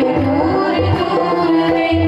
दूर दूर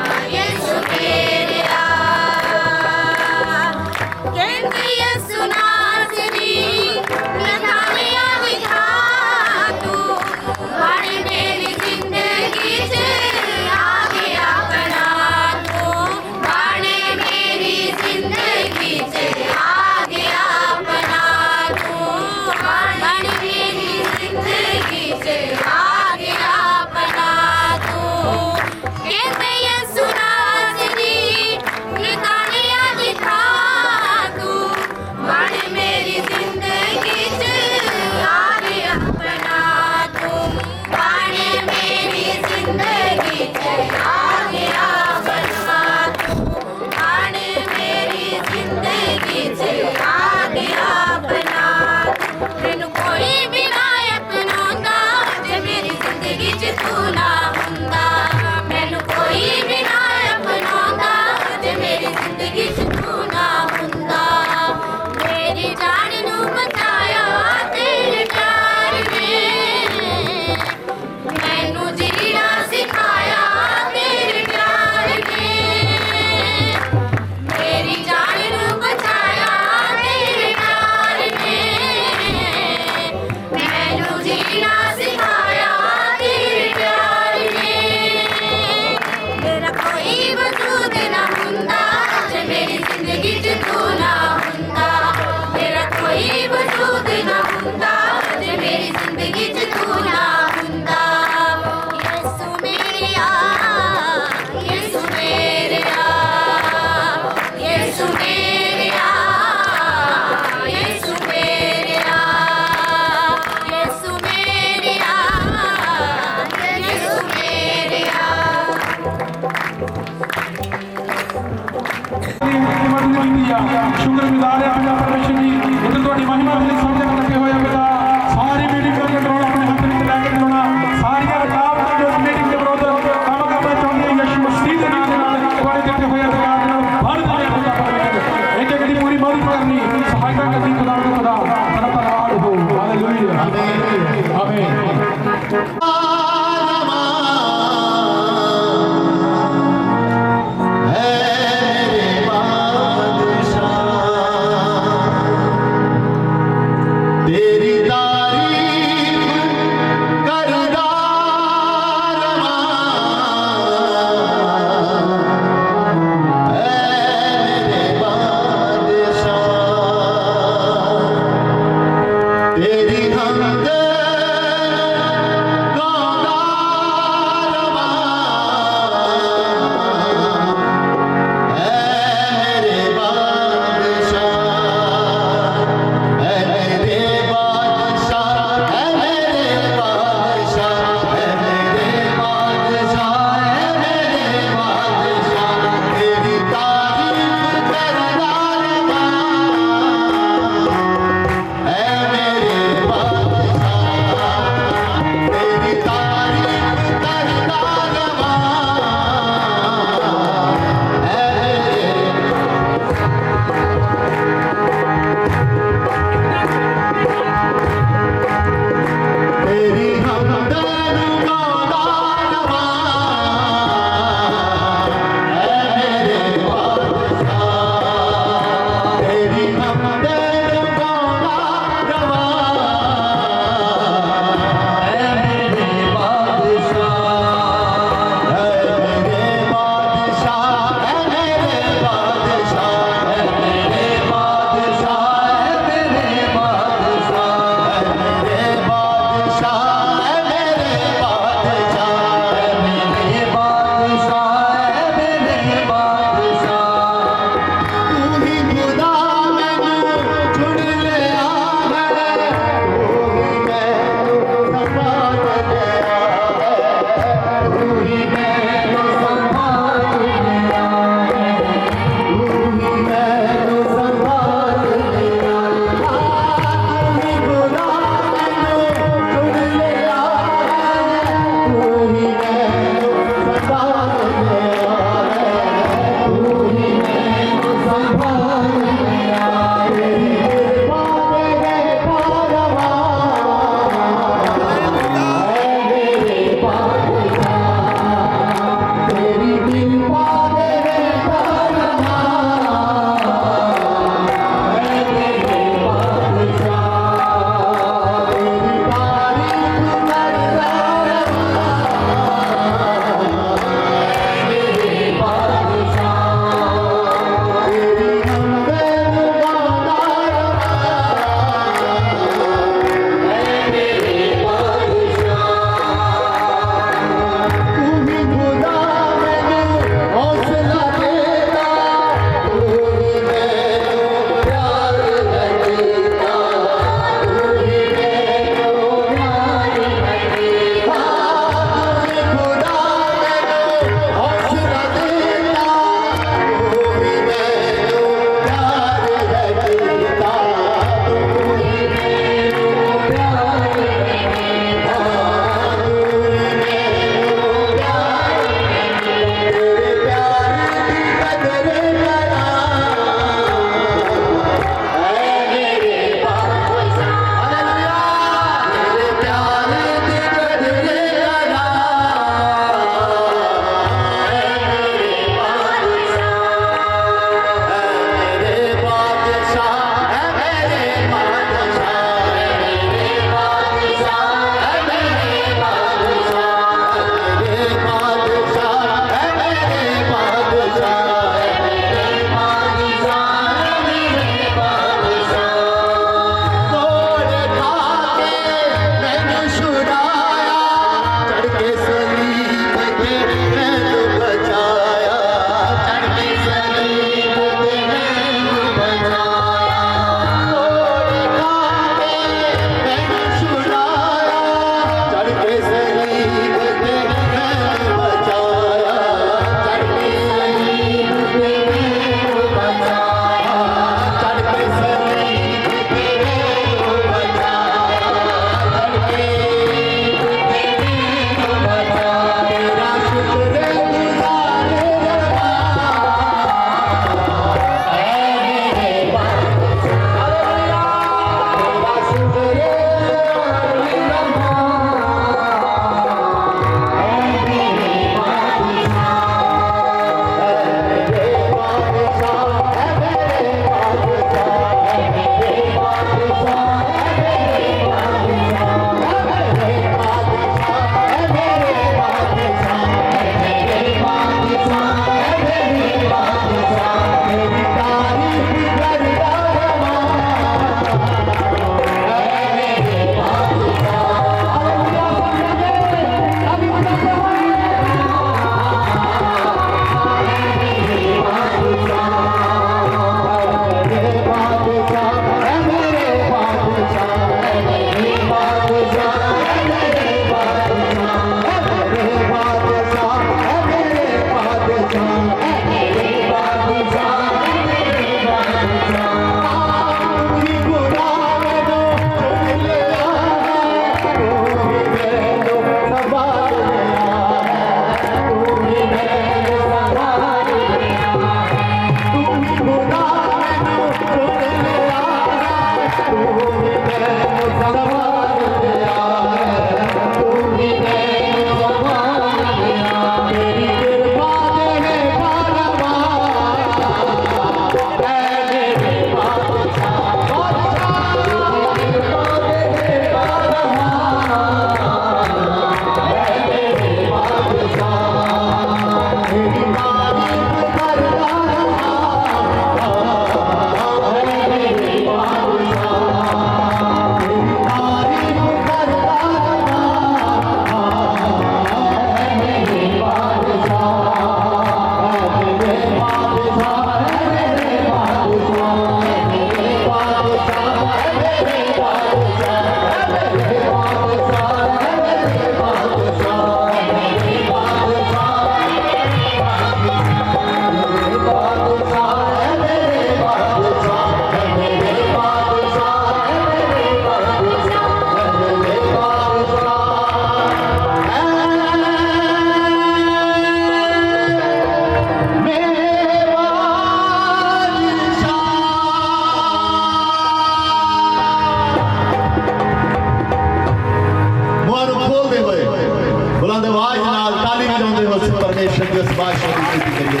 बादशाह की स्तुति करिए।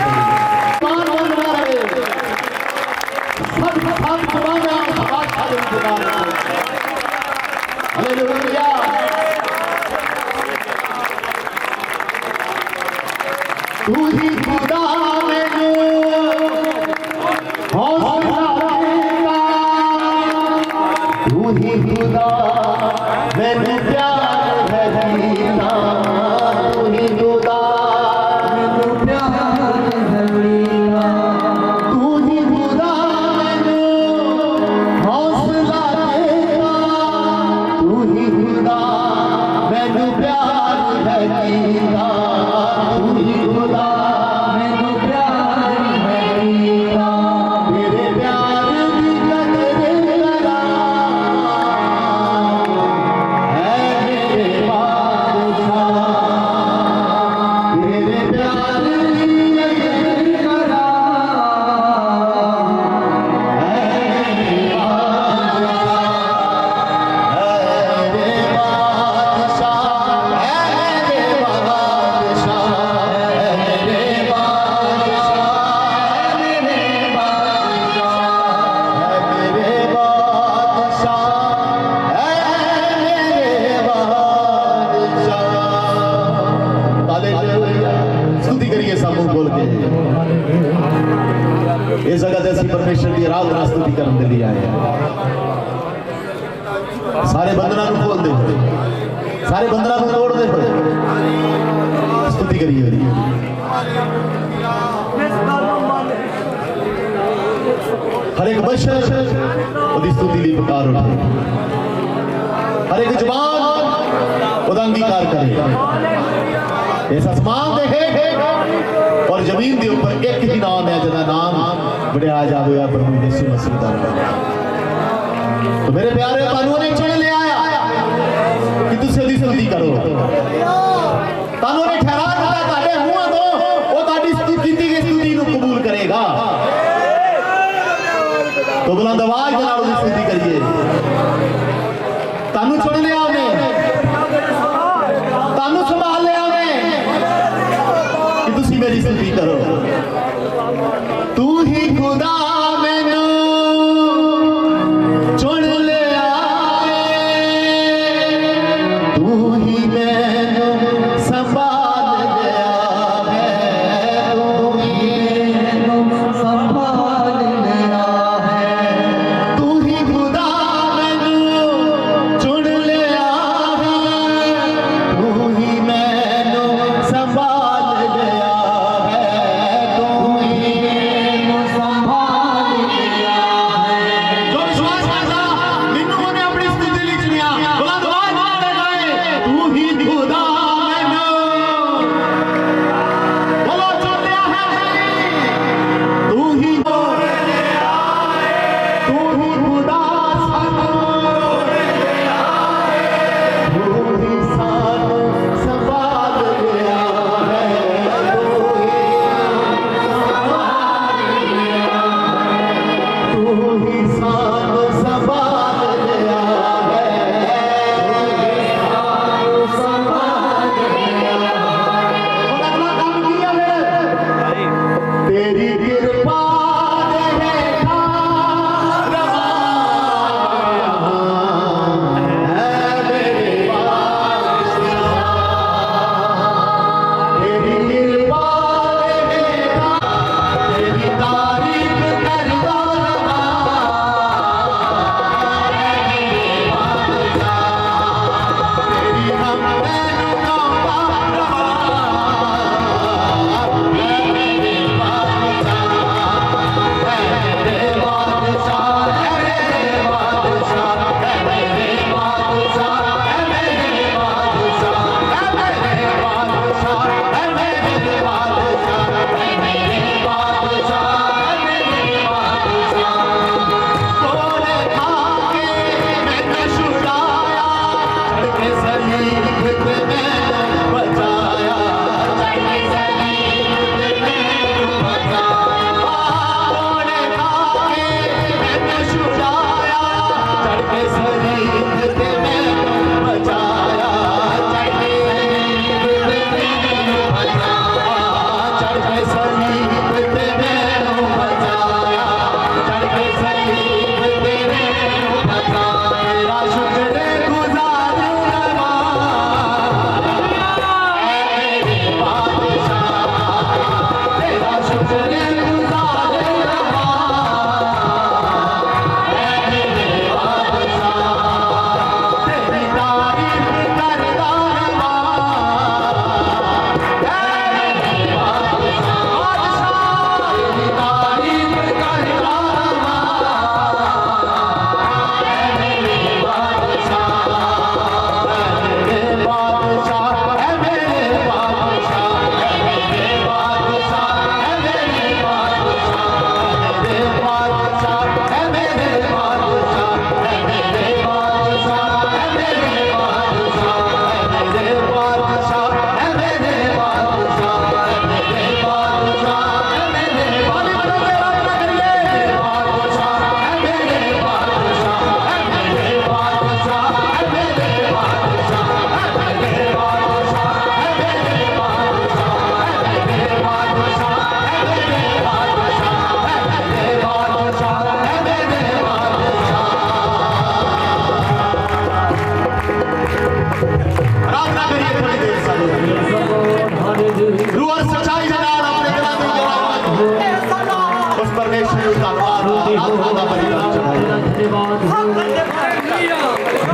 हालेलुया। तू ही खुदा मैनू हौसला देता, तू ही खुदा मैनू प्यार है दीना, तू ही खुदा मैनू प्यार है दीना, तू ही खुदा मैनू हौसला देता, तू ही खुदा मैनू प्यार है दीना, तू ही खुदा मैनू प्यार है दीना, तेरे प्यार दी कदर करा है मेरे बादशाह, तेरे प्यार दी कदर करा है मेरे बादशाह, है मेरे बादशाह, है मेरे बादशाह, है मेरे बादशाह, है मेरे बादशाह, है मेरे बादशाह। हालेलुया। स्तुति करिए सब मुंह खोल के। इस जगह से ਅਸੀਂ परमेश्वर की आराधना स्तुति करने के लिए आए हैं। सारे बंधनों को खोल दे, सारे बंधनों को तोड़ दे, स्तुति करिए। हर एक बशर उसकी स्तुति लिए पुकार उठे, हर एक जुबान उसका अंगीकार करे। इस आसमान दे और जमीन के ऊपर एक ही नाम है जिसका नाम बढ़ाया जाएगा, प्रभु यीशु मसीह का नाम। तो मेरे प्यारे तानू ने चुन लिया कि तुसी उसकी स्तुति करो, तानू ने ठहरा दिता ताडे मूंहां तो वो ताडी स्तुति की स्तुति को कबूल करेगा। तो बुलंद आवाज के नाल उसकी स्तुति करिए। तानू चुन लिया उन्हें, तानू संभाल लिया उन्हें कि तुसी मेरी स्तुति करो। तू ही खुदा मैनू चुन लिया है, तू ही मैनू संभाल लिया है, तू ही मैनू संभाल लिया है, तू ही खुदा मैनू चुन लिया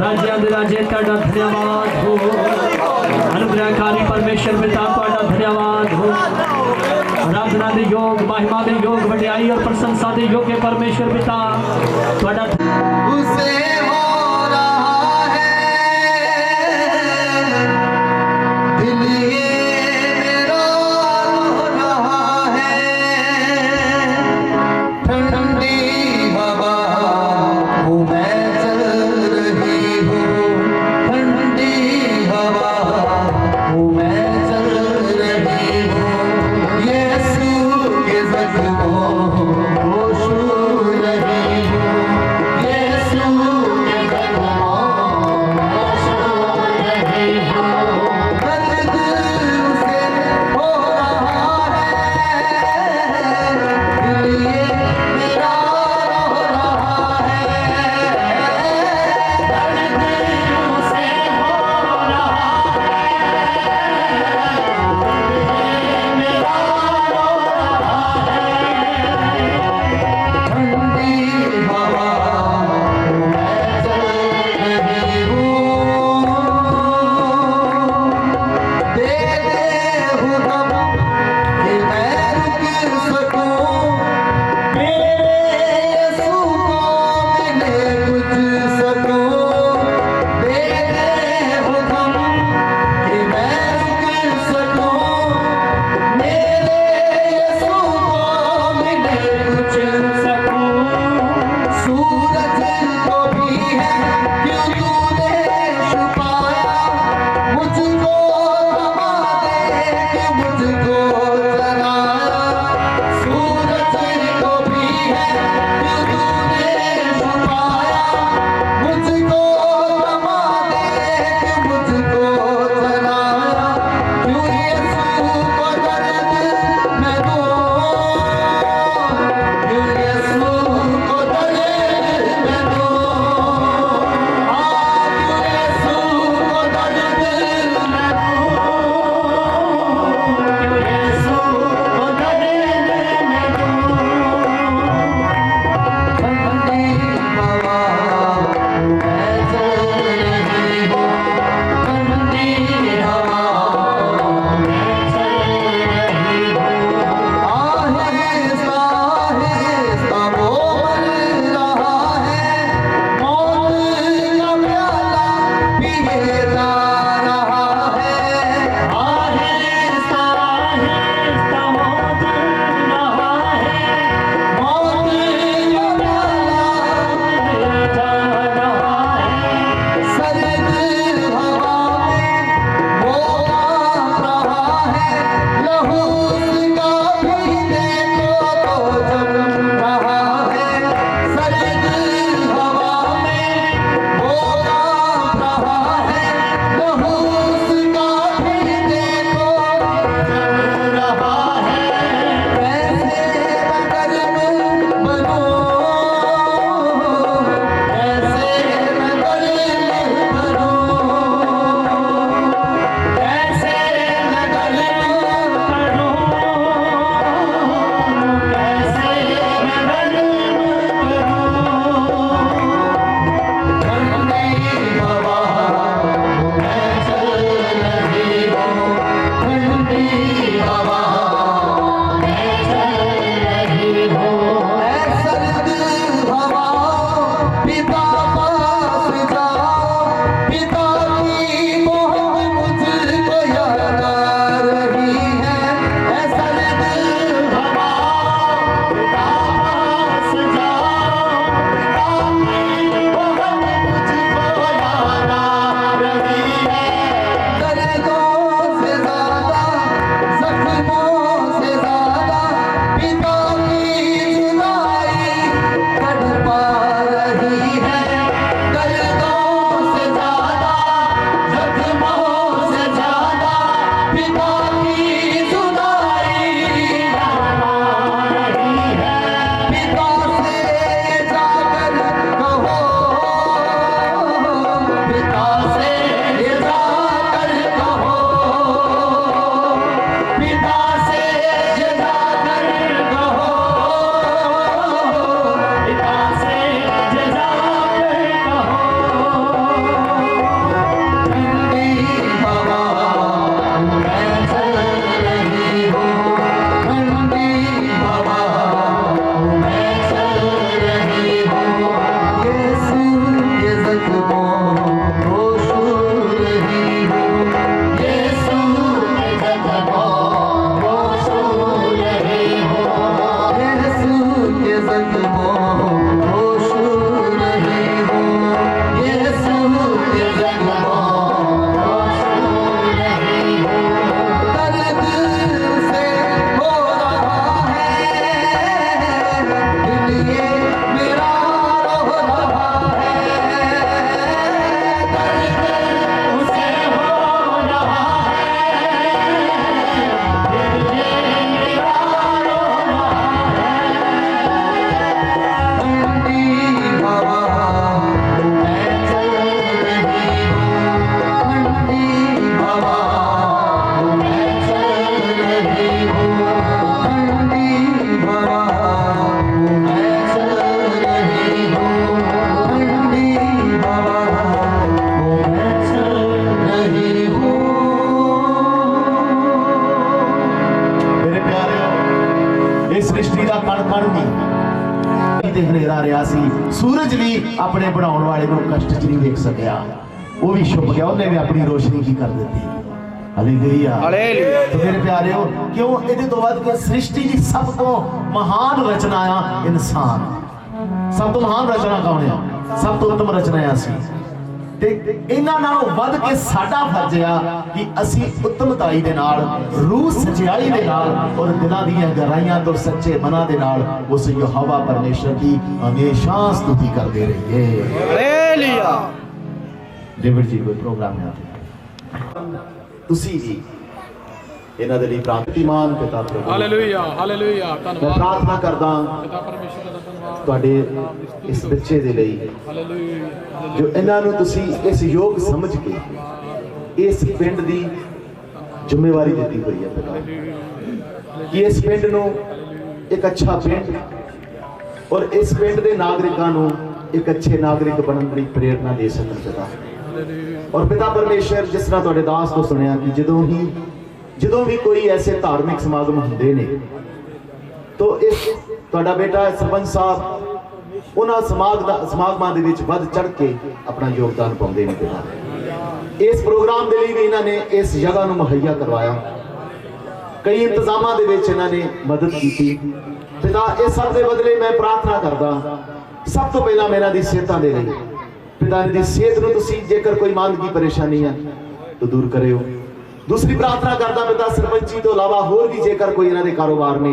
राजियां दे राजे तुहाडा धन्यवाद हो। अनुग्रहकारी परमेश्वर पिता तुहाडा धन्यवाद हो। आराधना दे योग, महिमा दे योग, वड्याई और प्रशंसा दे योग है परमेश्वर पिता तुहाडा। उसे हो रहा है दिल ये मेरा रो रहा है। ठंडी हवा हूँ मैं चल रही हूँ, ठंडी हवा हूँ मैं चल रही हूँ। यीशु के जख्मों को छू रही हूँ, यीशु ते हनेरा रहा सी, सूरज भी अपने बनाने वाले को कष्ट च नहीं देख सकिया, वो भी छुप गया, उन्हें भी अपनी रोशनी की कर दी। हालेलुया। तो मेरे प्यारे हो, क्यों इहदे तो वध के सृष्टि की सब तो महान रचना आ इंसान। सब तो महान रचना कौन है? सब तो उत्तम रचना आ सी। ते इन्हां नालों वध के साडा फर्ज आ कि असी उत्तमताई दे नाल, रूह सच्चाई दे नाल और दिलां दीयां गहराइयां तो सच्चे मनां दे नाल उस यहोवा परमेश्वर की हमेशा स्तुति करते रहिए। हालेलुया। डेविड जी कोई प्रोग्राम है तुसी जी इन्हां दे लई प्रार्थनामान पिता प्रभु हालेलुया हालेलुया मैं धन्यवाद प्रार्थना करदा पिता परमेश्वर ਦਾ ਧੰਨਵਾਦ ਤੁਹਾਡੇ इस बच्चे दे लई ਹਾਲੇਲੂਇਆ जो इन्हां नूं तुसी इस योग समझ के इस पिंड दी जिम्मेवारी दी हुई है पिता कि इस पिंड नूं एक अच्छा पिंड और इस पिंड दे नागरिकां नूं एक अच्छे नागरिक बनन दी प्रेरणा दे सकन पिता। और पिता परमेश्वर जिस तरह तुहाडे दास तो सुनिया कि ਜਦੋਂ भी कोई ऐसे धार्मिक समागम होंदे ने तो इस तुहाडा बेटा सरपंच साहब उन्हां समागमां दे विच वध चढ़ के अपना योगदान पाउंदे ने पिता। इस प्रोग्राम दे लई भी इन्हां ने इस जगह नूं मुहैया करवाया, कई इंतजामां दे विच इन्हां ने मदद कीती पिता। इस सब दे बदले मैं प्रार्थना करदा सब तो पहला मेरा दी सेहतां दे लई पिता दी सेहत नूं तुसीं जेकर कोई मांग की परेशानी है तो दूर करियो। दूसरी प्रार्थना करदा पिता सरपंची तो इलावा होर भी जेकर कोई इन्हां दे कारोबार ने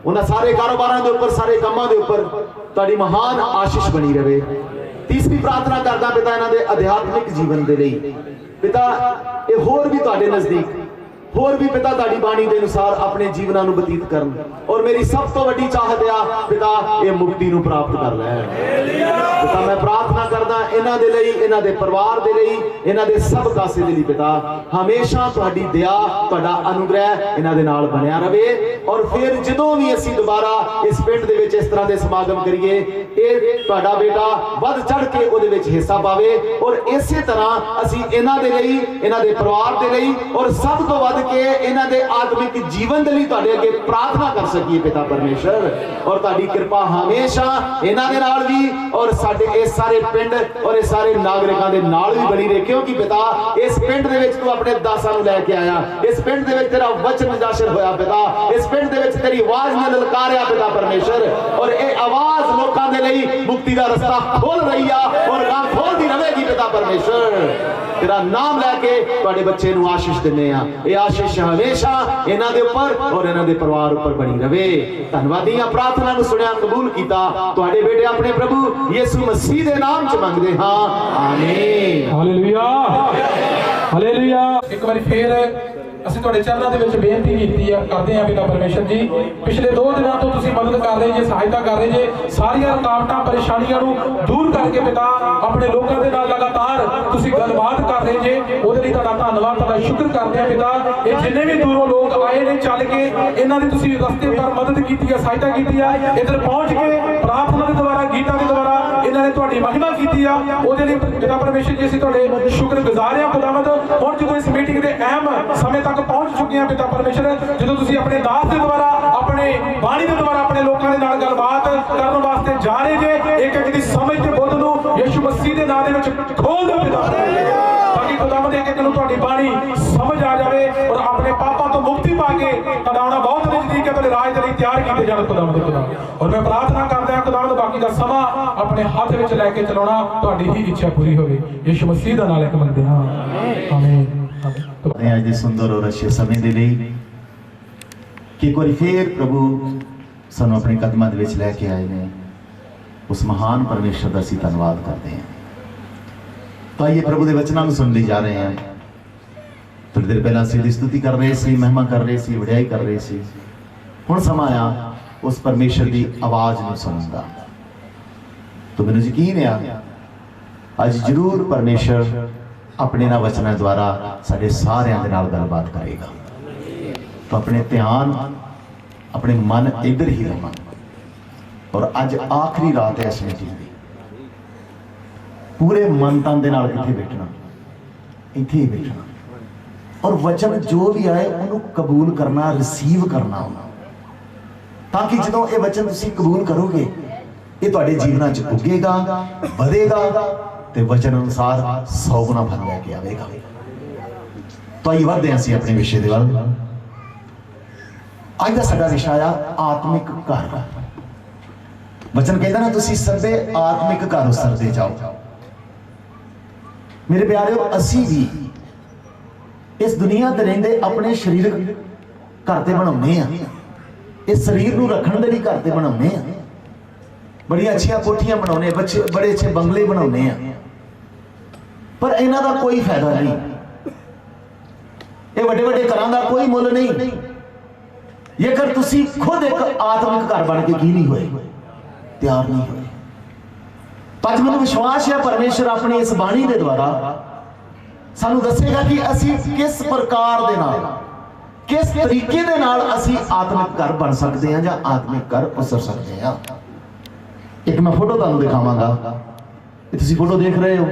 उन्हां सारे कारोबारां दे उपर सारे कामां दे उपर तुहाडी महान आशीष बनी रहे। तीसरी प्रार्थना करदा पिता इन्हां दे आध्यात्मिक जीवन दे लई पिता ये होर भी तुहाडे नजदीक होर भी पिता तुहाडी बाणी दे अनुसार अपने जीवनां नूं बतीत करन और मेरी सब तो वड्डी चाहत आ पिता ये मुक्ति नूं प्राप्त कर लैण पिता। मैं प्रार्थना करदा इन्हां दे लई, इन्हां दे परिवार दे लई, इन्हां दे सब कासे दे लई पिता हमेशा तुहाडी दया तुहाडा अनुग्रह इन्हां दे नाल बनिया रहे। और फिर जदों भी असीं दोबारा इस पिंड दे विच इस तरह दे समागम करिए ये तुहाडा बेटा वध चढ़ के उहदे विच हिस्सा पावे और इसे तरह असीं इन्हां दे लई, इन्हां दे परिवार दे लई और सब तो वध के इन्हां दे आत्मिक जीवन दे लई तुहाडे अगे प्रार्थना कर सकीए पिता परमेश्वर। और तुहाडी कृपा हमेशा इन्हां दे नाल भी और साडे इस सारे पिंड और इस सारे नागरिकां दे नाल भी बनी रहे, क्योंकि पिता इस पिंड दे विच तू अपने दासां नूं लैके आया, इस पिंड दे विच तेरा वचन जाशर होया पिता, इस पिंड दे विच तेरी आवाज़ ने ललकारिया पिता परमेश्वर और ये आवाज़ लोकां दे लई मुक्ति दा रास्ता खोल रही है और गां खोलदी रहेगी पिता परमेश्वर। तेरा नाम लैके तुहाडे बच्चे नूं आशीष दिंदे आ, ये आशीष हमेशा इन्हां दे उपर और इन्हां दे परिवार उपर बनी रहे। धन्नवादी आ प्रार्थना नूं सुनिया कबूल कीता तुहाडे बेटे अपने प्रभु यीशु मसीह दे नाम च मंगदे हां आमीन। Hallelujah hallelujah. ਇੱਕ ਵਾਰੀ ਫੇਰ ਅਸੀਂ ਤੁਹਾਡੇ ਚਰਨਾਂ ਦੇ ਵਿੱਚ ਬੇਨਤੀ ਕੀਤੀ ਆ ਕਰਦੇ ਆ ਪਿਤਾ ਪਰਮੇਸ਼ਰ ਜੀ ਪਿਛਲੇ 2 ਦਿਨਾਂ ਤੋਂ ਤੁਸੀਂ ਮਦਦ ਕਰ ਰਹੇ ਜੇ, ਸਹਾਇਤਾ ਕਰ ਰਹੇ ਜੇ, ਸਾਰੀਆਂ ਰੁਕਾਵਟਾਂ ਪਰੇਸ਼ਾਨੀਆਂ ਨੂੰ ਦੂਰ ਕਰਕੇ ਪਿਤਾ ਆਪਣੇ ਲੋਕਾਂ ਦੇ ਨਾਲ ਲਗਾਤਾਰ ਤੁਸੀਂ ਗੱਲਬਾਤ ਕਰ ਰਹੇ ਜੇ, ਉਹਦੇ ਲਈ ਤੁਹਾਡਾ ਧੰਨਵਾਦ, ਤੁਹਾਡਾ ਸ਼ੁਕਰ ਕਰਦੇ ਆ ਪਿਤਾ। ਇਹ ਜਿੰਨੇ ਵੀ ਦੂਰੋਂ ਲੋਕ ਆਏ ਨੇ ਚੱਲ ਕੇ ਇਹਨਾਂ ਦੀ ਤੁਸੀਂ ਰਸਤੇ ਪਰ ਮਦਦ ਕੀਤੀ ਆ, ਸਹਾਇਤਾ ਕੀਤੀ ਆ, ਇੱਧਰ ਪਹੁੰਚ ਕੇ ਪ੍ਰਾਰਥਨਾ ਦੇ ਦੁਆਰਾ ਗੀਤਾਂ ਦੇ ਦੁਆਰਾ ਇਹਨਾਂ ਨੇ ਤੁਹਾਡੀ ਮਹਿਮਾ ਕੀਤੀ ਆ, ਉਹਦੇ ਲਈ ਪਿਤਾ ਪਰਮੇਸ਼ਰ ਜੀ ਅਸੀਂ ਤੁਹਾਡੇ ਸ਼ੁਕਰਗੁਜ਼ਾਰ ਆ ਖੁਦਾਵੰਦ। ਹੁਣ ਜਦੋਂ ਇਸ ਮੀਟਿੰਗ ਦੇ ਅਹਿਮ ਸਮੇਂ ਤੱਕ ਪਹੁੰਚ ਚੁੱਕੇ ਆ ਪਿਤਾ ਪਰਮੇਸ਼ਰ, ਜਦੋਂ ਤੁਸੀਂ ਆਪਣੇ ਦਾਸ ਦੇ ਦੁਆਰਾ ਆਪਣੇ ਬਾਣੀ ਦੇ ਦੁਆਰਾ ਆਪਣੇ ਲੋਕਾਂ ਦੇ ਨਾਲ ਗੱਲਬਾਤ ਕਰਨ ਵਾਸਤੇ ਜਾ ਰਹੇ ਜੇ, ਇੱਕ ਇੱਕ ਦੀ ਸਮਝ ਤੇ ਬੁੱਧ ਨੂੰ ਯਿਸੂ ਮਸੀਹ ਦੇ ਨਾਮ ਦੇ ਵਿੱਚ ਖੋਲ ਦਿਓ ਪਿਤਾ ਤਾਂ ਕਿ ਖੁਦਾਵੰਦ ਇੱਕ ਇੱਕ ਨੂੰ ਤੁਹਾਡੀ ਬਾਣੀ ਸਮਝ ਆ ਜਾਵੇ ਔਰ ਆਪਣੇ ਪਾਪਾਂ ਤੋਂ ਮੁਕਤੀ ਪਾ ਕੇ ਤੁਹਾਡਾ ਆਉਣਾ ਬਹੁਤ ਨਜ਼ਦੀਕ ਹੈ, ਤੁਹਾਡੇ ਰਾਜ ਦੇ ਲਈ ਤਿਆਰ ਕੀਤੇ ਜਾਣ ਖੁਦਾਵੰਦ ਖੁਦਾ। ਔਰ ਮੈਂ ਪ੍ਰਾਰਥਨਾ ਕਰਦਾ ਹਾਂ ਖੁਦਾਵੰਦ ਬਾਕੀ ਦਾ ਸਮਾਂ ਆਪਣੇ ਹੱਥ ਵਿੱਚ ਲੈ ਕੇ ਚਲਾਉਣਾ ਤੁਹਾਡੀ ਹੀ ਇੱਛਾ ਪੂਰੀ ਹੋਵੇ, ਯਿਸੂ ਮਸੀਹ ਦਾ ਨਾਮ ਇੱਕ ਮੰਗਦੇ ਹਾਂ ਆਮੀਨ। ਅੱਜ ਦੇ ਸੁੰਦਰ ਔਰ ਅੱਛੇ ਸਮੇਂ ਦੇ ਲਈ ਕਿ ਇੱਕ ਵਾਰੀ ਫੇਰ ਪ੍ਰਭੂ ਸਾਨੂੰ ਆਪਣੇ ਕਦਮਾਂ ਦੇ ਵਿੱਚ ਲੈ ਕੇ ਆਏ ਨੇ, ਉਸ ਮਹਾਨ ਪਰਮੇਸ਼ਰ ਦਾ ਅਸੀਂ ਧੰਨਵਾਦ ਕਰਦੇ ਹਾਂ। ਤਾਂ ਇਹ ਪ੍ਰਭੂ ਦੇ ਵਚਨਾਂ ਨੂੰ ਸੁਣਦੇ ਜਾ ਰਹੇ ਹਾਂ। ਥੋੜੀ ਦੇਰ ਪਹਿਲਾਂ ਅਸੀਂ ਉਹਦੀ ਸਤੁਤੀ ਕਰ ਰਹੇ ਸੀ, ਮਹਿਮਾ ਕਰ ਰਹੇ ਸੀ, ਵਡਿਆਈ ਕਰ ਰਹੇ ਸੀ। ਹੁਣ ਸਮਾਂ ਆ ਉਸ ਪਰਮੇਸ਼ਰ ਦੀ ਆਵਾਜ਼ ਨੂੰ ਸੁਣਨ ਦਾ। ਤਾਂ ਮੈਨੂੰ ਯਕੀਨ ਆ ਅੱਜ ਜ਼ਰੂਰ ਪਰਮੇਸ਼ਰ अपने ना वचना द्वारा साढ़े सारियां दे नाल गलबात करेगा। तो अपने ध्यान अपने मन इधर ही रखना। और अज आखिरी रात है इस मीटिंग की, पूरे मन तन दे नाल इत्थे बैठना, इत्थे ही बैठना और वचन जो भी आए उन्होंने कबूल करना, रिसीव करना, ताकि जो ये वचन तुसीं कबूल करोगे ਇਹ ਤੁਹਾਡੇ ਜੀਵਨਾਂ 'ਚ ਉੱਗੇਗਾ, ਵਧੇਗਾ ਤੇ ਵਚਨ ਅਨੁਸਾਰ 100 ਗੁਣਾ ਫਲ ਲੈ ਕੇ ਆਵੇਗਾ। ਤਾਂ ਹੀ ਵਧਦੇ ਹਾਂ ਅਸੀਂ ਆਪਣੇ ਵਿਸ਼ੇ ਦੇ ਵੱਲ। ਅੱਜ ਦਾ ਸਾਡਾ ਵਿਸ਼ਾ ਆ ਆਤਮਿਕ ਘਰ। ਵਚਨ ਕਹਿੰਦਾ ਨਾ ਤੁਸੀਂ ਸਭੇ ਆਤਮਿਕ ਘਰ ਉਸਰਦੇ ਜਾਓ। ਮੇਰੇ ਪਿਆਰਿਓ, ਅਸੀਂ ਵੀ ਇਸ ਦੁਨੀਆ ਤੇ ਰਹਿੰਦੇ ਆਪਣੇ ਸਰੀਰਕ ਘਰ ਤੇ ਬਣਾਉਂਦੇ ਆ। ਇਸ ਸਰੀਰ ਨੂੰ ਰੱਖਣ ਦੇ ਲਈ ਘਰ ਤੇ ਬਣਾਉਂਦੇ ਆ। ਬੜੀਆਂ ਅੱਛੀਆਂ ਕੋਠੀਆਂ ਬਣਾਉਂਦੇ, ਬੜੇ ਅੱਛੇ ਬੰਗਲੇ ਬਣਾਉਂਦੇ ਆ, ਪਰ ਇਹਨਾਂ ਦਾ ਕੋਈ ਫਾਇਦਾ ਨਹੀਂ। ਇਹ ਵੱਡੇ ਵੱਡੇ ਘਰਾਂ ਦਾ ਕੋਈ ਮੁੱਲ ਨਹੀਂ ਜੇਕਰ ਤੁਸੀਂ ਖੁਦ ਇੱਕ ਆਤਮਿਕ ਘਰ ਬਣ ਕੇ ਕੀ ਨਹੀਂ ਹੋਏ, ਤਿਆਰ ਨਹੀਂ ਹੋਏ। ਅੱਜ ਮੈਨੂੰ ਵਿਸ਼ਵਾਸ ਹੈ ਪਰਮੇਸ਼ਰ ਆਪਣੀ ਇਸ ਬਾਣੀ ਦੇ ਦੁਆਰਾ ਸਾਨੂੰ ਦੱਸੇਗਾ ਕਿ ਅਸੀਂ ਕਿਸ ਪ੍ਰਕਾਰ ਦੇ ਨਾਲ, ਕਿਸ ਤਰੀਕੇ ਦੇ ਨਾਲ ਅਸੀਂ ਆਤਮਿਕ ਘਰ ਬਣ ਸਕਦੇ ਹਾਂ ਜਾਂ ਆਤਮਿਕ ਘਰ ਉਸਰ ਸਕਦੇ ਹਾਂ। ਇੱਕ ਮੈਂ ਫੋਟੋ ਤੁਹਾਨੂੰ ਦਿਖਾਵਾਂਗਾ। ਇਹ ਤੁਸੀਂ ਫੋਟੋ ਦੇਖ ਰਹੇ ਹੋ,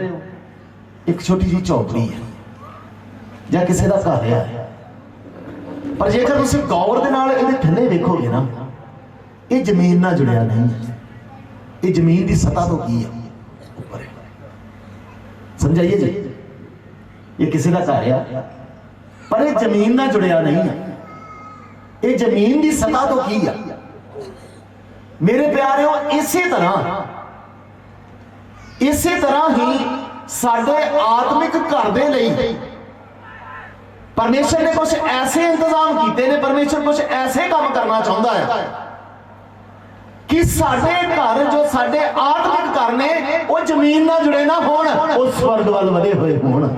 ਇੱਕ ਛੋਟੀ ਜਿਹੀ ਝੌਂਪੜੀ ਹੈ ਜਾਂ ਕਿਸੇ ਦਾ ਘਰ ਹੈ, ਪਰ ਜੇਕਰ ਤੁਸੀਂ ਗੌਰ ਦੇ ਨਾਲ ਇਹਦੇ ਥੱਲੇ ਵੇਖੋਗੇ ਨਾ, ਇਹ ਜ਼ਮੀਨ ਨਾਲ ਜੁੜਿਆ ਨਹੀਂ ਹੈ। ਇਹ ਜ਼ਮੀਨ ਦੀ ਸਤ੍ਹਾ ਤੋਂ ਕੀ ਹੈ, ਉੱਪਰ ਹੈ। ਸਮਝਾਈਏ ਜੀ, ਇਹ ਕਿਸੇ ਦਾ ਘਰ ਆ, ਪਰ ਇਹ ਜ਼ਮੀਨ ਨਾਲ ਜੁੜਿਆ ਨਹੀਂ ਹੈ। ਇਹ ਜ਼ਮੀਨ ਦੀ ਸਤ੍ਹਾ ਤੋਂ ਕੀ ਆ। ਮੇਰੇ ਪਿਆਰਿਓ, ਇਸੇ ਤਰ੍ਹਾਂ ਹੀ ਸਾਡੇ ਆਤਮਿਕ ਘਰ ਦੇ ਲਈ ਪਰਮੇਸ਼ਰ ਨੇ ਕੁਝ ਐਸੇ ਇੰਤਜ਼ਾਮ ਕੀਤੇ ਨੇ। ਪਰਮੇਸ਼ਰ ਕੁਝ ਐਸੇ ਕੰਮ ਕਰਨਾ ਚਾਹੁੰਦਾ ਹੈ ਕਿ ਸਾਡੇ ਘਰ, ਜੋ ਸਾਡੇ ਆਤਮਿਕ ਘਰ ਨੇ, ਉਹ ਜ਼ਮੀਨ ਨਾਲ ਜੁੜੇ ਨਾ ਹੋਣ, ਉਹ ਸਵਰਗ ਵੱਲ ਵਧੇ ਹੋਏ ਹੋਣ।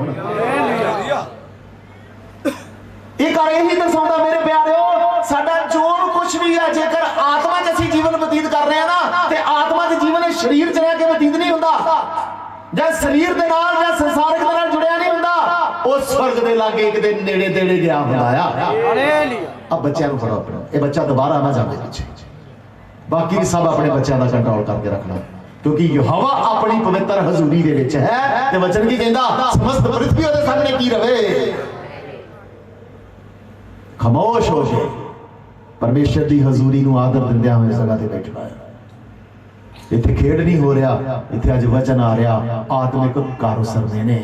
ਇਹ ਘਰ ਇਹੀ ਦਰਸਾਉਂਦਾ ਮੇਰੇ ਪਿਆਰਿਓ, ਸਾਡਾ ਜੋ ਕੁਝ ਵੀ ਹੈ, ਜੇਕਰ ਆਤਮਾ 'ਚ ਅਸੀਂ ਜੀਵਨ ਬਤੀਤ ਕਰ ਰਹੇ ਹਾਂ ਨਾ, ਤੇ ਆਤਮਾ ਦੇ ਜੀਵਨ ਸਰੀਰ 'ਚ ਰਹਿ ਕੇ ਬਤੀਤ ਨਹੀਂ ਹੁੰਦਾ, ਜਾਂ ਸਰੀਰ ਦੇ ਨਾਲ ਜਾਂ ਸੰਸਾਰਿਕ ਦੇ ਨਾਲ ਜੁੜਿਆ ਨਹੀਂ ਹੁੰਦਾ, ਉਹ ਸਵਰਗ ਦੇ ਲਾਗੇ ਇੱਕ ਦੇ ਨੇੜੇ ਤੇੜੇ ਗਿਆ ਹੁੰਦਾ ਆ। ਬੱਚਿਆਂ ਨੂੰ ਫੜੋ ਆਪਣੇ, ਇਹ ਬੱਚਾ ਦੁਬਾਰਾ ਨਾ ਜਾਵੇ ਪਿੱਛੇ। ਬਾਕੀ ਵੀ ਸਭ ਆਪਣੇ ਬੱਚਿਆਂ ਦਾ ਕੰਟਰੋਲ ਕਰਕੇ ਰੱਖਣਾ, ਕਿਉਂਕਿ ਯਹੋਵਾ ਆਪਣੀ ਪਵਿੱਤਰ ਹਜ਼ੂਰੀ ਦੇ ਵਿੱਚ ਹੈ। ਤੇ ਵਚਨ ਕੀ ਕਹਿੰਦਾ, ਸਮਸਤ ਪ੍ਰਿਥਵੀ ਉਹਦੇ ਸਾਹਮਣੇ ਕੀ ਰਵੇ, ਖਾਮੋਸ਼ ਹੋ ਕੇ ਪਰਮੇਸ਼ਰ ਦੀ ਹਜ਼ੂਰੀ ਨੂੰ ਆਦਰ ਦਿੰਦਿਆਂ ਹੋਏ ਜਗ੍ਹਾ ਤੇ ਬੈਠਣਾ ਹੈ। ਇੱਥੇ ਖੇਡ ਨਹੀਂ ਹੋ ਰਿਹਾ, ਇੱਥੇ ਅੱਜ ਵਚਨ ਆ ਰਿਹਾ। ਆਤਮਿਕ ਘਰ ਉਸਰਨੇ ਨੇ,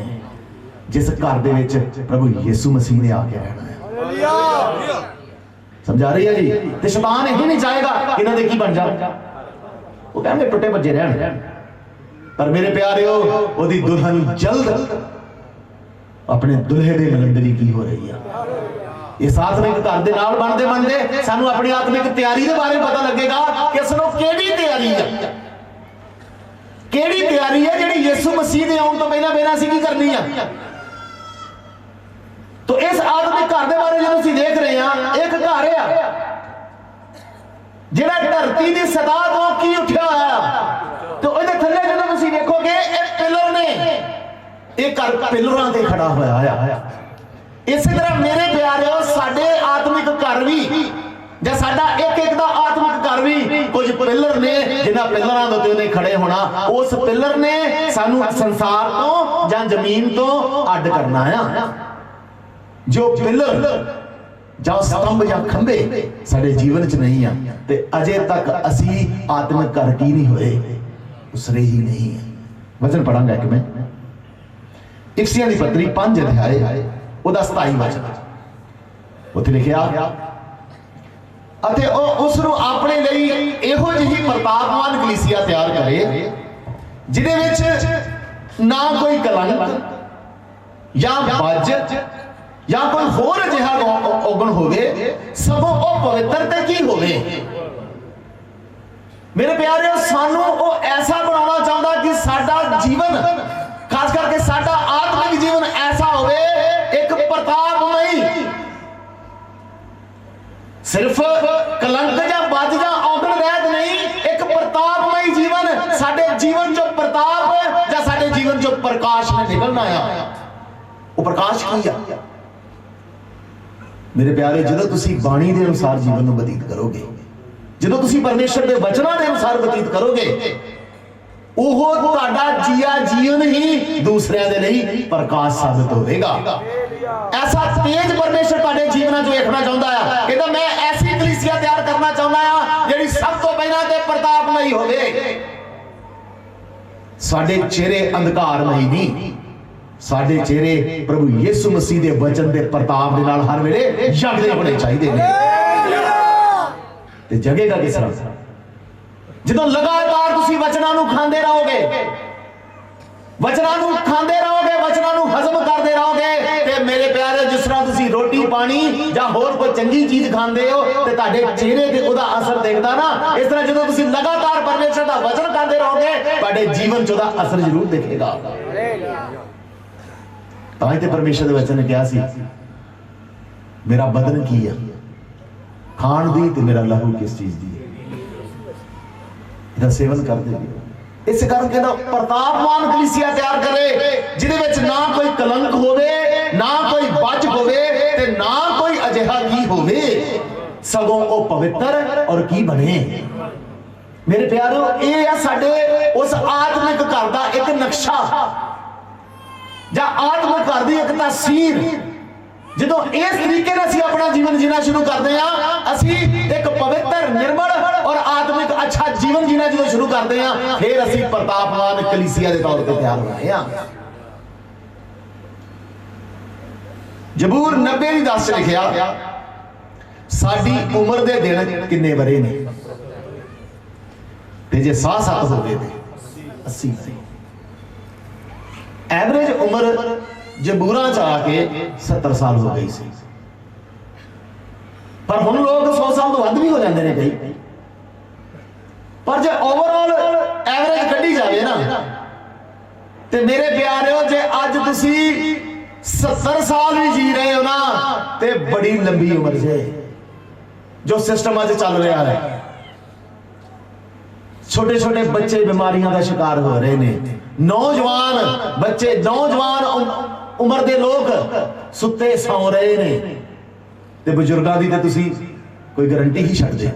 ਜਿਸ ਘਰ ਦੇ ਵਿੱਚ ਪ੍ਰਭੂ ਯਿਸੂ ਮਸੀਹ ਨੇ ਆ ਕੇ ਰਹਿਣਾ ਹੈ। ਸਮਝਾ ਰਹੀ ਹੈ ਜੀ। ਤੇ ਸ਼ੈਤਾਨ ਇਹ ਨਹੀਂ ਚਾਹੇਗਾ ਇਹਨਾਂ ਦੇ ਕੀ ਬਣ ਜਾਣ, ਉਹ ਕਹਿੰਦੇ ਟੁੱਟੇ ਭੱਜੇ ਰਹਿਣ। ਪਰ ਮੇਰੇ ਪਿਆਰਿਓ, ਉਹਦੀ ਦੁਲਹਨ ਜਲਦ ਆਪਣੇ ਦੁਲਹੇ ਦੇ ਮਿਲਣ ਦੀ ਕੀ ਹੋ ਰਹੀ ਆ। ਇਸ ਆਤਮਿਕ ਘਰ ਦੇ ਨਾਲ ਬਣਦੇ ਸਾਨੂੰ ਆਪਣੀ ਆਤਮਿਕ ਤਿਆਰੀ ਦੇ ਬਾਰੇ ਪਤਾ ਲੱਗੇਗਾ ਕਿ ਅਸਲ ਉਹ ਕਿਹੜੀ ਤਿਆਰੀ ਹੈ, ਕਿਹੜੀ ਤਿਆਰੀ ਹੈ ਜਿਹੜੀ ਯਿਸੂ ਮਸੀਹ ਦੇ ਆਉਣ ਤੋਂ ਪਹਿਲਾਂ ਅਸੀਂ ਕੀ ਕਰਨੀ ਆ। तो इस आत्मिक घर के बारे जो ਅਸੀਂ देख रहे हैं, एक घर है ਜਿਹੜਾ धरती की सतह तो की उठा है, तो ਉਹਦੇ ਥੱਲੇ ਜਦੋਂ ਤੁਸੀਂ ਦੇਖੋਗੇ ਇਹ ਪਿਲਰ ਨੇ, ਇਹ ਘਰ ਪਿਲਰਾਂ ਤੇ ਖੜਾ ਹੋਇਆ ਆ। ਇਸੇ ਤਰ੍ਹਾਂ ਮੇਰੇ ਪਿਆਰਿਓ, ਸਾਡੇ ਆਤਮਿਕ ਘਰ ਵੀ ਜਾਂ ਸਾਡਾ ਇੱਕ ਦਾ ਆਤਮਿਕ ਘਰ ਵੀ ਕੁਝ ਪਿਲਰ ਨੇ, ਜਿਨ੍ਹਾਂ ਪਿਲਰਾਂ ਦੇ ਉੱਤੇ ਉਹਨੇ ਖੜੇ ਹੋਣਾ। ਉਸ ਪਿਲਰ ਨੇ ਸਾਨੂੰ ਸੰਸਾਰ ਤੋਂ ਜਾਂ ਜ਼ਮੀਨ ਤੋਂ ਅੱਡ ਕਰਨਾ ਆ। जो पिलर ਜਾਂ स्तंभ ਜਾਂ खंबे ਸਾਡੇ ਜੀਵਨ ਚ ਨਹੀਂ ਆ, ਤੇ ਅਜੇ ਤੱਕ ਅਸੀਂ ਆਤਮਿਕ ਘਰ ਕੀ ਨਹੀਂ ਹੋਏ, ਉਸਰੇ ਹੀ नहीं है। वचन पढ़ांगा कि मैं इफसियां दी पत्री 5 अध्याय ਉਹਦਾ 27 वचन ਉੱਥੇ ਲਿਖਿਆ, ਅਤੇ ਉਹ ਉਸ ਨੂੰ ਆਪਣੇ ਲਈ ਇਹੋ ਜਿਹੀ ਪ੍ਰਤਾਪਵਾਨ ਕਲੀਸਿਆ ਤਿਆਰ ਕਰੇ ਜਿਹਦੇ ਵਿੱਚ ਨਾ ਕੋਈ ਕਲੰਕ ਜਾਂ ਬੱਜ या कोई होर अजिहा औगण होवे, सगों ओ पवित्र ते की होवे। मेरे प्यारे, सानू ओ ऐसा बनाना चाहता कि साडा जीवन, खास करके साडा आत्मिक जीवन ऐसा होवे, एक प्रतापमयी, सिर्फ कलंक या बज या औगण रहत नहीं, एक प्रतापमयी जीवन, साडे जीवन जो प्रताप या साडे जीवन जो प्रकाश ने निकलना है। वो प्रकाश की है मेरे प्यारे, जो तुसी बाणी के अनुसार जीवन को बतीत करोगे, जो तुसी परमेश्वर के वचनों के अनुसार बतीत करोगे, वो तुहाडा जिया जीवन ही दूसरों के लिए प्रकाश साबित होगा। ऐसा तेज परमेश्वर तुहाडे जीवन च देखना चाहता है। कहता मैं ऐसी कलीसिया तैयार करना चाहता हाँ जिहड़ी सब तो पहला ते प्रतापमयी होवे। साडे चेहरे अंधकारमई नहीं, साडे चेहरे प्रभु यीशु मसीह दे वचन दे प्रताप दे नाल हर वेले जगदे होने चाहिए ने। ते जगेगा किस तरह? ਜਦੋਂ लगातार तुसी वचनां नूं खांदे रहोगे, वचनां नूं खांदे रहोगे, वचनां नूं हजम करदे रहोगे, ते मेरे प्यारे जिस तरह तुसी रोटी पानी जां होर कोई चंगी चीज खांदे हो ते तुहाडे चेहरे ते ओदा असर दिखदा ना, इस तरह ਜਦੋਂ तुसी लगातार परमेश्वर दा वचन खांदे रहोगे तुहाडे जीवन च ओदा असर जरूर दिखेगा। तां ते परमेश्वर दे वचन ने कहा सी मेरा बदन की है खाण दी ते मेरा लहू किस चीज दी है, सेवन कर दे। इस कारण कहना प्रतापवान कलीसिया तैयार करे जिदे विच ना कोई कलंक होवे, ना कोई बच होवे ते ना कोई अजिहा की होवे, सगों ओ पवित्र और की बने। मेरे प्यारो ये है साडे उस आत्मिक घर दा एक नक्शा जां आत्मिक घर दी एक तस्वीर। जो इस तरीके से असीं अपना जीवन जीना शुरू करते हैं, असीं एक पवित्र निर्मल और आत्मिक अच्छा जीवन जीना जो शुरू करते हैं, फिर असीं प्रतापवान कलीसिया के तौर पर तैयार होते हैं। जबूर 90:10 लिखिया साडी उम्र दे दिन किन्ने बरे ने ते जे 7 हो गए थे 80। एवरेज उम्र जबूरा च आके 70 साल हो गई सी, पर हुण लोग 100 साल तो वध भी हो जाते हैं कई। पर जो ओवरऑल एवरेज कढ़ी जाए ना ते मेरे प्यारे जे अज तुसी 70 साल भी जी रहे हो ना ते बड़ी लंबी उम्र जे जो सिस्टम अज चल रहा है। छोटे छोटे बच्चे बीमारियों का शिकार हो रहे हैं, नौजवान बच्चे नौजवान उम्र के लोग सुते सौ रहे ने ते बुजुर्गों की तो तुसी कोई गारंटी ही छड्ड दे।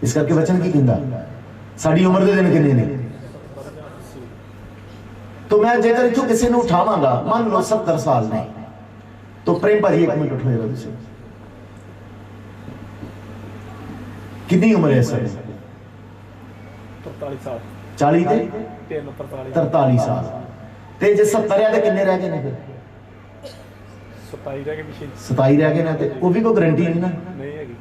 इस करके वचन की कहंदा साडी उम्र के दिन किन्ने ने। तो मैं जेकर इथों किसी ने उठावांगा मान लो 70 साल ने, तो प्रेम भाजी 1 मिनट उठो जरा तुसी कितनी उम्र है सर? 43 साल 40 ते 43 साल ते जे 70 है ते किन्ने रह गए ने? फिर 27 रह गए पिछे 27 रह गए ना, ते वो भी कोई गारंटी नहीं ना। नहीं हैगी।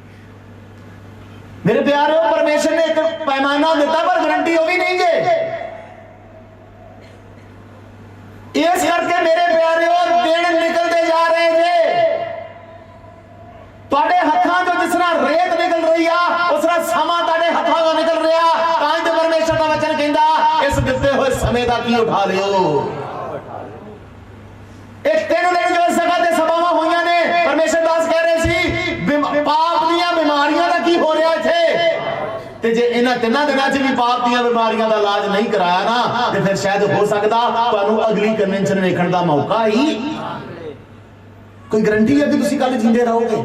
मेरे प्यारे परमेश्वर ने एक पैमाना दिता पर गारंटी वो भी नहीं है। इस करके मेरे प्यारे दिन निकलते जा रहे थे, तुहाडे हत्थां चों जिस तरह रेत निकल रही है उस तरह समा तुहाडे हत्थां चों निकल रहा। तां ही ते परमेश्वर दा वचन कहंदा इस दिते हुए समय दा की उठा लियो। एक 3 दिन जो सगा ते सभावां होईयां ने, परमेश्वर दास कह रहे सी पाप दीयां बीमारियां दा की हो रहा इत्थे, ते जे इन्हां 3 दिनां च भी पाप दीयां बीमारियां दा इलाज नहीं कराया ना ते फिर शायद हो सकदा तुहानूं अगली कन्वेंशन वेखण दा मौका ही कोई गारंटी है कि तुसीं कल जींदे रहोगे।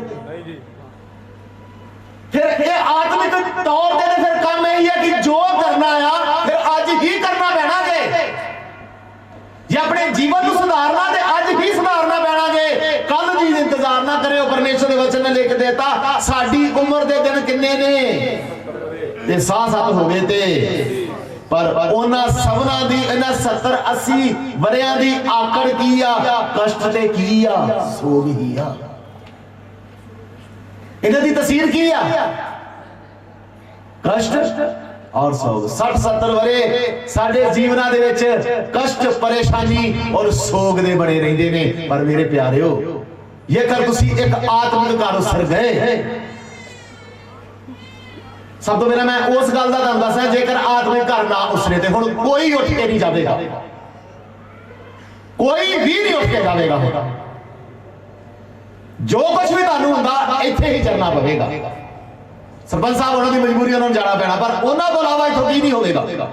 फिर ये आत्मिक तौर पे फिर काम यही है कि जो करना है फिर आज ही करना पैना जे। जे अपने जीवन को सुधारना ते आज ही सुधारना पैना जे, कल जी इंतजार ना करियो। परमेश्वर के वचन ने लिख देता साडी उम्र दे दिन किन्ने ने ते 7 हो गए थे, पर उन्हां सबना दी इन्हां 70-80 वरियां दी आकड़ की आ, कष्ट ते की आ, सोग ही आ। इन्हां दी तस्वीर की आ, कष्ट और सोग। 60-70 वरे साडे जीवनां दे विच कष्ट परेशानी और सोग दे बने रहिंदे ने। पर मेरे प्यारेओ ये कर तुसी एक आत्मिक घर उसर गए। सब तो पहला मैं उस गल का तुहानूं दस्सां जेकर आत्मिक घर ना उसरे ते हुण कोई उठ के नहीं जाएगा, कोई भी नहीं उठ के जाएगा। जो कुछ भी तुहानूं हुंदा इत्थे ही चलना पवेगा। सरपंच साहब उन्होंने मजबूरी उन्होंने जाना पैना, पर उन्होंने तो इलावा इत्थों की नहीं होगा।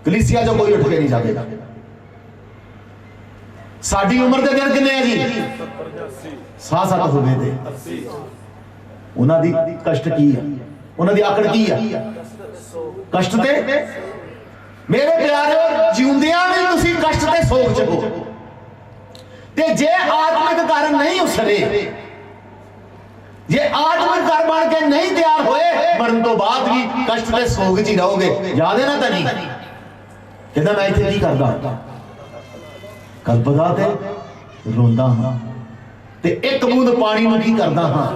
कलीसिया जो कोई उठ के नहीं जाएगा। साडी उम्र के दिन किन्ने जी 7 हो गए थे। उन्हां दी कष्ट की है, उन्हां दी आकड़ की है, कष्ट ते मेरे प्यारे जिउंदियां भी तुसीं कष्ट ते सोग च हो ते जे आत्मिक कारण नहीं उसरे जे आत्मिक घर बन के नहीं तैयार होए मरण तो बाद भी कष्ट ते सोग च ही रहोगे। याद है ना तनी कहता मैं इत्थे की करदा कल्पदा ते रोंदा हां ते एक बूंद पानी नूं की करदा हां।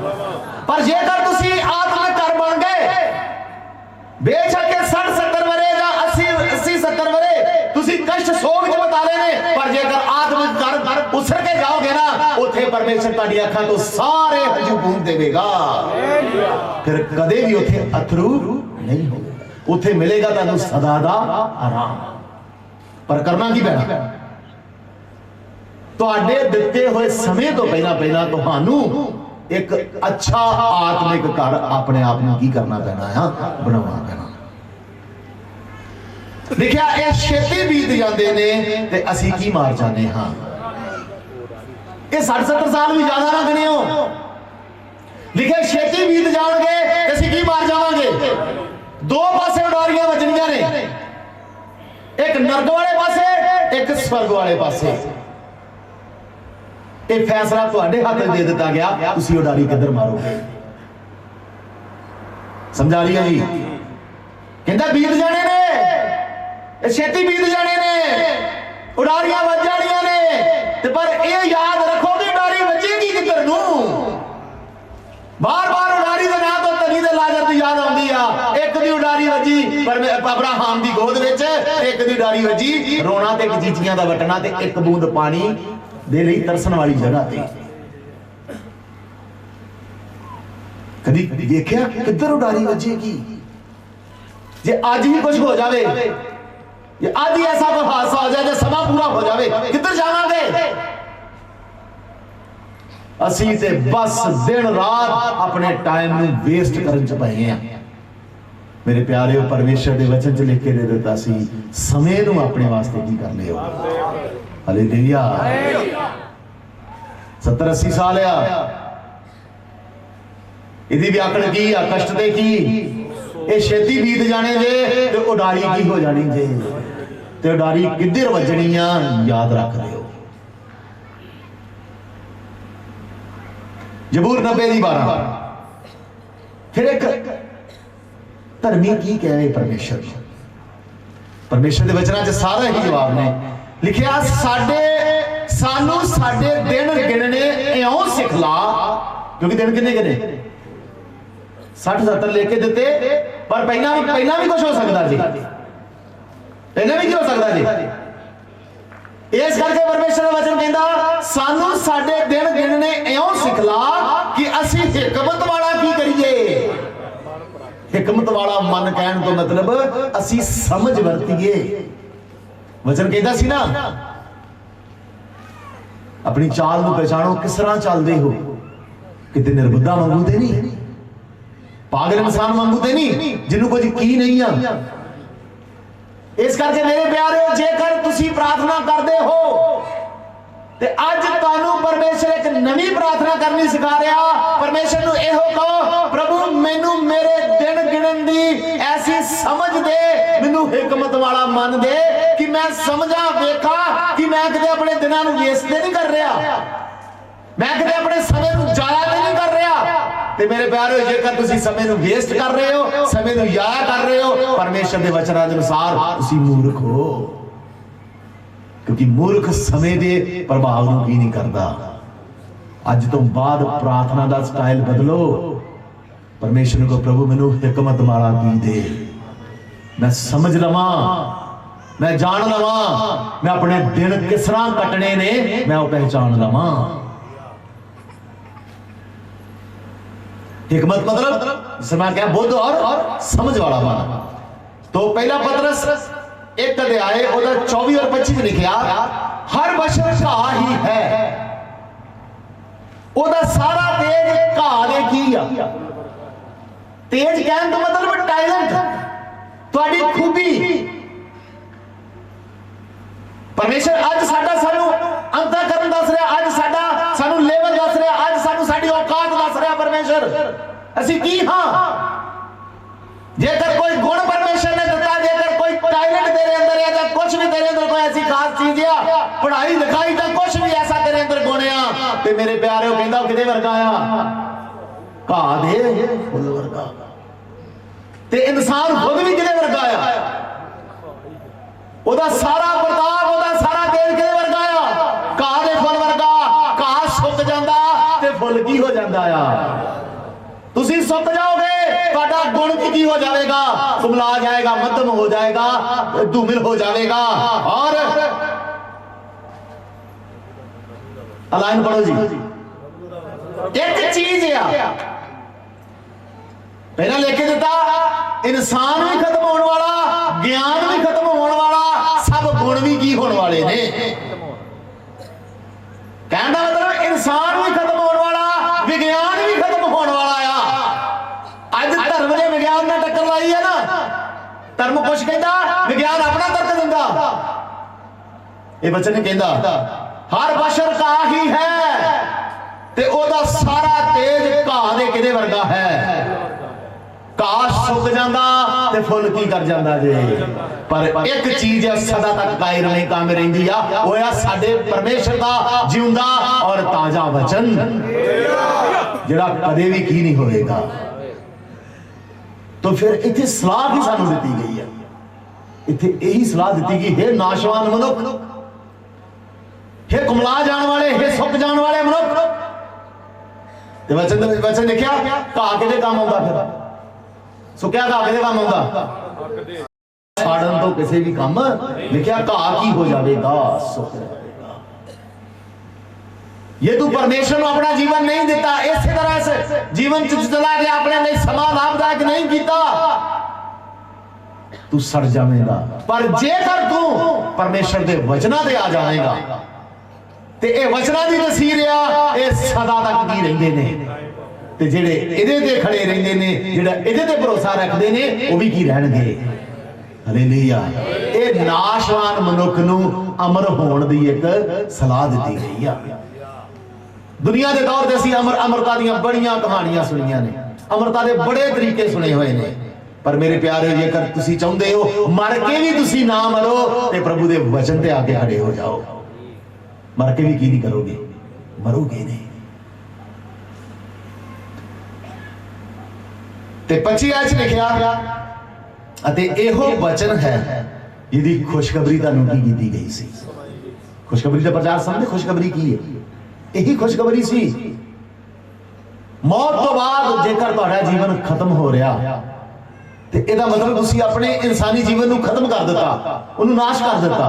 पर जेकर तुसी आत्मिक घर बन गए बेशक 60-70 वरे या 80-70 वरे तुसी कष्ट सोग च बता लेने पर जेकर आत्मिक घर उसर के जाओगे ना उथे परमेश्वर तुहाडी अखां तो सारे हंझू बूंद देवेगा। फिर कदे भी उथे अथरू नहीं होगा। उथे मिलेगा तुहानू सदा दा आराम। पर करना की पैना तुहाडे दिते हुए समय तो पहला तुहानू एक अच्छा आत्मिक घर अपने आप में की करना पैना है बनाना पैना। देखिया ये छेती बीत जाते ने ते असी की मार जाने हाँ। ये 60-70 साल भी ज्यादा ना गिनियो लिखे छेती बीत जाएंगे असी की मार जावांगे। दो पासे उडारियां वजनियां ने एक नरक वाले पासे एक स्वर्ग वाले पासे। ये फैसला तुहाडे हाथ दे दिता गया तुसी उडारी किधर मारोगे। समझा लिया जी कहता बीत जाने ने छेती बीत जाने ने उडारियां वज जानियां ने ते पर ये याद रखो कि उडारी वजेगी किधर नूं। बार बार उडारी दे नाम तो तनी दे लाजर दी याद आउंदी आ। एक दी उडारी वजी पर अब्राहम दी गोद विच एक दी उडारी वजी रोना ते चीचियां दा वटना ते एक बूंद पानी दे लई तरसन वाली जगह ते। कदी देखिया किधर उडारी वजेगी। जे आज ही कुछ हो जावे ये आज ही ऐसा कोई हादसा हो जाए समा पूरा हो जावे किधर जावांगे। असी ते बस दिन रात अपने टाइम में वेस्ट करन च पए हैं। मेरे प्यारे परमेश्वर दे वचन च लिख के दे दिता सी समय नूं अपने वास्ते की कर लियो। हालेलुया 70-80 साल आ इदी व्याकरण की आ कष्ट ते की ये छेती बीत जाने जे ते उडारी की हो जानी जे ते उडारी किधर वजनी आ याद रख लियो। जबूर 90:12 फिर एक धर्मी की कहे परमेश्वर परमेश्वर के वचना च सारा ही जवाब ने लिखिया सानू साडे दिन गिनने इउं सिखला क्योंकि दिन किन्ने गिने 60-70 लेके दिते पर पहला भी कुछ हो सकता जी पहले भी की हो सकता जी। इस करके परमेश्वर का वचन कहता सानू साडे दिन गिनने इउं सिखला कि असी हिकमत वाला की करिए। हिकमत वाला मन कहने तो मतलब असी समझ वरतीए। वचन कहता सी ना अपनी चाल को पहचानो किस तरह चलते हो कितने निर्बुद्धा वांगू ते नहीं पागल इंसान वांगू ते नहीं जिन्हों कुछ की नहीं आ। इस करके मेरे प्यारे जेकर तुसी प्रार्थना करते हो ते अज तुहानू परमेश्वर एक नवी प्रार्थना करनी सिखा रहा। परमेश्वर नू एहो कहो प्रभु मैनू मेरे दिन गिनन दी ऐसी समझ दे मैनू हिकमत वाला मन दे कि मैं समझा वेखा कि मैं कदे अपने दिनां नू वेस्ट नहीं कर रहा मैं कदे अपने समय नू जाया नहीं कर रहा। ते मेरे प्यारे जेकर तुसी समय नू वेस्ट कर रहे हो समय नू जाया कर रहे हो परमेश्वर दे वचनां दे अनुसार तुसी मूर्ख हो क्योंकि मूर्ख समय दे प्रभाव नू की नहीं करता। अज तो बाद प्रार्थना दा स्टाइल बदलो परमेश्वर को प्रभु मैनू हिकमत वाला की दे मैं समझ लवां मैं जान लवां मैं अपने दिन किस तरह कटने ने मैं वो पहचान लवां। हिकमत मतलब जिसमें क्या बुद्ध और समझ वाला मन। तो पहला पतरस 1 अध्याय 24 और 25 लिखा हर बशर घा ही है ओदा सारा तेज घा दे की आ। तेज कहने का मतलब टैलेंट तुहाडी खूबी। परमेश्वर अज साडा सानू अंतःकरण दस रहा अज साडा सानू लेवल दस रहा अज सानू साडी औकात दस रहा परमेश्वर असी की हां। जेकर कोई गुण परमेश्वर ने दिता जेकर कोई टैलेंट तेरे अंदर है या कुछ भी तेरे अंदर कोई ऐसी खास चीज है पढ़ाई लिखाई का कुछ भी ऐसा तेरे अंदर गुण आ ते मेरे प्यारे कहंदा किदे वर्गा आ ਘਾਹ ਦੇ ਫੁੱਲ ਵਰਗਾ। ਤੇ ਇਨਸਾਨ ਖੁਦ ਵੀ ਕਿਹਦੇ ਵਰਗਾ ਆ? ਉਹਦਾ ਸਾਰਾ ਪ੍ਰਤਾਪ, ਉਹਦਾ ਸਾਰਾ ਤੇਜ ਕਿਹਦੇ ਵਰਗਾ ਆ? ਘਾਹ ਦੇ ਫੁੱਲ ਵਰਗਾ। ਘਾਹ ਸੁੱਕ ਜਾਂਦਾ ਤੇ ਫੁੱਲ ਕੀ ਹੋ ਜਾਂਦਾ ਆ? ਤੁਸੀਂ ਸੁੱਕ ਜਾਓਗੇ, ਤੁਹਾਡਾ ਗੁਣ ਕੀ ਹੋ ਜਾਏਗਾ? ਕੁਮਲਾ ਜਾਏਗਾ, ਮੱਧਮ ਹੋ ਜਾਏਗਾ, ਧੂमिल हो जाएगा। और अलाइन पढ़ो जी। एक चीज है पहला लेके देता, इंसान भी खत्म होने वाला, ज्ञान भी खत्म होने वाला, सब गुण भी की होने वाले ने। कहने का मतलब इंसान भी खत्म होने वाला, विज्ञान भी खत्म होने वाला आ। अज धर्म ने विज्ञान ने टक्कर लाई है ना। धर्म कुछ कहता, विज्ञान अपना तर्क दिंदा। ये बचन कहता हर बशर का ही है ते ओदा सारा तेज घाह दे किदे वर्गा है। घाह सुक जांदा ते फुल की कर जांदा जे। पर एक चीज है सदा तक कायम नहीं काम रहिंदी आ, वो है साडे परमेश्वर दा जिउंदा और ताजा वचन, जिहड़ा कदे भी की नहीं होएगा। तो फिर इत्थे सलाह भी सानू दित्ती गई है। इत्थे यही सलाह दित्ती गई, हे नाशवान मनुख, हे कुमला जाने वाले, हे सुक जाने वाले मनुख। ते वचन लिखिया घाह किहदे काम आउंदा? फिर सुक्या घाह किहदे काम आउंदा? साड़न तो किसी भी काम। लिखिया घाह की हो जाएगा, सुक जाएगा। ये तू परमेश्वर को अपना जीवन नहीं देता, इस तरह से जीवन चला के अपने लिए समा लाभदायक नहीं किया, तू सड़ जाएगा। पर जेकर तू परमेश्वर के वचना ते आ जाएगा ते ये वचना की तसीर आ, ये सदा तक की रहिंदे ने। ते जेड़े इहदे ते खड़े रहिंदे ने, जेड़ा इहदे ते भरोसा रखदे ने, वो भी की रहणगे। हालेलुया। ये नाशवान मनुख नूं अमर होण दी एक सलाह दित्ती गई आ। दुनिया के दौर से असीं अमरता दी बड़ियां कहानियां सुनिया ने, अमरता के बड़े तरीके सुने हुए ने। पर मेरे प्यारे, जेकर तुसीं चाहुंदे हो मर के भी तुसीं ना मरो ते प्रभु के वचन ते आके खड़े हो जाओ। मर के भी की नहीं करोगे, मरोगे नहीं। ते 25 आयत लिखिया अते एहो वचन है जिहदी खुशखबरी तुहानूं की कीती गई सी। खुशखबरी का प्रचार समझे? खुशखबरी की है? यही खुशखबरी सी। मौत तो बाद जेकर तुहाडा जीवन खत्म हो रहा ते इहदा मतलब तुसीं अपने इंसानी जीवन नूं खत्म कर दिता, उहनूं नाश कर दिता।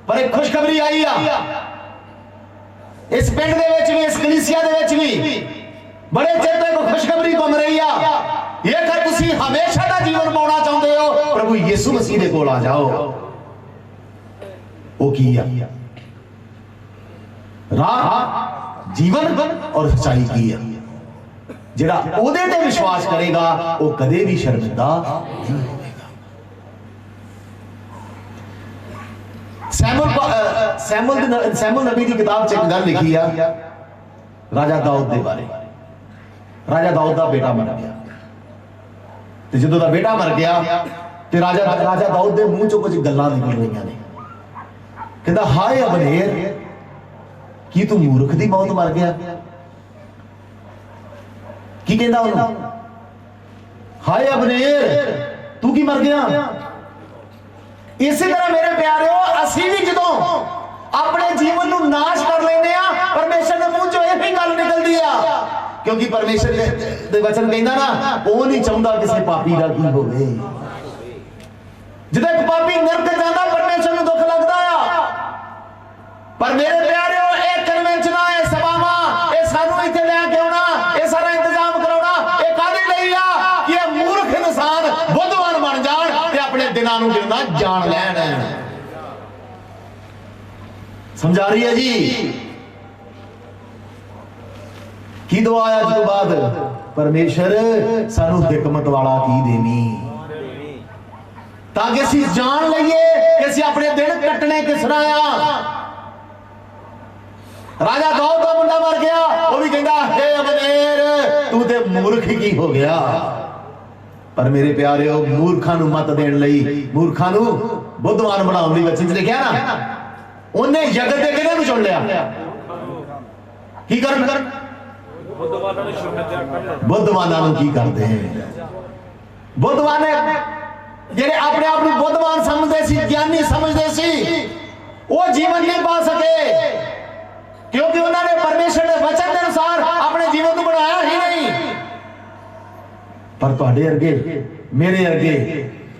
पर एक खुशखबरी आई आ इस पिंड दे विच भी, इस कलीसिया दे विच भी बड़े चिर तक खुशखबरी घुम रही आ। जेकर तुसीं हमेशा दा जीवन पाउणा चाहुंदे हो, प्रभु यीशु मसीह दे कोल आ जाओ। वो की आ? राह, जीवन और सच्चाई की है। जिहड़ा ओदे ते विश्वास करेगा वो कदे भी शर्मिंदा नहीं होगा। सैमुअल नबी की किताब च एक गल लिखी है राजा दाऊद के बारे। राजा दाऊद का बेटा मर गया, तो जो दा बेटा मर गया तो राजा दाऊद के मुंह चो कुछ गल्लां निकल रही ने। कहता हाय अबनेर, की तू मूर्ख दी मौत मर गया? की कहता उन्होंने? हाय अबनेर, तू की मर गया? इसी तरह मेरे प्यारे हो, असी भी जो अपने जीवन को नाश कर लेने परमेश्वर के मुंह चो यही गल निकलती है। क्योंकि परमेश्वर दे वचन कहना ना, वो नहीं चाहता किसी पापी का की होवे। जिदा एक पापी नरक जाता परमेश्वर को दुख लगता है। पर मेरे प्यारे हो, एक कन्वेंशना है, सभावा ये सानू इत्थे लेके आउणा, ये सारा इंतजाम कराउणा, ये काहदे लई आ कि ये मूर्ख इंसान बुद्धवान बन जाण ते अपने दिनां नूं गिणना जान लैण। समझा रही है जी? की दुआ आज तो बाद परमेश्वर सानू हिकमत वाला की देनी, ताकि असीं जान लईए कि असीं अपने दिन कटने किस तरह आ। राजा दाऊद का मुंडा मर गया, वो भी कहता हे अबनेर, तू ते मूर्ख की हो गया। पर मेरे प्यारे हो, मूर्खा नूं मत देण लई, मूर्खा नूं बुद्धवान बनाउण लई वचन च लिखिया ना, उन्हें जगत दे किहदे नूं चुन लिया? की करन? बुद्धवाना की करते हैं बुद्धवाने जेडे अपने आप को बुद्धवान समझते सी ज्ञानी समझते सी वो जीवन नहीं पा सके क्योंकि उन्होंने परमेश्वर के वचन के अनुसार अपने जीवन को बनाया ही नहीं पर तुहाडे अरगे मेरे अरगे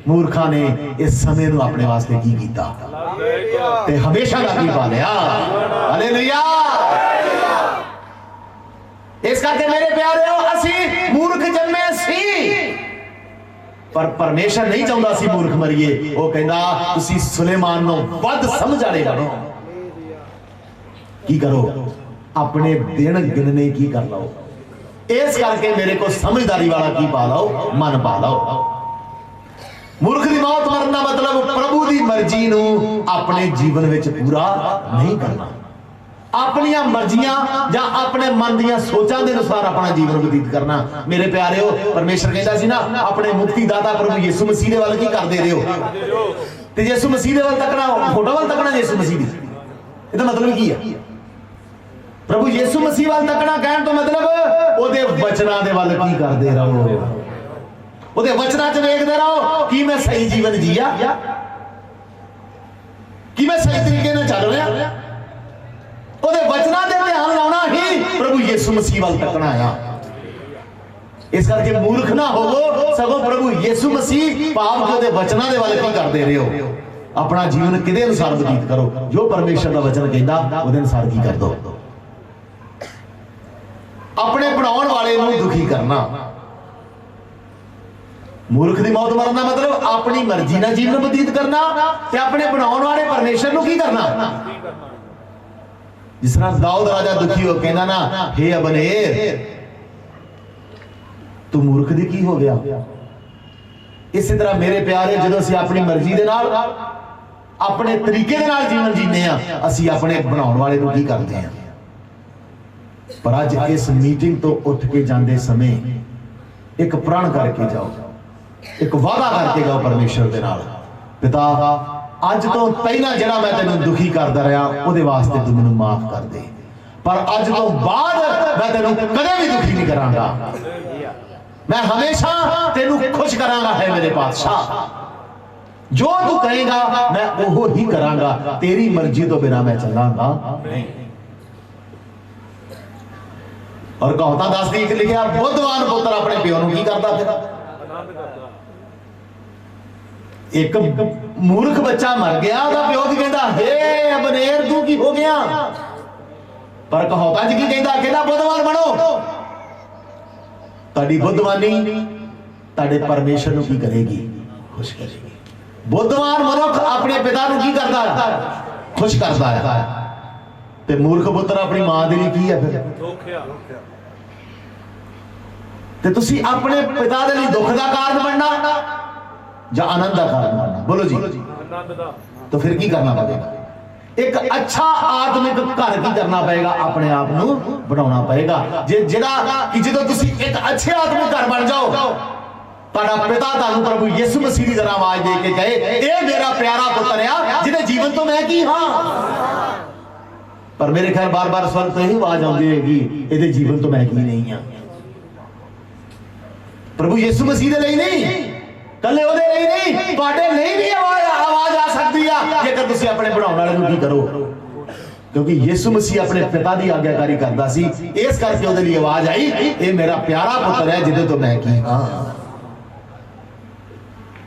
मूर्खा ने इस समय को अपने वास्ते की कीता ते हमेशा का की पा लिया हालेलुया इस करके मेरे प्यारे हो असी मूर्ख जन्मे सी पर परमेश्वर नहीं चाहता सी मूर्ख मरीए वो कहता तुसी सुलेमान नो वध समझ वाले बनो की करो अपने दिन गिनने की कर लो इस करके मेरे को समझदारी वाला की पा लो मन पा लो मूर्ख की मौत मरना मतलब प्रभु की मर्जी नू अपने जीवन में पूरा नहीं करना अपनी मर्जियां या अपने मन दियां सोचां दे अनुसार अपना जीवन व्यतीत करना मेरे प्यारे हो परमेश्वर कहता सी ना अपने मुक्तिदाता प्रभु यीशु मसीह दे वाल की करदे रहो ते यीशु मसीह दे वाल तकना फोटो वाल तकना यीशु मसीह दी ਇਹਦਾ मतलब की है प्रभु यीशु मसीह वाल तकना कहने तो मतलब ओदे वचनां दे वाल की करदे रहो ओदे वचनां च वेखदे रहो कि मैं सही जीवन जीया कि मैं सही तरीके नाल चल रहा ओदे वचनां दे ध्यान लाउणा ही प्रभु यीशु मसीह वाल तकना आ इस करके मूर्ख ना होवो सगों प्रभु यीशु मसीह पाप के ओदे वचनां दे वाल की करदे रहो अपना जीवन किदे अनुसार व्यतीत करो जो परमेश्वर का वचन कहता ओदे अनुसार की कर दो अपने बनाउण वाले नूं दुखी करना मूर्ख की मौत मरना मतलब अपनी मर्जी नाल जीवन व्यतीत करना ते अपने बनाउण वाले परमेश्वर नूं की करना जिस तरह दाऊद राजा दुखी हो कहना ना हे अबनेर तू मूर्ख दी की हो गया इसी तरह मेरे प्यारे जदों असीं अपनी मर्जी दे नाल अपने तरीके दे नाल जीवन जीने आ असीं अपने बनाउण वाले नूं की करदे आ पर अज इस मीटिंग तो उठ के जाते समय एक प्रण करके जाओ एक वादा करके जाओ परमेश्वर के नाल पिता अज तो पहला जरा मैं तेन दुखी करता रहा उहदे वास्ते तू मैनूं माफ कर दे पर अज तो बाद मैं तेन कदे भी दुखी नहीं करांगा मैं हमेशा तेनू खुश करांगा है मेरे पातशाह जो तू कहेगा मैं वो ही करांगा तेरी मर्जी तो बिना मैं चलांगा नहीं और कहावत 10 दी लिखा बुद्धवान पुत्र अपने प्यो नूं की करदा फिर एक मूर्ख बच्चा मर गया ओदा प्यो की कहंदा हे अबनेर तू की हो गया पर कहावत च की कहंदा बुद्धवान बनो ताड़ी बुद्धवानी ताड़े परमेश्वर नूं की करेगी खुश करेगी बुद्धवान मनुख अपने पिता नूं की करदा खुश करदा है ते मूर्ख पुत्र अपनी मां दे लिए की है फिर ते तुसी अपने पिता दे लिए दुख दा कारण बनना या आनंद दा कारण बनना बोलो जी तो फिर की करना पड़ेगा एक अच्छा आत्मिक घर की करना पड़ेगा अपने आप नूं बनाना पड़ेगा जे जेड़ा कि जदों तुसी एक अच्छे आत्मिक घर बन जाओ ताड़ा पिता तानू प्रभु यीशु मसीह दी तरह आवाज दे के कहे ए मेरा प्यारा पुत्र आ जिहदे जीवन तो मैं की हां पर मेरे ख्याल बार बार स्वर तो ही आवाज आती है ये जीवन तो मैं की नहीं हाँ प्रभु यीशु मसीह दे नहीं कले ओदे नहीं तुहाडे नहीं भी आवाज आ सकती है जेकर तुसीं अपने बनाउण वाले नूं की करो क्योंकि यीशु मसीह अपने पिता की आज्ञाकारी करता सी इस करके ओदे लिए आवाज आई ये मेरा प्यारा पुत्र है जिहदे तो मैं की हाँ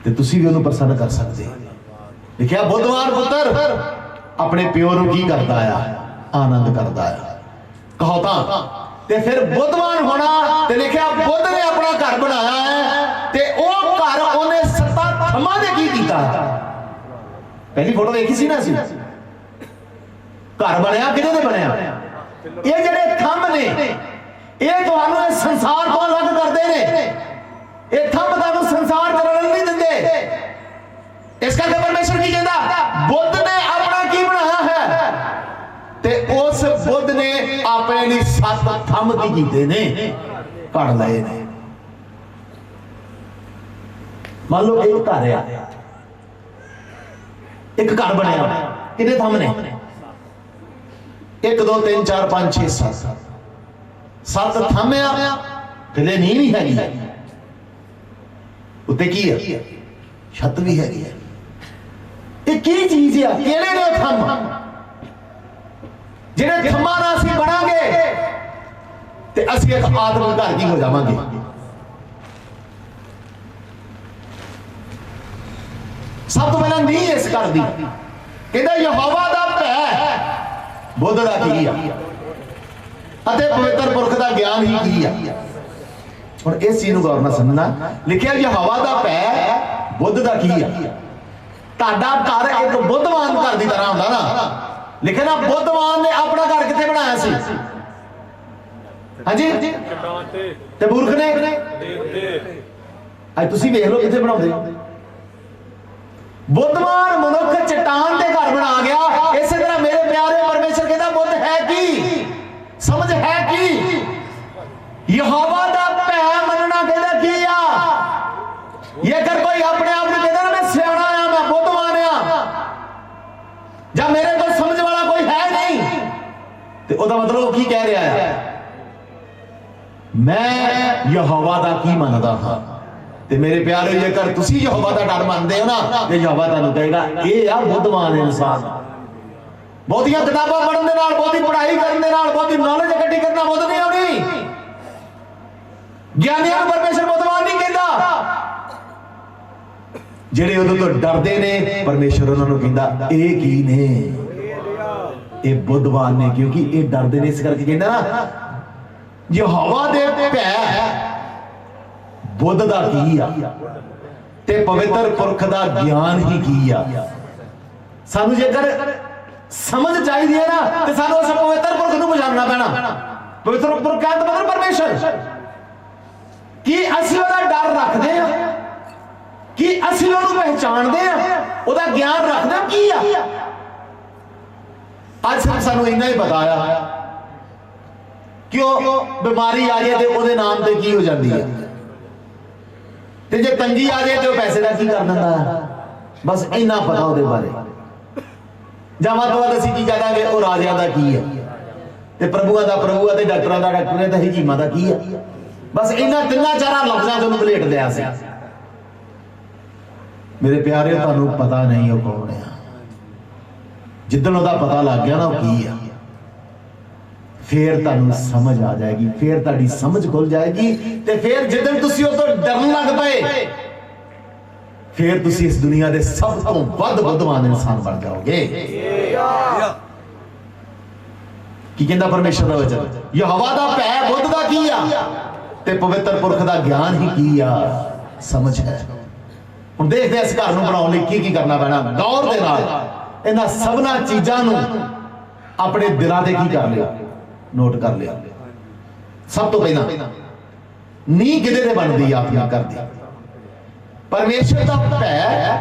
ते तुसीं भी उहनूं प्रसन्न कर सकते लिखिया बुद्धवान पुत्र अपने प्यो नूं की करता है आनंद करता है कहावतां ते फिर बुद्धवान होना ते लिखिया बुद्ध ने अपना घर बनाया है ते ओ घर ओने 7 थम्मां दे की कीता पहली फोटो देखी सी ना सी घर बनया किहदे ते बनया ये जेडे थंब ने ये तुहानूं इस संसार तो अलग करदे ने ये थंब तुहानूं संसार च रलण नहीं दिंदे इस करके परमेश्वर की कहंदा बुद्ध ने अपना की बनाया है ते उस बुद्ध ने अपने लिए 7 थंब की कीते ने कढ़ लए ने मान लो एक घर है एक घर बनया कितने थंब ने 1 2 3 4 5 6 7 सत थामिया थले नींह भी हैगी उत्ते की है छत भी हैगी है ये की चीज है केड़े ने थम जिहड़े थम्मां नाल असीं बनांगे ते असीं एक आत्मिक घर की हो जावांगे सब तो पहला नींह इस घर दी कहंदा यहोवा दा भै बुद्ध दा की है अते पवित्र पुरख दा ज्ञान ही की है और इस चीज नूं गौर नाल समझना लिखिया यहोवा दा भै बुद्ध दा की है ਤੁਹਾਡਾ ਘਰ एक बुद्धवान घर की तरह ਹੁੰਦਾ ना लिखे ना बुद्धवान ने अपना घर किथे बनाया सी हाँ जी ते मूर्ख ने अज तुसीं वेख लो किथे बनाउंदे बुद्धवान मनुख चट्टान दे घर बना गया इस तरह मेरे प्यारे परमेश्वर कहता बुद्ध है की समझ है की यहोवा दा भै मनना कहता की आ ये अगर कोई अपने आप को कहता ना मैं सियाणा आ मैं बुद्धवान आ या मेरे को समझ वाला कोई है नहीं तो ओदा मतलब की कह रहा है मैं यहोवा दा की मनदा हां ते मेरे प्यारे जेकर तुसी यहोवा दा डर मनदे हो ना ते यहोवा तुहानू कहेगा ये आ बुद्धवान इंसान बहुतियां किताबां पढ़न दे नाल बहुती पढ़ाई करन दे नाल बहुती नॉलेज इकट्ठी करना बुद्ध नहीं होनी ज्ञानियां नूं परमेश्वर बुद्धवान नहीं कहंदा ਜਿਹੜੇ ਉਹਦੇ ਤੋਂ ਡਰਦੇ ਨੇ ਪਰਮੇਸ਼ਰ ਉਹਨਾਂ ਨੂੰ ਕਹਿੰਦਾ ਇਹ ਕੀ ਨੇ ਇਹ ਬੁੱਧਵਾਨ ਨੇ ਕਿਉਂਕਿ ਇਹ ਡਰਦੇ ਨੇ ਇਸ ਕਰਕੇ ਕਹਿੰਦਾ ਨਾ ਯਹੋਵਾ ਦੇ ਭੈ ਬੁੱਧ ਦਾ ਕੀ ਆ ਤੇ ਪਵਿੱਤਰ ਪੁਰਖ ਦਾ ਗਿਆਨ ਹੀ ਕੀ ਆ ਸਾਨੂੰ ਜੇਕਰ ਸਮਝ ਚਾਹੀਦੀ ਹੈ ਨਾ ਤੇ ਸਾਨੂੰ ਉਸ ਪਵਿੱਤਰ ਪੁਰਖ ਨੂੰ ਪਛਾਣਨਾ ਪੈਣਾ ਪਵਿੱਤਰ ਪੁਰਖ ਦਾ ਮਤਲਬ ਪਰਮੇਸ਼ਰ ਕੀ ਅਸੀਂ ਉਹਦਾ ਡਰ ਰੱਖਦੇ ਆ कि असीं उहनूं पहचानदे आ ओहदा ज्ञान रखदे की आ अज सिर्फ सानूं इन्ना ही पता आ कि बीमारी आ जाए तो ओहदे नाम ते की हो जाती है ते जे तंगी आ जाए तो पैसे का की कर दिंदा बस इन्ना पता ओहदे बारे जां वध तो वध असीं की कह दांगे ओह राजियां दा की है ते प्रभुआं दा प्रभु ते डॉक्टरां दा डॉक्टर ते हकीमां दा की है बस इन्ना तिन्ना चारा लफ्ज़ां चों बलेट लिया सी मेरे प्यारे तुहानू पता नहीं वो कौन है जिद्दन ओहदा पता लग गया ना वो की है फिर तुहानू समझ आ जाएगी फिर तुहाडी समझ खुल जाएगी ते फिर जिद्दन तुसीं ओह तों डरन लग पए फिर तुसीं इस दुनिया दे सब तो वध बुद्धवान इंसान बन जाओगे की कहंदा परमेश्वर दा वचन यहोवा दा भै बुद्ध दा की आ ते पवित्र पुरख दा ज्ञान ही की आ समझ है ਹੁਣ ਦੇਖਦੇ ਇਸ ਘਰ ਨੂੰ ਬਣਾਉਣ ਲਈ ਕੀ ਕਰਨਾ ਪੈਣਾ ਗੌਰ ਦੇ ਨਾਲ ਇਹਨਾਂ ਸਭਨਾ ਚੀਜ਼ਾਂ ਨੂੰ ਆਪਣੇ ਦਿਲਾਂ ਤੇ ਕੀ ਕਰ ਲਿਆ ਨੋਟ ਕਰ ਲਿਆ ਸਭ ਤੋਂ ਪਹਿਲਾਂ ਨੀ ਕਿਹਦੇ ਤੇ ਬਣਦੀ ਆ ਆਪਣੀ ਘਰ ਦੀ ਪਰਮੇਸ਼ਰ ਦਾ ਭੈ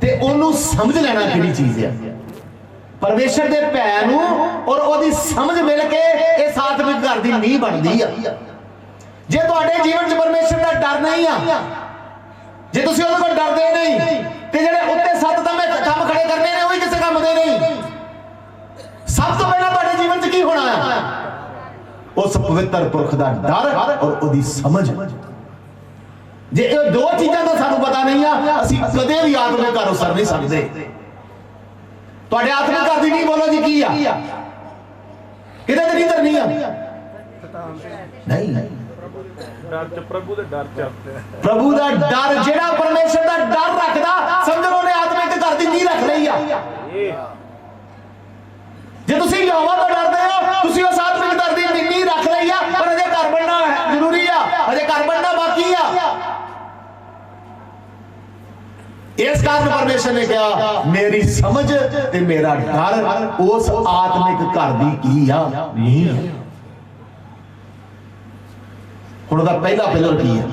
ਤੇ ਉਹਨੂੰ ਸਮਝ ਲੈਣਾ ਕਿਹੜੀ ਚੀਜ਼ ਹੈ ਪਰਮੇਸ਼ਰ ਦੇ ਭੈ ਨੂੰ ਔਰ ਉਹਦੀ ਸਮਝ ਮਿਲ ਕੇ ਇਹ ਸਾਤਵਿਕ ਘਰ ਦੀ ਨੀਂਹ ਬਣਦੀ ਆ ਜੇ ਤੁਹਾਡੇ ਜੀਵਨ 'ਚ ਪਰਮੇਸ਼ਰ ਦਾ ਡਰ ਨਹੀਂ ਆ जे तुसीं उहदे कोल डरदे नहीं ते जिहड़े उत्ते सत्त काम खड़े करने ने ओही किसे काम दे नहीं सब तो पहला तुहाडे जीवन च की होना है उस पवित्र पुरख दा डर और ओहदी समझ जे ये दो चीज़ां दा सानू पता नहीं आ असीं कदे भी आत्मिक घर उसर नहीं सकदे तुहाडे आत्मिक घर दी नहीं बोलो जी की आ किते ते नहीं करनी आ नहीं प्रभु दा डर जेड़ा परमेश्वर दा डर रखदा समझो उन्हें आत्मिक घर दी नींह रख लई आ जे तुसीं यहोवा तो डरदे हो तुसीं उस आत्मिक घर दी नींह रख लई आ पर अजे घर बनना जरूरी आ अजे घर बनना बाकी आ इस कारण परमेश्वर ने कहा मेरी समझ ते मेरा डर उस आत्मिक घर दी की आ नींह है हुण दा पहला पिलर की है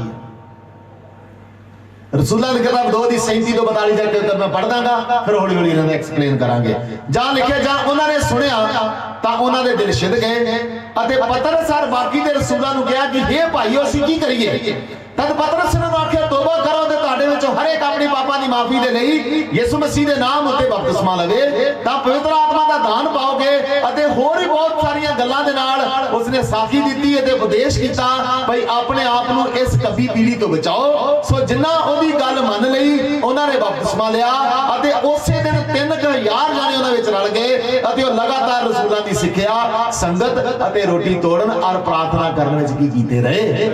रसूलां दी किताब 2:37 ਤੋਂ 42 तक मैं पढ़ दांगा फिर हौली हौली इन्हां दा एक्सप्लेन करांगे जां लिखिया जां उन्हां ने सुनिया तां उन्हां दे दिल छिद गए ਅਤੇ ਪਤਰਸ और बाकी ਦੇ ਰਸੂਲਾਂ ਨੂੰ ਕਿਹਾ ਕਿ हे ਭਾਈਓ ਅਸੀਂ ਕੀ ਕਰੀਏ। तद पतरस ने आख्या तौबा करो ते तुहाडे विचों हर एक अपने पापां दी माफी दे लई यीशु मसीह दे नाम उत्ते बपतिस्मा लवे तां पवित्र आत्मा दा दान पाओगे अते होर भी बहुत सारियां गल्लां दे नाल उसने साखी दित्ती अते उपदेश कीता भई अपने आप नूं इस कभी पीढ़ी तो बचाओ। सो जिन्ना ओदी गल मन लई उन्हां ने बपतिस्मा लिया अते उसे दिन 3000 जाने उन्हां विच रल गए अते ओह लगातार रसूलां दी सिੱਖਿਆ संगत अते रोटी तोड़न और प्रार्थना करन विच की कीते रहे।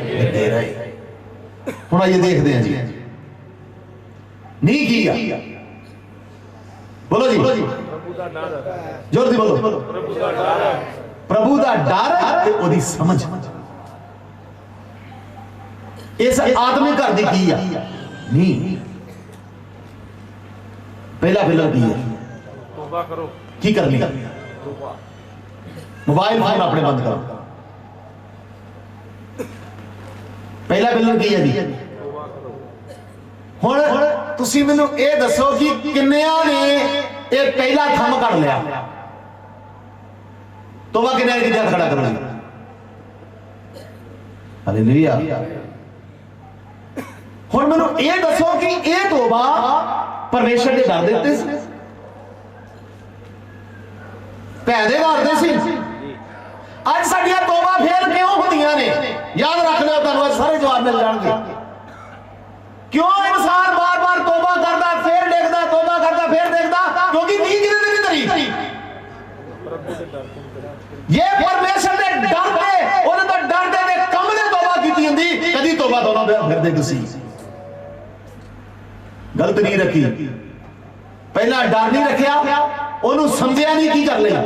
ਹੁਣ ਆइए देखते हैं जी नहीं किया बोलो जी जोर दी बोलो प्रभु दा डर ते ओदी समझ इस आदमी घर दी की नहीं पहला की है तौबा करो की करनी मोबाइल फोन अपने बंद करो पहला बिलन की है जी हुण तुसी मैनू ये दसो कि किन्नियां ने ये पहला थंब कट लिया तौबा किन्ने ने किया खड़ा करो जी हालेलुया। हुण मैनू ये दसो कि ये तौबा परमेश्वर दे डर दे सी भै दे डर दे सी आज साडियां तौबा फेल क्यों होंदियां ने याद रख लो तुहानू सारे जवाब मिल जाएंगे क्यों इंसान बार बार तौबा करता फिर देखता तौबा करता फिर देखता क्योंकि नींद किदे दी तरी ये परमेश्वर दे डर दे ओदे तो डर दे कम ने तौबा कीती हुंदी कदी तौबा तो ना फिर दे तुसी गलत नहीं रखी पहला डर नहीं रखिया ओनू समझिया नहीं की कर लिया।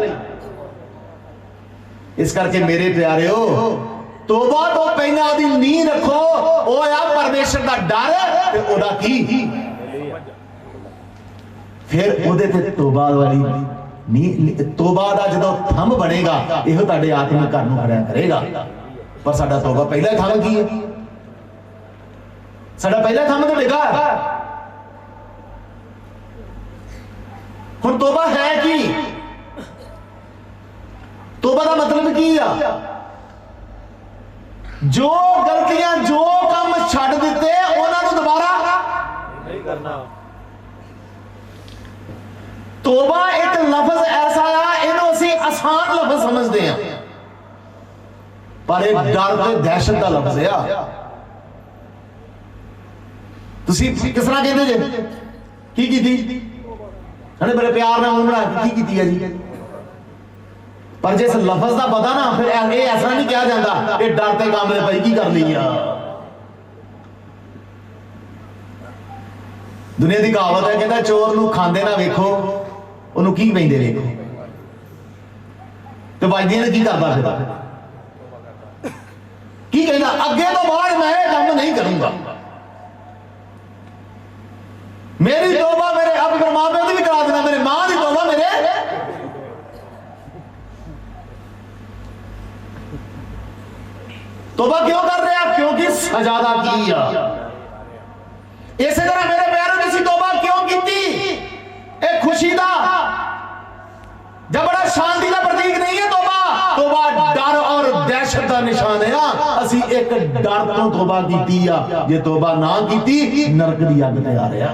इस करके मेरे प्यारेओ तौबा तो पहला दी नींह रखो ओ आ परमेश्वर दा डर ते ओदा की फिर ओदे ते तौबा वाली नींह तौबा दा जदों थंब बनेगा इहो तुहाडे आत्मिक घर नूं खड़ा करेगा। पर साडा तौबा पहला थंब की है साडा पहला थंब तो डिगा हुण तौबा है की तौबा का मतलब की आ जो गलतियां जो काम छड़ दिते उन्होंने दोबारा नहीं करना। तौबा एक लफ्ज ऐसा है इन्हों असी आसान लफ्ज समझते हैं पर एक डर ते दहशत का लफ्ज है। तुसी किस तरह कहते जे की कीती बड़े प्यार नाल बना की कीती है जी पर जिस लफज का पता ना फिर ऐसा नहीं कहा जाता ये डरते काम ने भाई की कर ली दुनिया की कहावत है कहता चोर नूं खांदे ना वेखो उन्होंने की पैंदे वेखो तो वाजदियां ने की करदा फिर की कहना अगे तो बाद मैं ये काम नहीं करूंगा मेरी तौबा मेरे अब मां प्यो की भी करा देना मेरे मां की तौबा मेरे तौबा क्यों कर रहे हैं क्योंकि सजा दा की इस तरह मेरे प्यारों किसी तौबा क्यों की एक खुशी दा जब बड़ा शांति का प्रतीक नहीं है तौबा तौबा डर और दहशत का निशान है असी एक डर तो तौबा की जे तौबा ना की नरक दी अग ते आ रहा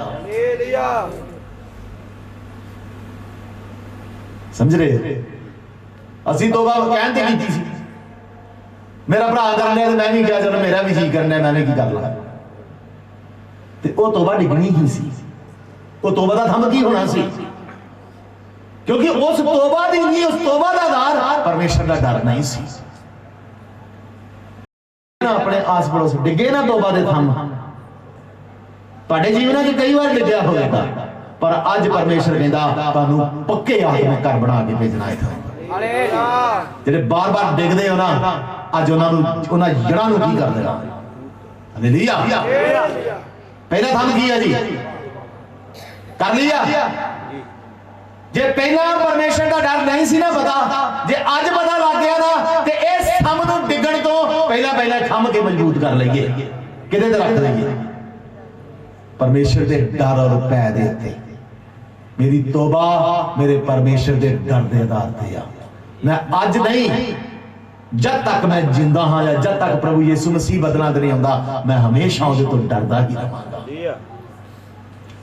समझ रहे असी तौबा कहते की सी मेरा भरा कर लिया मैं भी क्या चलो मेरा भी जी करना मैंने की कर ला तौबा डिगनी ही सी वो तौबा का थंब की होना सी क्योंकि उस तौबा दी नहीं उस तौबा का आधार परमेश्वर का डर नहीं सी अपने आस पड़ोस डिगे ना तौबा के थंब तुहाडे जीवन च कई बार डिग्या होगा पर अज परमेश्वर कहता तुहानू पक्के आत्मिक घर बना के भेजना है जेडे बार बार डिगदे हो ना अज उन्होंने जड़ां नूं की कर देना हालेलुया पहला थंब की है जी कर लिया जे पहला परमेश्वर का डर नहीं सी ना पता जे अज पता लग गया ना ते इस थंब नूं डिगण तो पहला थंब के मजबूत कर लईए किदे ते रख लईए परमेश्वर के डर और भै दे उत्ते मेरी तौबा मेरे परमेश्वर के डर के आधार ते आ मैं अज नहीं जब तक मैं जिंदा हाँ या जब तक प्रभु यीशु मसीह बदला ते नहीं आउंदा मैं हमेशा ਉਹਦੇ ਤੋਂ ਡਰਦਾ ਹੀ ਰਹਾਂਗਾ।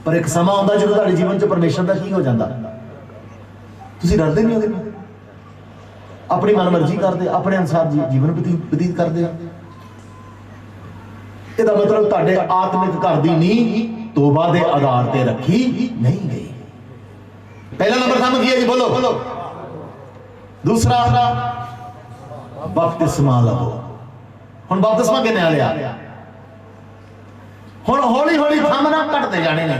ਪਰ ਇੱਕ ਸਮਾਂ ਆਉਂਦਾ ਜਦੋਂ ਤੁਹਾਡੇ ਜੀਵਨ 'ਚ ਪਰਮੇਸ਼ਰ ਦਾ ਕੀ ਹੋ ਜਾਂਦਾ, ਤੁਸੀਂ ਡਰਦੇ ਨਹੀਂ ਉਹਦੇ ਨਾਲ, ਆਪਣੀ ਮਨਮਰਜ਼ੀ ਕਰਦੇ, ਆਪਣੇ ਅਨੁਸਾਰ ਜੀਵਨ ਬਤੀਤ ਕਰਦੇ ਆ। ਇਹਦਾ ਮਤਲਬ ਤੁਹਾਡੇ ਆਤਮਿਕ ਘਰ ਦੀ ਨੀਂਹ ਤੋਬਾ ਦੇ ਆਧਾਰ ਤੇ ਰੱਖੀ ਨਹੀਂ ਗਈ। ਪਹਿਲਾ ਨੰਬਰ ਕੰਮ ਕੀ ਹੈ ਜੀ, ਬੋਲੋ। ਦੂਸਰਾ ਬਪਤਿਸਮਾ ਲਵੋ। ਹੁਣ ਬਪਤਿਸਮਾ ਕਿੰਨੇ ਆ ਲਿਆ, ਹੁਣ ਹੌਲੀ ਹੌਲੀ ਥੰਮ ਨਾ ਘਟਦੇ ਜਾਣੇ ਨੇ।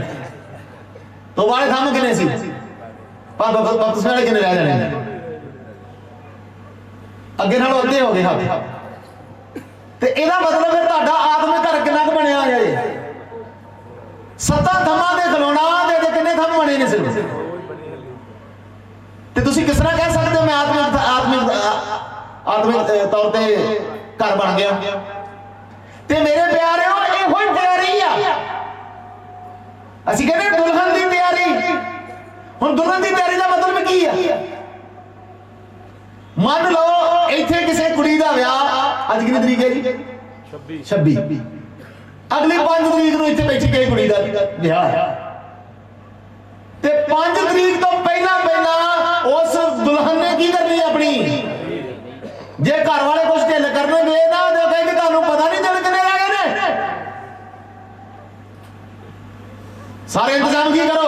ਤੋਬਾ ਵਾਲੇ ਥੰਮ ਕਿੰਨੇ ਸੀ, ਪਰ ਬਪਤਿਸਮਾ ਵਾਲੇ ਕਿੰਨੇ ਰਹਿ ਜਾਣੇ ਨੇ, ਅੱਗੇ ਨਾਲੋਂ ਅੱਧੇ ਹੋ ਗਏ ਹੱਥ। ਤੇ ਇਹਦਾ ਮਤਲਬ ਫਿਰ ਤੁਹਾਡਾ ਆਤਮਿਕ ਘਰ ਕਿੰਨਾ ਕੁ ਬਣਿਆ ਹੋਇਆ ਜੇ, 7 ਥੰਮਾਂ ਦੇ ਖਲੋਣਾ ਦੇ ਕਿੰਨੇ ਥੰਮ ਬਣੇ ਨੇ ਸਿਰਫ। ਤੇ ਤੁਸੀਂ ਕਿਸ ਤਰ੍ਹਾਂ ਕਹਿ ਸਕਦੇ ਹੋ ਮੈਂ ਆਤਮਿਕ ਤੌਰ ਤੇ ਘਰ ਬਣ ਗਿਆ। ਤੇ ਮੇਰੇ ਪਿਆਰਿਓ ਇਹੋ ਹੀ ਤਿਆਰੀ ਆ, ਅਸੀਂ ਕਹਿੰਦੇ ਦੁਲਹਨ ਦੀ ਤਿਆਰੀ। ਹੁਣ ਦੁਲਹਨ ਦੀ ਤਿਆਰੀ ਦਾ ਮਤਲਬ ਕੀ ਆ, ਮੰਨ ਲਓ ਇੱਥੇ ਕਿਸੇ ਕੁੜੀ ਦਾ ਵਿਆਹ ਅੱਜ ਕਿੰਨੀ ਤਰੀਕ ਹੈ ਜੀ, 26। ਅਗਲੀ 5 ਤਰੀਕ ਨੂੰ ਇੱਥੇ ਬੈਠੀ ਗਈ ਕੁੜੀ ਦਾ ਵਿਆਹ ਹੈ ਤੇ 5 ਤਰੀਕ ਤੋਂ ਪਹਿਲਾਂ ਉਸ ਦੁਲਹਨ ਨੇ ਕੀ ਕਰਨੀ ਆਪਣੀ, ਜੇ ਘਰ ਵਾਲੇ ਕੁਝ ਢਿੱਲ ਕਰਨਗੇ ਨਾ ਤੇ ਕਹਿੰਦੇ ਤੁਹਾਨੂੰ ਪਤਾ ਨਹੀਂ ਦਿਨ ਕਿੰਨੇ ਰਹਿ ਗਏ ਨੇ, ਸਾਰੇ ਇੰਤਜ਼ਾਮ ਕੀ ਕਰੋ।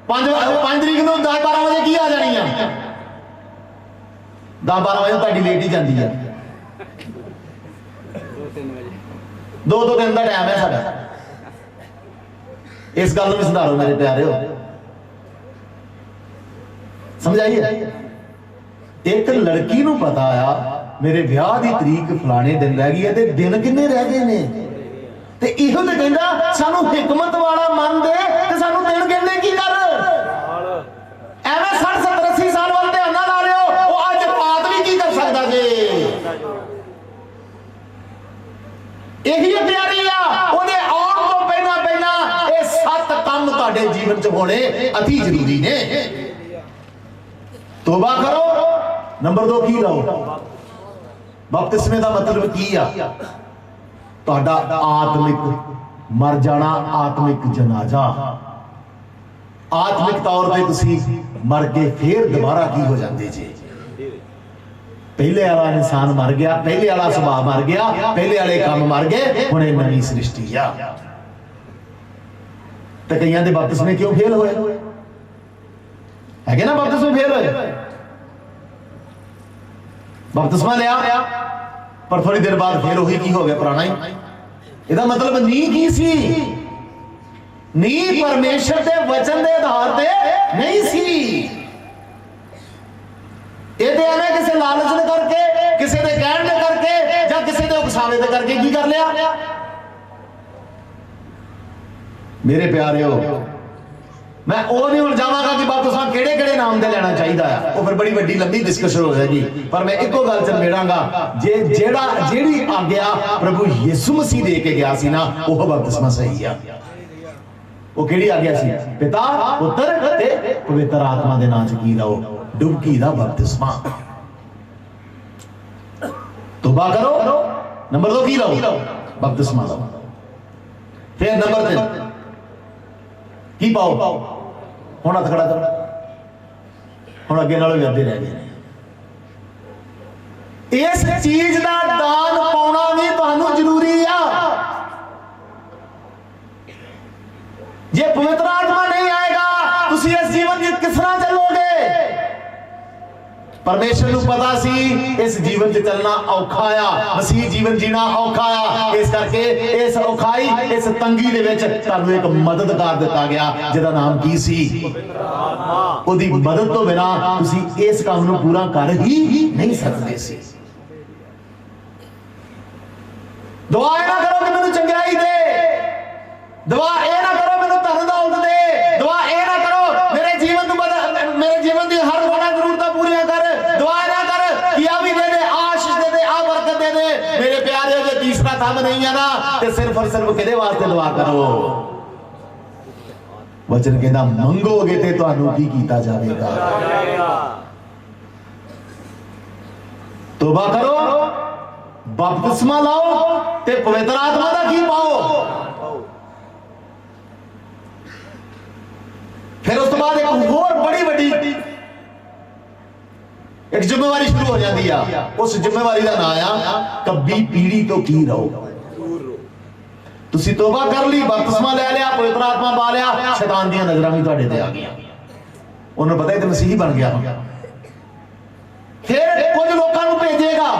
5 ਤਰੀਕ ਨੂੰ 10-12 ਵਜੇ ਕੀ ਆ ਜਾਣੀ ਆ, 10-12 ਵਜੇ ਤੁਹਾਡੀ ਲੇਟ ਹੀ ਜਾਂਦੀ ਆ, 2 ਦਿਨ ਦਾ ਟਾਈਮ ਹੈ ਸਾਡਾ। ਇਸ ਗੱਲ ਨੂੰ ਵੀ ਸੁਧਾਰੋ ਮੇਰੇ ਪਿਆਰਿਓ, ਸਮਝਾਈਏ। ਇੱਕ ਲੜਕੀ ਨੂੰ ਪਤਾ ਆ ਮੇਰੇ ਵਿਆਹ ਦੀ ਤਰੀਕ ਫਲਾਣੇ ਦਿਨ ਰਹਿ ਗਈ ਹੈ ਤੇ ਦਿਨ ਕਿੰਨੇ ਰਹਿ ਗਏ ਨੇ, ਤੇ ਇਹੋ ਤੇ ਕਹਿੰਦਾ ਸਾਨੂੰ ਹਕਮਤ ਵਾਲਾ ਮਨ ਦੇ ਤੇ ਸਾਨੂੰ ਦਿਨ ਗਿਣਨੇ ਕੀ ਕਰ। ਐਵੇਂ 60, 70, 80 ਸਾਲ ਵੱਲ ਧਿਆਨ ਨਾ ਲਾ ਲਿਓ, ਉਹ ਅੱਜ ਪਾਤ ਵੀ ਕੀ ਕਰ ਸਕਦਾ ਜੇ। ਇਹੀ ਤਿਆਰੀ ਆ, ਉਹਦੇ ਆਉਣ ਤੋਂ ਪਹਿਲਾਂ ਇਹ 7 ਕੰਮ ਤੁਹਾਡੇ ਜੀਵਨ 'ਚ ਹੋਣੇ ਅਤੀ ਜ਼ਰੂਰੀ ਨੇ। ਤੋਬਾ ਕਰੋ। ਨੰਬਰ 2 ਕੀ ਲਓ, ਬਪਤਿਸਮੇ ਦਾ ਮਤਲਬ ਕੀ ਆ, ਤੁਹਾਡਾ ਆਤਮਿਕ ਮਰ ਜਾਣਾ, ਆਤਮਿਕ ਜਨਾਜ਼ਾ। ਆਤਮਿਕ ਤੌਰ ਤੇ ਤੁਸੀਂ ਮਰ ਕੇ ਫੇਰ ਦੁਬਾਰਾ ਕੀ ਹੋ ਜਾਂਦੇ ਜੀ, ਪਹਿਲੇ ਵਾਲਾ ਇਨਸਾਨ ਮਰ ਗਿਆ, ਪਹਿਲੇ ਵਾਲਾ ਸੁਭਾਅ ਮਰ ਗਿਆ, ਪਹਿਲੇ ਵਾਲੇ ਕੰਮ ਮਰ ਗਏ, ਹੁਣ ਇਹ ਨਵੀਂ ਸ੍ਰਿਸ਼ਟੀ ਆ। ਤੇ ਕਈਆਂ ਦੇ ਬਪਤਿਸਮੇ ਕਿਉਂ ਫੇਲ ਹੋਏ ਹੈਗੇ ਨਾ, ਬਪਤਿਸਮੇ ਫੇਲ ਹੋਏ, ਬਪਤਿਸਮਾ ਲਿਆ ਪਰ ਥੋੜੀ ਦੇਰ ਬਾਅਦ ਫੇਰ ਉਹੀ ਕੀ ਹੋ ਗਿਆ, ਪੁਰਾਣਾ ਹੀ। ਇਹਦਾ ਮਤਲਬ ਨੀਂਹ ਕੀ ਸੀ, ਨੀਂਹ ਪਰਮੇਸ਼ਰ ਦੇ ਵਚਨ ਦੇ ਆਧਾਰ ਤੇ ਨਹੀਂ ਸੀ। ਇਹਦੇ ਐਵੇਂ ਕਿਸੇ ਲਾਲਚ ਦੇ ਕਰਕੇ, ਕਿਸੇ ਦੇ ਕਹਿਣ ਦੇ ਕਰਕੇ ਜਾਂ ਕਿਸੇ ਦੇ ਉਕਸਾਵੇ ਦੇ ਕਰਕੇ ਕੀ ਕਰ ਲਿਆ। ਮੇਰੇ ਪਿਆਰਿਓ, ਮੈਂ ਉਹ ਨਹੀਂ ਹੁਣ ਜਾਵਾਂਗਾ ਕਿ ਬਪਤਿਸਮਾ ਕਿਹੜੇ ਨਾਮ ਦੇ ਲੈਣਾ ਚਾਹੀਦਾ ਆ, ਉਹ ਫਿਰ ਬੜੀ ਵੱਡੀ ਲੰਬੀ ਡਿਸਕਸ਼ਨ ਹੋ ਜਾਏਗੀ। ਪਰ ਮੈਂ ਇੱਕੋ ਗੱਲ ਚ ਨਿਬੇੜਾਂਗਾ, ਜਿਹੜੀ ਆਗਿਆ ਪ੍ਰਭੂ ਯਿਸੂ ਮਸੀਹ ਦੇ ਕੇ ਗਿਆ ਸੀ ਨਾ, ਉਹ ਬਪਤਿਸਮਾ ਸਹੀ ਆ। ਉਹ ਕਿਹੜੀ ਆਗਿਆ ਸੀ, ਪਿਤਾ ਪੁੱਤਰ ਤੇ ਪਵਿੱਤਰ ਆਤਮਾ ਦੇ ਨਾਮ ਚ ਕੀ ਲਓ, ਡੁਬਕੀ ਦਾ ਬਪਤਿਸਮਾ। ਤੋਬਾ ਕਰੋ। ਨੰਬਰ 2 ਕੀ ਲਓ, ਬਪਤਿਸਮਾ ਲਓ। ਫਿਰ ਨੰਬਰ 3 ਕੀ ਪਾਓ, ਹੁਣ ਹੱਥ ਖੜਾ ਕਰੋ। ਹੁਣ ਅੱਗੇ ਨਾਲੋਂ ਵੀ ਅੱਧੇ ਰਹਿ ਗਏ ਨੇ। ਇਸ ਚੀਜ਼ ਦਾ ਦਾਨ ਪਾਉਣਾ ਵੀ ਤੁਹਾਨੂੰ ਜ਼ਰੂਰੀ ਆ। ਜੇ ਪਵਿੱਤਰ ਆਤਮਾ ਨਹੀਂ ਆਏਗਾ ਤੁਸੀਂ ਇਸ ਜੀਵਨ ਵਿੱਚ ਕਿਸ ਤਰ੍ਹਾਂ ਚੱਲੋਗੇ। परमेश्वर ਨੂੰ पता सी इस जीवन च चलना औखा आ, मसीह जीवन जीना औखा आ, इस करके इस औखाई इस तंगी दे विच तुहानू एक मददगार दिता गया जिहदा नाम की सी ओदी मदद तो बिना तुसी इस काम नू पूरा कर ही नहीं सकदे सी। दुआ ना करो कि मैनू चंगाई दे, दुआ ए ना करो मैनू धन दौलत दे, दुआ ए ना करो मेरे जीवन दी हर जरूरत पूरी कर, दुआ ना कर कि आ भी दे दे, आशीष दे दे, आ बरकत दे दे। मेरे प्यारे जो तीसरा थंब नहीं है ना ते सिर्फ और सिर्फ किहदे वास्ते दुआ करो। वचन कहता मंगोगे ते तुहानू की कीता जावेगा। तौबा करो, बपतिस्मा लाओ ते पवित्र आत्मा दा की पाओ। फिर उस तो बाद एक होर बड़ी बड़ी एक जिम्मेवारी शुरू हो जाती है। उस जिम्मेवारी का नाम आ कब्बी पीढ़ी तो की रहो। तुसी तौबा कर ली, बपतिस्मा ले लिया, पवित्र आत्मा पा लिया, शैतान दी नजरां भी तुहाडे ते आ गई। उन्हें पता है कि मसीही बन गया। फिर कुछ लोगों को भेजेगा,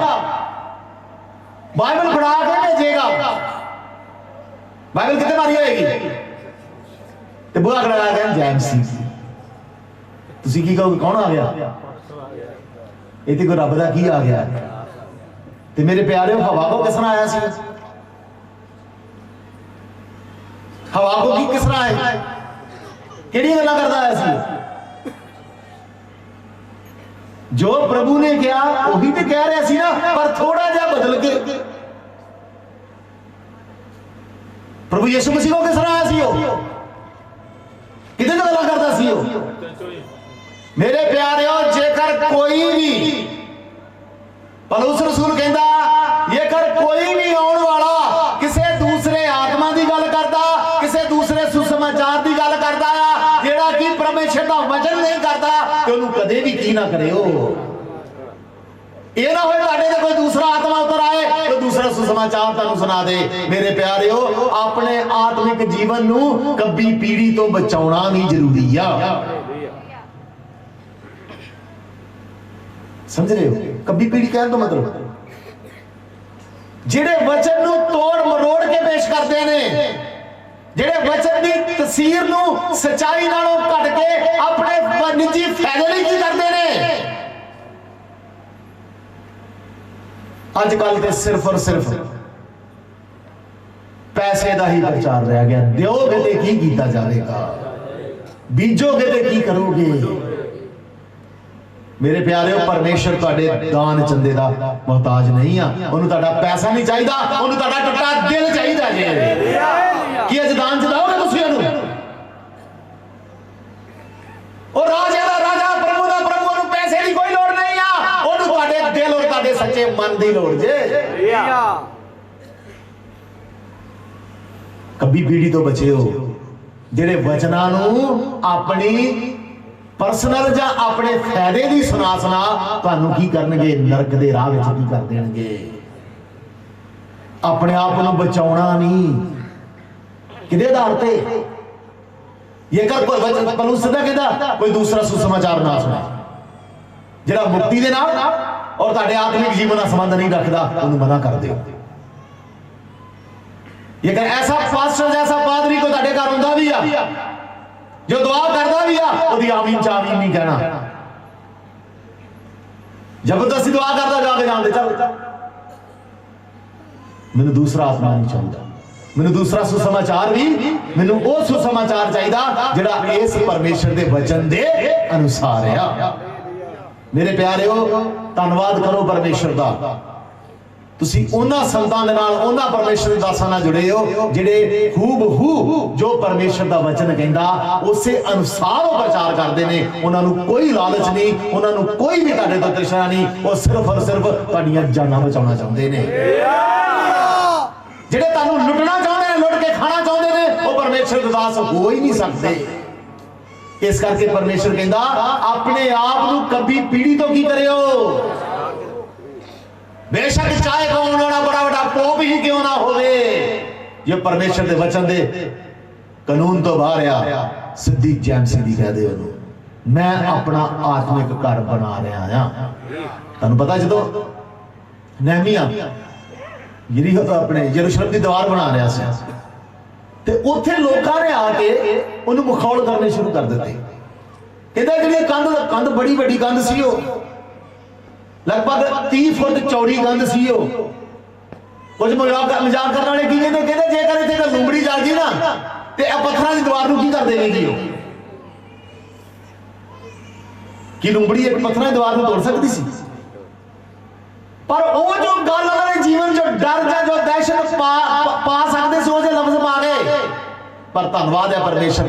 बाइबल पढ़ा के भेजेगा। बाइबल कितने मारी होएगी ते बुआ खड़ा गया जैम सी। तुसी की कहोगे कौन आ गया? ये तो कोई रब दा की आ गया। ते मेरे प्यारे हवा को किस तरह आया सी? हवा को की किस तरह आया? केड़ी गल्लां करदा आया सी? जो प्रभु ने कहा वही तो कह रहा सी ना, पर थोड़ा जा बदल के। प्रभु यीशु मसीह को किस तरह आया सी? कितने गल्लां करदा सी? मेरे प्यारे जेकर कोई भी पौलुस रसूल कहता जेकर कोई भी आने वाला किसी दूसरे आत्मा की गल करता, किसी दूसरे सुसमाचार की गल करता है, जेड़ा कि परमेश्वर का वचन नहीं करता, तो उन्हें कदे भी की ना करे। ये ना हो कोई दूसरा आत्मा उतर आए तो दूसरा सुसमाचार तुहानू सुना दे। मेरे प्यारे अपने आत्मिक जीवन नू कब्बी पीढ़ी तो बचाना भी जरूरी है। समझ रहे हो? कब्बी पीढ़ी कहने तो मतलब जेड़े वचन नू तोड़ मरोड़ के पेश करते हैं, जेड़े वचन की तस्वीर नू सच्चाई नालों कट के अपने निजी फायदे लिए की करते हैं। अजकल तो सिर्फ और सिर्फ पैसे का ही प्रचार रह गया। दोगे तो की किया जाएगा, बीजोगे तो की करोगे। मेरे प्यारे परमेश्वर तुहाडे दान चंदे दा मोहताज नहीं आ। उन्हें तुहाडा पैसा नहीं चाहिए, उन्हें तुहाडा टुटा दिल चाहिए जे। कि अज दान च दोगे तुसीं उन्हें? और राजा दा राजा, प्रभु दा प्रभु, उन्हें पैसे की कोई लोड़ नहीं आ, उन्हें तुहाडे दिल और तुहाडे सच्चे मन की लोड़ जे। कभी पीढ़ी तो बचे हो जेड़े वचनां नूं अपनी पर्सनल या अपने फायदे की सुना सुना तुहानू की करनगे, नरक दे राह विच की कर देणगे। अपने आप को बचाउणा नहीं। किहदे आधार पे? ये कर पौलुस दा कहंदा कोई दूसरा सुसमाचार ना सुना जेड़ा मुक्ति दे नाल और तुहाडे आत्मिक जीवन दा संबंध नहीं रखदा, उन्हें मना कर दिओ। ये कर ऐसा पास्टर जैसा पादरी को तुहाडे घर हुंदा भी आ, जो दुआ करता भी आ ओदी आमीन च आमीन नहीं कहना। जबरदस्ती दुआ करता जाके जानते चल मैंने दूसरा आत्मा नहीं चाहिए, मैंने दूसरा सुसमाचार भी, मैंने वो सुसमाचार चाहिए जिहड़ा इस परमेश्वर के वचन के अनुसार है। मेरे प्यारे धन्यवाद करो परमेश्वर का। तुसी उन्हां संतां दे नाल उन्हां परमेश्वर दे दासां नाल जुड़े हो जिहड़े खूबहू जो परमेश्वर दा वचन कहंदा उसे अनुसार वो प्रचार करते हैं। उन्हां नूं कोई लालच नहीं, उन्हां नूं कोई भी तुहाडे तो तृष्णा नहीं, वो सिर्फ और सिर्फ तुहाडीआं जानां बचाउणा चाहुंदे ने। जिहड़े तुहानूं लुटना चाहुंदे ने, लुट के खाना चाहुंदे ने, वो परमेश्वर दे दास हो ही नहीं सकते। इस करके परमेश्वर कहंदा अपने आप नूं कभी पीढ़ी तो की करियो। बेशक चाहे कौन होना बड़ा बड़ा पोप ही क्यों ना होवे, ये परमेश्वर के वचन दे कानून तो बाहर आ। सीधी जैम सीधी कह दे उन्होंने मैं अपना आत्मिक घर बना रहा हां। तुहानूं पता जो नहमिया जिहड़ी अपने यरूशलेम की दीवार बना रहा सी ते उत्थे लोकां ने आके उन्हें मखौल करने शुरू कर दिते। कहंदा जिहड़ी कंध बड़ी बड़ी कंध सी वो लगभग 30 फुट चौड़ी कंध सी। कुछ मजाक करने वाले की कहते जेकर इतने लुंबड़ी जल गई ना तो पत्थरों की दीवार की कर देगी। कि लुंबड़ी एक पत्थरों की दीवार को तोड़ सकती सी? पर वो जो गल उन्होंने जीवन जो डर जो दहशत पा सकते सी, लफ्ज पा गए पर धन्नवाद है परमेश्वर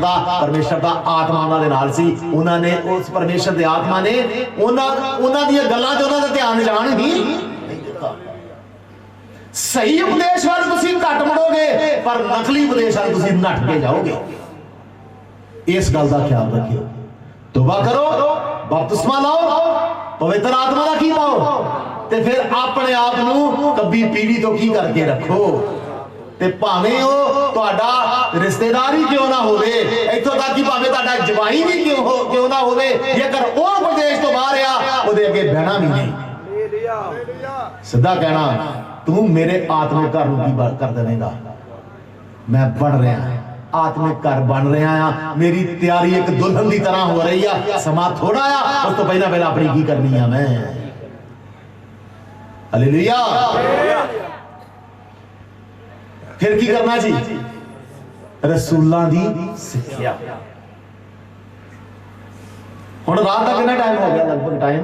दा आत्मा उन्हां दे नाल सी। उन्होंने उस परमेश्वर दे आत्मा ने उन्हां दी गल्लां ते उन्हां दा ध्यान जाण ही नहीं दिता। सही उपदेश वाल तुसीं घट मुड़ोगे पर नकली उपदेश वाल तुसीं नट के जाओगे। इस गल का ख्याल रखियो। तौबा करो, बपतिस्मा लाओ, पवित्र आत्मा का की पाओ ते फिर अपने आप नूं कभी पीढ़ी तो की करके रखो। ते भावें वो तुहाडा रिश्तेदार ही क्यों ना होवे, इत्थों तक कि भावें तुहाडा जवाई भी क्यों ना होवे, जेकर वो उपदेश तो बाहर आ उहदे अगे बहना भी नहीं। सीधा कहना तू मेरे आत्मिक घर नूं की कर देवेगा। मैं बन रहा आत्मिक घर बन रहा हाँ, मेरी तैयारी एक दुल्हन की तरह हो रही है। समा थोड़ा आ, उस तो पहला अपनी की करनी है मैं। हालेलुया। फिर की करना जी, रसूलां दी सिक्ख्या। हुण रात का कितना टाइम हो गया? लगभग टाइम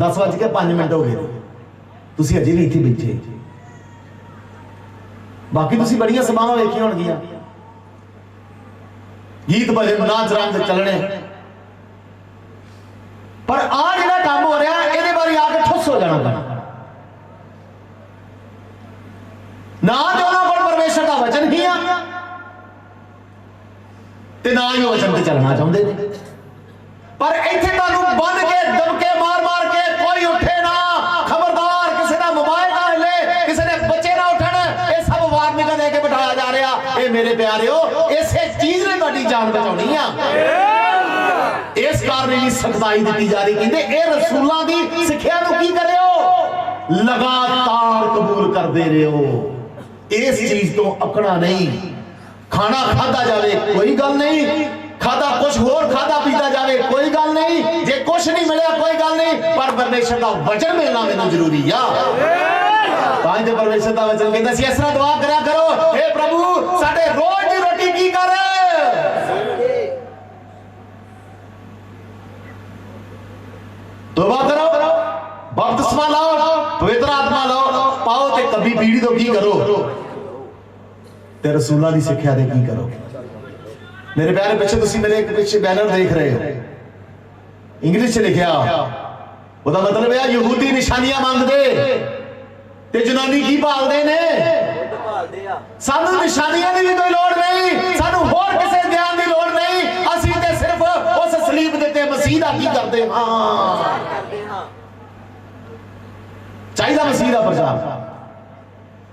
10:05 हो गए। तुसीं अजे भी इत्थे बैठे। बाकी तुसीं बड़ियां सभावां वेखियां होणगियां, गीत भजन नाच रंग चलने, पर आ जिहड़ा काम हो रहा इहदे बारे आके ठुस हो जाना पैना। ना तो उन्होंने कोल परमेश्वर का वचन ही आ ते ना ही वचन ते चलना चाहते हैं। पर इत्थे तुहानू बन के दबके मार मार के कोई उठे ना। खबरदार, किसी का मोबाइल ना हिले, किसी ने बच्चे ना उठन, ये सब वार्निंग दे के बिठाया जा रहा। ये मेरे प्यारिओ, इसे चीज ने तुहाडी जान बचाउणी आ। इस कारण ही सख्ताई दी जा रही। कहंदे ए रसूलां दी सिक्ख्या नूं की करियो, लगातार कबूल करदे रहियो। इस चीज तो अकड़ा नहीं। खाना खादा जाए कोई गल नहीं, खादा कुछ होर खादा पीता जाए कोई गल नहीं, जे कुछ नहीं मिले कोई गल नहीं, पर परमेश्वर का वचन मिलना मैनूं जरूरी आ। तां जे परमेश्वर का वचन कहंदा सी इस तरह दुआ करया करो, हे प्रभु साडे रोज दी रोटी की कर। तौबा करो, बपतिस्मा लाओ, पवित्र आत्मा लाओ, पाओ ते कभी पीढ़ी तो की करो ते रसूलां दी सिक्ख्या दे की करो। मेरे प्यारे बच्चे, तुसीं मेरे एक पिछे बैनर देख रहे हो, इंग्लिश च लिखिया, ਉਹਦਾ मतलब है यहूदी निशानियां मंगदे ते जनानी की भालदे ने। सानू निशानियां दी भी कोई लोड़ नहीं, सानू होर किसे ज्ञान दी लोड़ नहीं। असीं ते सिर्फ उस सलीब दे ते मसीह दा की करदे हां। चाहिए मसीह का प्रचार,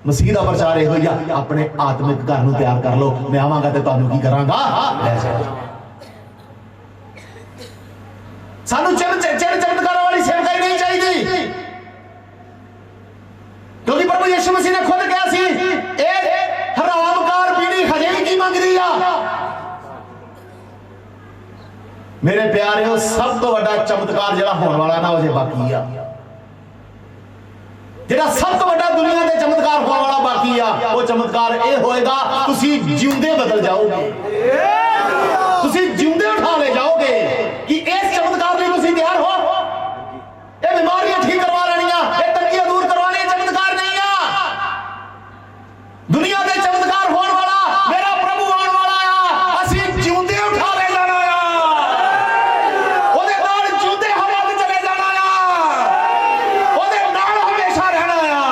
मसीह का प्रचार यह ही अपने आत्मिक घर नूं तैयार कर लो। मैं आवांगा ते तुहानूं की करांगा, ले जाओ। सानू चमत्कार वाली सेवकाई नहीं चाहिए, क्योंकि प्रभु यीशु मसीह ने खुद कहा सी एक हरामकार पीढ़ी हजे भी की मंग रही है। मेरे प्यारे, सब तो बड़ा चमत्कार जिहड़ा होने वाला ना वो बाकी आ। जिहड़ा सब तो बड़ा दुनिया के चमत्कार होने वाला बाकी आ, वो चमत्कार ये होएगा तुसी जिंदे बदल जाओगे, तुसी जिंदे उठा ले जाओगे। कि इस चमत्कार लिए तुसी तैयार हो? ये बीमारियां ठीक करवा लेनियां, ये तंगियां दूर करवाने चमत्कार नहीं आ। दुनिया के चमत्कार होने वाला मेरा प्रभु आने वाला आ। असीं जिंदे उठा ले जाना आ, ओदे नाल जिंदे हवा ते चले जाना आ, ओदे नाल हमेशा रहना आ।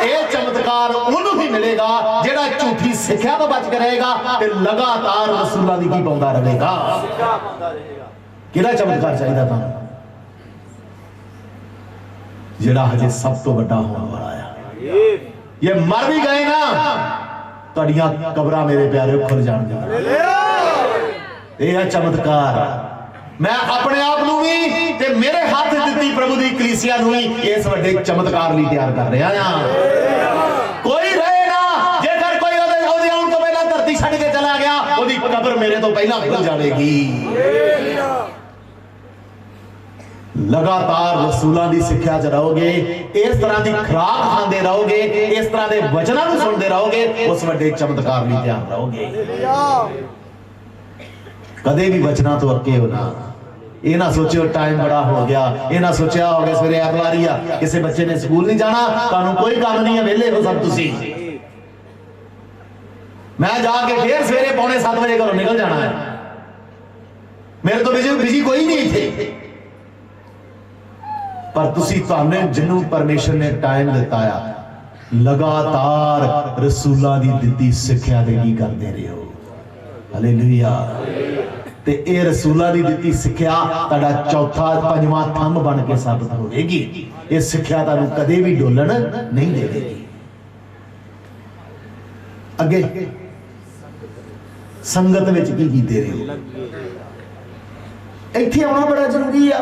ये चमत्कार उन्होंने ही मिलेगा जेड़ा झूठी सिक्ख्या तो बच के रहेगा ते लगातार रसूलां दी की पाउंदा रहेगा। किहड़ा चमत्कार चाहिए था? जेड़ा हजे सब तो बड़ा होने वाला है। ये मर भी गए ना, तुहाडियां कब्रां मेरे प्यारे खुल जाणगियां। ये है चमत्कार। मैं अपने आप नूं भी ते मेरे हाथ दित्ती प्रभु दी कलीसिया नूं भी इस वड्डे चमत्कार लई तैयार कर रहा हां। कोई रहे ना, जेकर कोई ओदे आउण तो पहला धरती छड्ड के चला गया, ओदी कब्र मेरे तो पहला खुल जाएगी। लगातार रसूलां दी सिक्ख्या च रहोगे, इस तरह की खुराक खांदे रहोगे, इस तरह के वचनां नूं सुनदे रहोगे, उस वड्डे चमत्कार लई तैयार रहोगे। कदे भी वचनां तो अक्के हो ना। ये ना सोचो टाइम बड़ा हो गया, ये ना सोचा हो गया सवेरे ऐतवारी आ, किसी बच्चे ने स्कूल नहीं जाना, तुहानूं कोई काम नहीं है, वेले हो सब तुसीं। मैं जाके फिर सवेरे 6:45 बजे घरों निकल जाना है। मेरे तो बिजी कोई नहीं थे। पर तुसी तुहाने जिन्हों परमेश्वर ने टाइम दिता आ लगातार रसूलां दी दित्ती सिक्ख्या दे की करते रहे हो। हालेलुया। ते ए रसूलां दी दित्ती सिक्ख्या तुहाडा चौथा पंजवां थंब बन के साबित होगी। ये सिक्ख्या तुहानूं कदे भी डोलन नहीं देगी। अगे संगत विच की कीते रहे हो। इत्थे आउणा बड़ा जरूरी आ।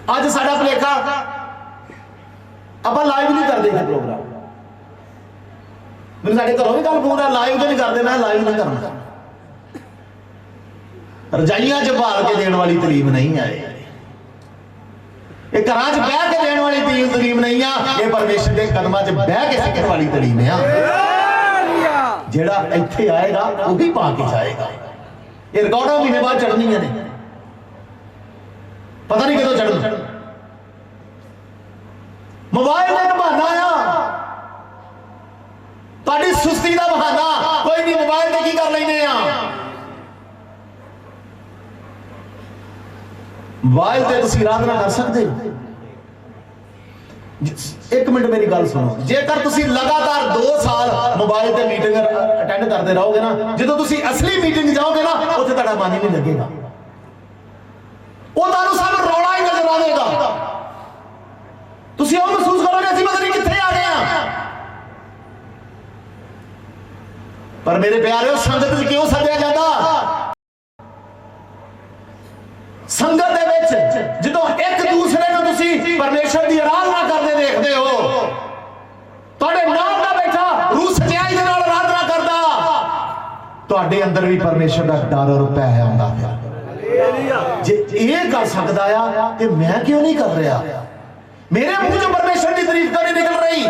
अज साडा भुलेखा आपां लाइव नहीं करते प्रोग्राम। मेरे साडे घरों भी गल पूरा लाइव तो नहीं करते। मैं लाइव नहीं करना। रजाइयां च भाल के देने वाली तलीम नहीं आए। ये घरां च बह के देने वाली तलीम नहीं आ। ये परमेश्वर के कदमां च बह के सीखण वाली तलीम आ। जेड़ा इत्थे आएगा वो भी पा के जाएगा। ये रिकॉर्डां महीने बाद चढ़नियां ने। पता नहीं कदों चढ़न। मोबाइल एक बहाना आ। तुहाडी सुस्ती का बहाना कोई नहीं। मोबाइल ते की कर लेने आ। मोबाइल ते तुसीं आराधना कर सकते हो। एक मिनट मेरी गल सुनो। जेकर तुसीं लगातार 2 साल मोबाइल ते मीटिंग अटेंड करते रहोगे ना, जो तुसीं असली मीटिंग जाओगे ना उत्थे तुहाडा मन ही नहीं लगेगा। वो तुहानूं सब रौला ही नजर आवेगा। तुसीं ਉਹ महसूस करोगे ਅਸੀਂ पता नहीं कित्थे आ गए हैं। पर मेरे प्यारे संगत च क्यों सद्या जाता? संगत दे विच जदों एक दूसरे नूं तुसीं परमेश्वर दी आराधना करदे देखदे हो, तुहाडे नाल दा बैठा रूह सच्चाई दे नाल आराधना करदा, तुहाडे अंदर भी परमेश्वर दा डर और भय आउंदा पिया। जे ये कर सकदा आ ते मैं क्यों नहीं कर रहा? मेरे मुंह चों परमेश्वर की तारीफ क्यों नहीं निकल रही?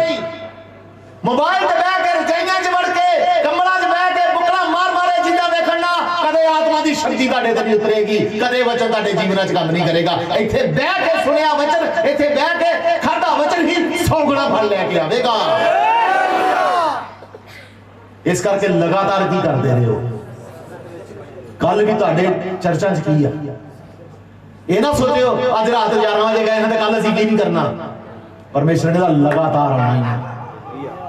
मोबाइल ते बैठ के रजाइयां च वड़ के कमरा च बैठ के बुकला मार मारे जिंदा वेखणा कदे आत्मा दी शक्ति तुहाडे ते नहीं उतरेगी। कदे वचन तुहाडे जीवन च काम नहीं करेगा। इत्थे बैठ के सुनिया वचन, इत्थे बैठ के खाधा वचन ही सौगुणा फल लेके आवेगा। इस करके लगातार की करते रहे हो। कल भी तुहाडे चर्चा च की आ। ये ना सोचो अज रात 11 बजे गए हैं कल असीं की नहीं करना। परमेश्वर ने लगातार आना ही है।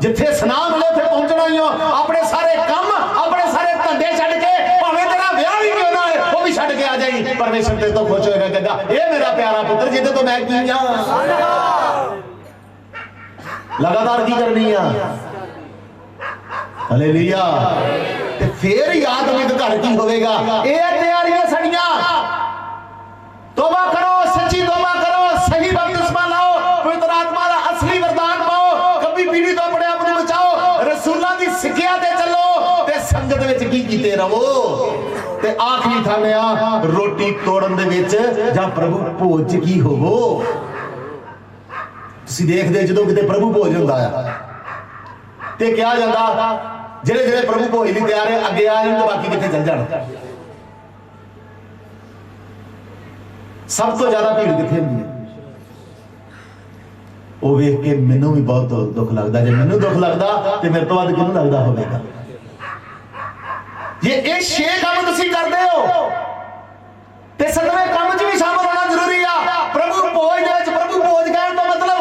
जिथे सुना मिले उथे पहुंचना ही हो। अपने सारे काम अपने सारे धंधे छड्ड के भावें तेरा विआह भी क्यों ना होए वो भी छड्ड के आ जाई। परमेश्वर तेरे तो खुश होएगा, कहेगा ये मेरा प्यारा पुत्र जिहदे तो मैं की आ। लगातार की करनी आ। हालेलुया। ते फिर ही आत्मिक घर की होवेगा। ये तैयारियां साडियां। तौबा करो, सच्ची तौबा करो, सही बपतिस्मा लाओ, पवित्र आत्मा का असली वरदान पाओ, कभी पीढ़ी तो अपने आप को बचाओ, रसूलां दी सिक्ख्या ते चलो ते संगत विच की कीते रहो। ते आखिरी थाने आ रोटी तोड़न दे विच जां प्रभु भोज च की होवो। तुसीं देखदे जदों किते प्रभु भोज हुंदा आ ते क्या जांदा ਜਿਹੜੇ ਜਿਹੜੇ प्रभु भोज लई तैयार है अगे आ जाण ते बाकी किथे चल जाण। सब तो ज्यादा भीड़ किथे हुंदी है? वो वेख के मैनू भी बहुत दुख लगता। जे मैनू दुख लगता तो मेरे तो बाद किहनूं लगदा होवेगा? ये 6 काम तुसीं करदे हो ते 7वें काम च भी शामिल होना जरूरी आ। प्रभु भोज दे विच प्रभु भोज कहण दा मतलब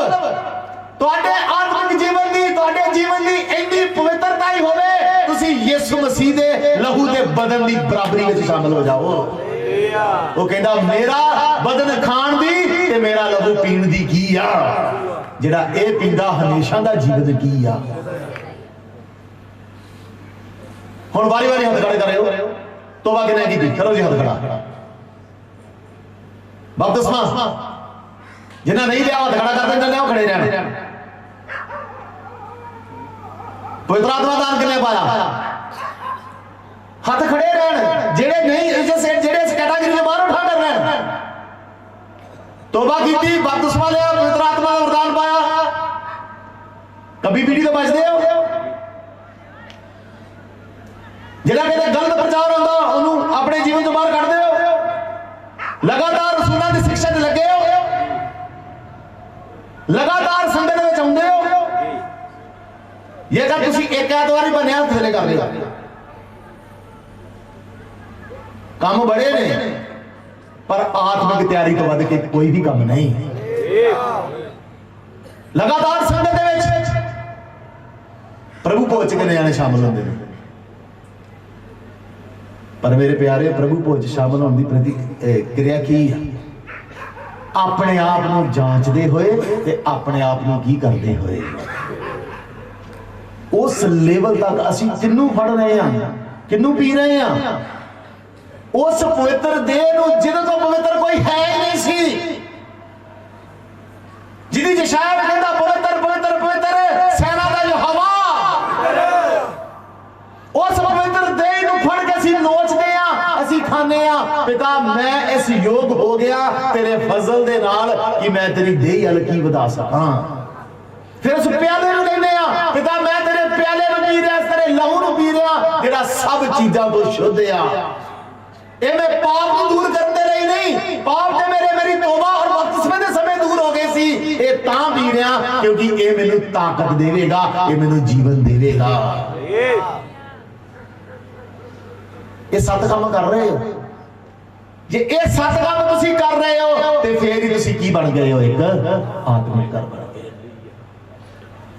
तुहाडे आत्मिक जीवन दी इंनी पवित्रता ही होवे तुसीं यीशु मसीह दे लहू दे बदन दी बराबरी विच शामिल हो जाओ। वो कहता मेरा बदन खाण दी ते मेरा लहू पीण दी की आ। जिहड़ा ए पींदा हमेशा दा जीवन की आ। हुण वारी वारी हथ खड़े करियो। तौबा किने कीती? करो जी हथ खड़ा। बपतिस्मा जिन्हां नहीं लिया हथ खड़ा कर देना, लियाओ खड़े रहण। पवित्र आत्मा दान किने पाया? हाथ खड़े रहन। जेड़े नहीं जेड़े इस कैटेगरी से बाहर उठा कर रहन। तौबा कीती, बपतिस्मा लिया, पवित्र आत्मा का वरदान पाया, कभी पीढ़ी तो बचदे हो। जेड़ा कहते गलत प्रचार होंदा उन्होंने अपने जीवन तो बाहर कढ दो। लगातार रसूलां दी शिक्षा ते लगे हो, लगातार संगत में आउंदे हो। ਜੇਕਰ ਤੁਸੀਂ ਇੱਕ ਐਤਵਾਰ ਹੀ ਬਣਿਆ ਥੱਲੇ ਕਰ ਲਿਓ ਕੰਮ ਬੜੇ ਨੇ ਪਰ ਆਤਮਿਕ ਤਿਆਰੀ ਤੋਂ ਵੱਧ ਕੇ ਕੋਈ ਵੀ ਕੰਮ ਨਹੀਂ ਲਗਾਤਾਰ ਸੰਗਤ ਦੇ ਵਿੱਚ ਪ੍ਰਭੂ ਭੋਜ ਕੇ ਨਿਆਣੇ ਸ਼ਾਮਲ ਹੁੰਦੇ ਨੇ ਪਰ ਮੇਰੇ ਪਿਆਰੇ ਪ੍ਰਭੂ ਭੋਜ ਸ਼ਾਮਲ ਹੋਣ ਦੀ ਪ੍ਰਤੀ ਕਿਰਿਆ ਕੀ ਹੈ ਆਪਣੇ ਆਪ ਨੂੰ ਜਾਂਚਦੇ ਹੋਏ ਤੇ ਆਪਣੇ ਆਪ ਨੂੰ ਕੀ ਕਰਦੇ ਹੋਏ ਉਸ ਲੈਵਲ ਤੱਕ ਅਸੀਂ ਕਿੰਨੂੰ ਫੜ ਰਹੇ ਹਾਂ ਕਿੰਨੂੰ ਪੀ ਰਹੇ ਹਾਂ ਉਸ ਪਵਿੱਤਰ ਦੇਹ ਨੂੰ ਜਿਹਦੇ ਤੋਂ ਪਵਿੱਤਰ ਕੋਈ ਹੈ ਹੀ ਨਹੀਂ ਸੀ ਜਿਹਦੀ ਯਸ਼ਾਇਆ ਕਹਿੰਦਾ ਪਵਿੱਤਰ ਪਵਿੱਤਰ ਪਵਿੱਤਰ ਸੈਨਾ ਦਾ ਯਹੋਵਾ ਉਸ ਪਵਿੱਤਰ ਦੇਹ ਨੂੰ ਫੜ ਕੇ ਅਸੀਂ ਨੋਚਦੇ ਆ ਅਸੀਂ ਖਾਂਦੇ ਆ ਪਿਤਾ ਮੈਂ ਇਸ ਯੋਗ ਹੋ ਗਿਆ ਤੇਰੇ ਫਜ਼ਲ ਦੇ ਨਾਲ ਕਿ ਮੈਂ ਤੇਰੀ ਦੇਹ ਹਲਕੀ ਵਧਾ ਸਕਾਂ ਫਿਰ ਉਸ ਪਿਆਲੇ ਨੂੰ ਲੈਂਦੇ ਆ ਪਿਤਾ ਮੈਂ ਤੇਰੇ ਪਿਆਲੇ ਨੂੰ ਪੀ ਰਿਹਾ ਤੇਰੇ ਲਹੂ ਨੂੰ ਪੀ ਰਿਹਾ ਜਿਹੜਾ ਸਭ ਚੀਜ਼ਾਂ ਤੋਂ ਸ਼ੁੱਧ ਆ ਇਹ ਮੈਂ ਪਾਪ ਨੂੰ ਦੂਰ ਕਰਨ ਦੇ ਲਈ ਨਹੀਂ ਪਾਪ ਤੇ ਮੇਰੀ ਤੋਬਾ ਔਰ ਬਪਤਿਸਮੇ ਦੇ ਸਮੇਂ ਦੂਰ ਹੋ ਗਏ ਸੀ ਇਹ ਤਾਂ ਪੀ ਰਿਹਾ ਕਿਉਂਕਿ ਇਹ ਮੈਨੂੰ ਤਾਕਤ ਦੇਵੇਗਾ ਇਹ ਮੈਨੂੰ ਜੀਵਨ ਦੇਵੇਗਾ ਇਹ ਸੱਤ ਕੰਮ ਕਰ ਰਹੇ ਹੋ ਜੇ ਇਹ ਸੱਤ ਕੰਮ ਤੁਸੀਂ ਕਰ ਰਹੇ ਹੋ ਤੇ ਫੇਰ ਹੀ ਤੁਸੀਂ ਕੀ ਬਣ ਗਏ ਹੋ ਇੱਕ ਆਤਮਿਕ ਘਰ ਬਣ ਗਏ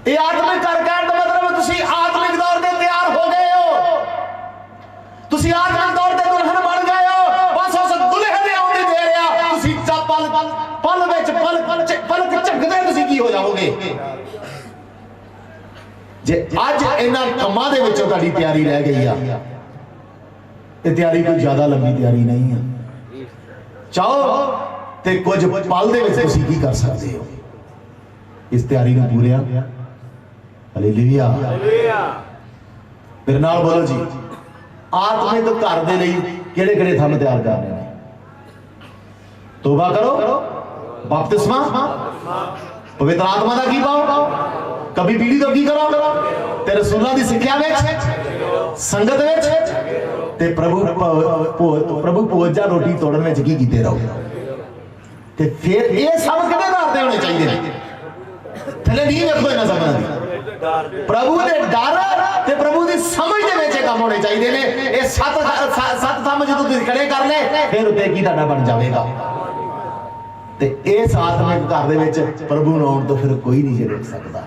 ਇਹ ਆਤਮਿਕ ਘਰ ਕਹਿਣ ਦਾ ਮਤਲਬ ਤੁਸੀਂ ਆਤਮਿਕ ਤੌਰ ਤੇ ਤਿਆਰ ਹੋ ਗਏ ਹੋ ਤੁਸੀਂ ਆਤਮਿਕ ਤੌਰ ਤੇ ਦੁਲਹਨ ਬਣ ਗਏ ਹੋ ਬਸ ਉਸ ਦੁਲਹਨ ਦੇ ਆਉਣ ਦੀ ਦੇਰ ਆ ਤੁਸੀਂ ਪਲ ਵਿੱਚ ਪਲਕ ਝਪਕਦੇ ਤੁਸੀਂ ਕੀ ਹੋ ਜਾਓਗੇ ਜੇ ਅੱਜ ਇਹਨਾਂ ਕੰਮਾਂ ਦੇ ਵਿੱਚੋਂ ਤੁਹਾਡੀ ਤਿਆਰੀ ਰਹਿ ਗਈ ਆ ਇਹ ਤਿਆਰੀ ਕੋਈ ਜ਼ਿਆਦਾ ਲੰਬੀ ਤਿਆਰੀ ਨਹੀਂ ਆ ਚਾਹੋ ਤੇ ਕੁਝ ਪਲ ਦੇ ਵਿੱਚ ਤੁਸੀਂ ਕੀ ਕਰ ਸਕਦੇ ਹੋ ਇਸ ਤਿਆਰੀ ਨੂੰ ਪੂਰਿਆ ਹਾਲੇਲੂਇਆ ਮੇਰੇ ਨਾਲ ਬੋਲੋ ਜੀ ਆਤਮਿਕ ਘਰ ਦੇ ਲਈ ਕਿਹੜੇ ਕਿਹੜੇ ਥੰਮ ਤਿਆਰ ਕਰਨੇ ਨੇ ਤੋਬਾ ਕਰੋ ਬਪਤਿਸਮਾ ਪਵਿੱਤਰ ਆਤਮਾ ਦਾ ਕੀ ਪਾਓ ਕਬੀ ਪੀੜੀ ਤੋਂ ਕੀ ਕਰੋ ਤੇ ਰਸੂਲਾਂ ਦੀ ਸਿੱਖਿਆ ਵਿੱਚ ਸੰਗਤ ਵਿੱਚ ਤੇ ਪ੍ਰਭੂ ਭੋਜ ਜਾਂ ਰੋਟੀ ਤੋੜਨ ਵਿੱਚ ਕੀ ਕੀਤੇ ਰਹੋ ਤੇ ਫਿਰ ਇਹ ਸਭ ਕਿਹਦੇ ਆਧਾਰ ਤੇ ਹੋਣੇ ਚਾਹੀਦੇ ਨੇ ਥੱਲੇ ਨਹੀਂ ਵੇਖੋ ਇਹਨਾਂ ਸਭਨਾਂ ਦੀ ਪ੍ਰਭੂ ਦੇ ਡਰ ਤੇ ਪ੍ਰਭੂ ਦੀ ਸਮਝ ਦੇ ਵਿੱਚ ਕੰਮ ਹੋਣੇ ਚਾਹੀਦੇ ਨੇ ਇਹ ਸੱਤ ਥੰਮ ਜਦੋਂ ਤੁਸੀਂ ਖੜੇ ਕਰ ਲੈ ਫਿਰ ਉੱਤੇ ਕੀ ਤੁਹਾਡਾ ਬਣ ਜਾਵੇਗਾ ਤੇ ਇਸ ਆਤਮਿਕ ਘਰ ਦੇ ਵਿੱਚ ਪ੍ਰਭੂ ਨੂੰ ਆਉਣ ਤੋਂ ਫਿਰ ਕੋਈ ਨਹੀਂ ਰੋਕ ਸਕਦਾ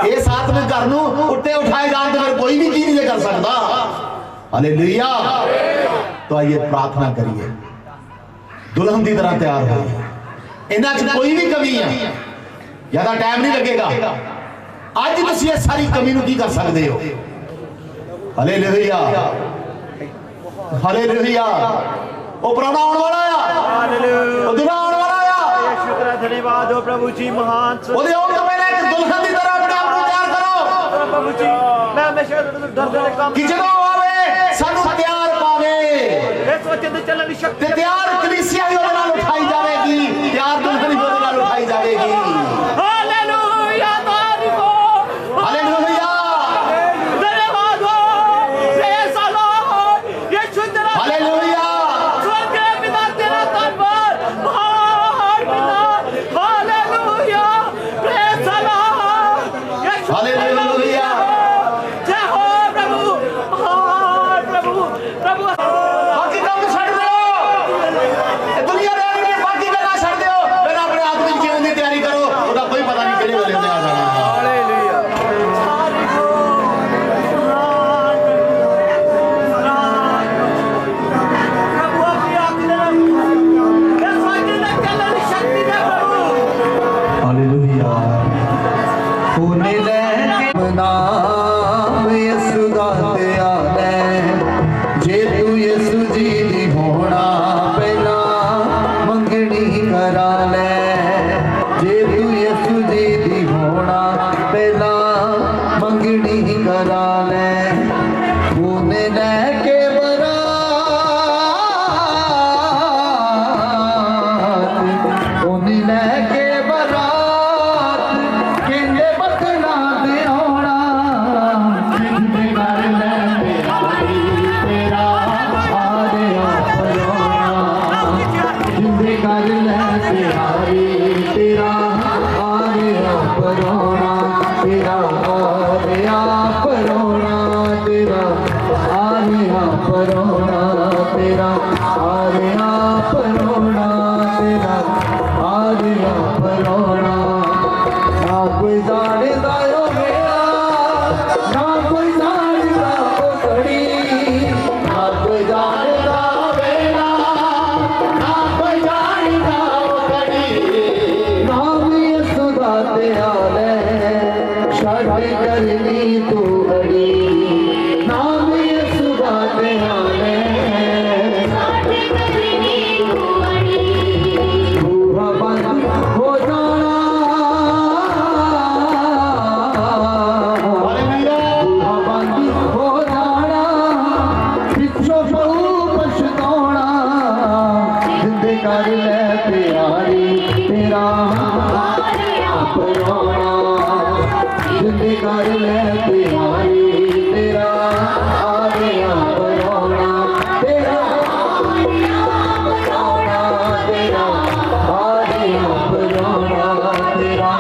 ਇਸ ਆਤਮਿਕ ਘਰ ਨੂੰ ਉੱਤੇ ਉਠਾਏ ਜਾਣ ਤੋਂ ਫਿਰ ਕੋਈ ਵੀ ਕੀ ਨਹੀਂ ਕਰ ਸਕਦਾ हालेलुया तो आइए प्रार्थना करिए दुल्हन की तरह तैयार हो इन्हां च कोई भी कमी है ज्यादा टाइम नहीं लगेगा अज तुसीं इस सारी कमी नूं की कर सकते हो हालेलुया हालेलुया ओ प्राणा आने वाला आ हालेलुया दुल्हा आने वाला आ शुक्र धन्यवाद हो प्रभु जी महान ओदे आउण तो पहले एक दुल्हन की तरह अपने आप को तैयार करो प्रभु जी मैं हमेशा दर्द दे काम कि जदों सानू तैयार पावे इस वचन दे चलण दी शक्ति तैयार कलीसिया ही ओदे नाल उठाई जावेगी तैयार दुल्हन ही ओदे नाल उठाई जावेगी हालेलुया तारीफ हो हालेलुया धन्यवाद हो प्रेज द लॉर्ड यीशु तेरा हालेलुया स्वर्ग के पिता तेरा धन्यवाद महान पिता hallelujah praise the Lord Yeshu hallelujah जय हो प्रभु प्रभु बाकी काम छड़ दो जिंदे कर ले प्यारी तेरा अपना जिंदे कर ले प्यारी तेरा आगे अपना तेरा तेरा आगे अपना तेरा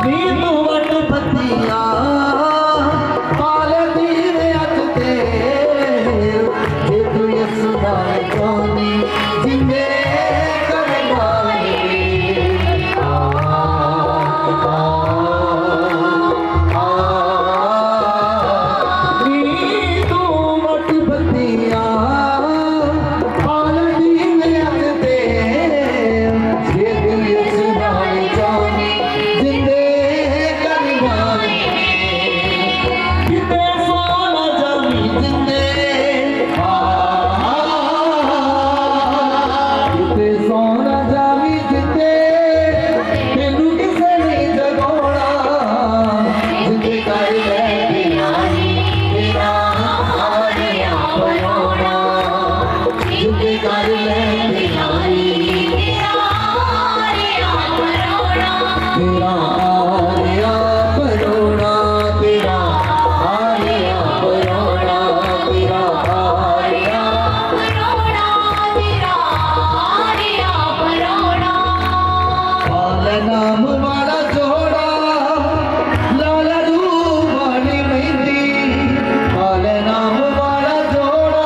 नींदू वट पतिया पाल दीवे अज ते जे तू इस दाए कोनी जिंदे कर नींदू वट पतिया पाल दीवे अज ते जे तू इस दाए कोनी जिंदे किते सोना जावी जिंदे किते सोना जावी जिंदे तेनू किसे नहीं जगाउणा जिंदे कर ले प्यारी तेरा आगे अपना जिंदे कर ले प्यारी तेरा आगे अपना तेरा आगे अपना तेरा आगे अपना तेरा पाल नाम वाला जोड़ा लाल रूप वाली मेहंदी पाल नाम वाला जोड़ा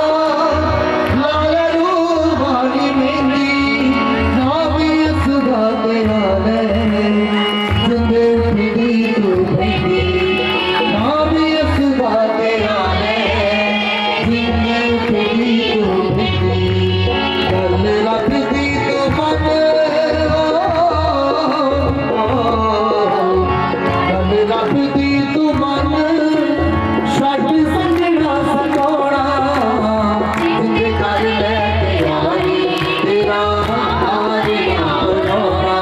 लाल रूप वाली मेहंदी ना भी इसदा तेरा ले जिंदे उठदी तू बंदी ना भी इसदा तेरा ले जिंदे उठदी तू बंदी गल रखदी तू मन गल रखदी तू मन छट संजना सकोड़ा जिंदे कर ले प्यारी तेरा आगे अपना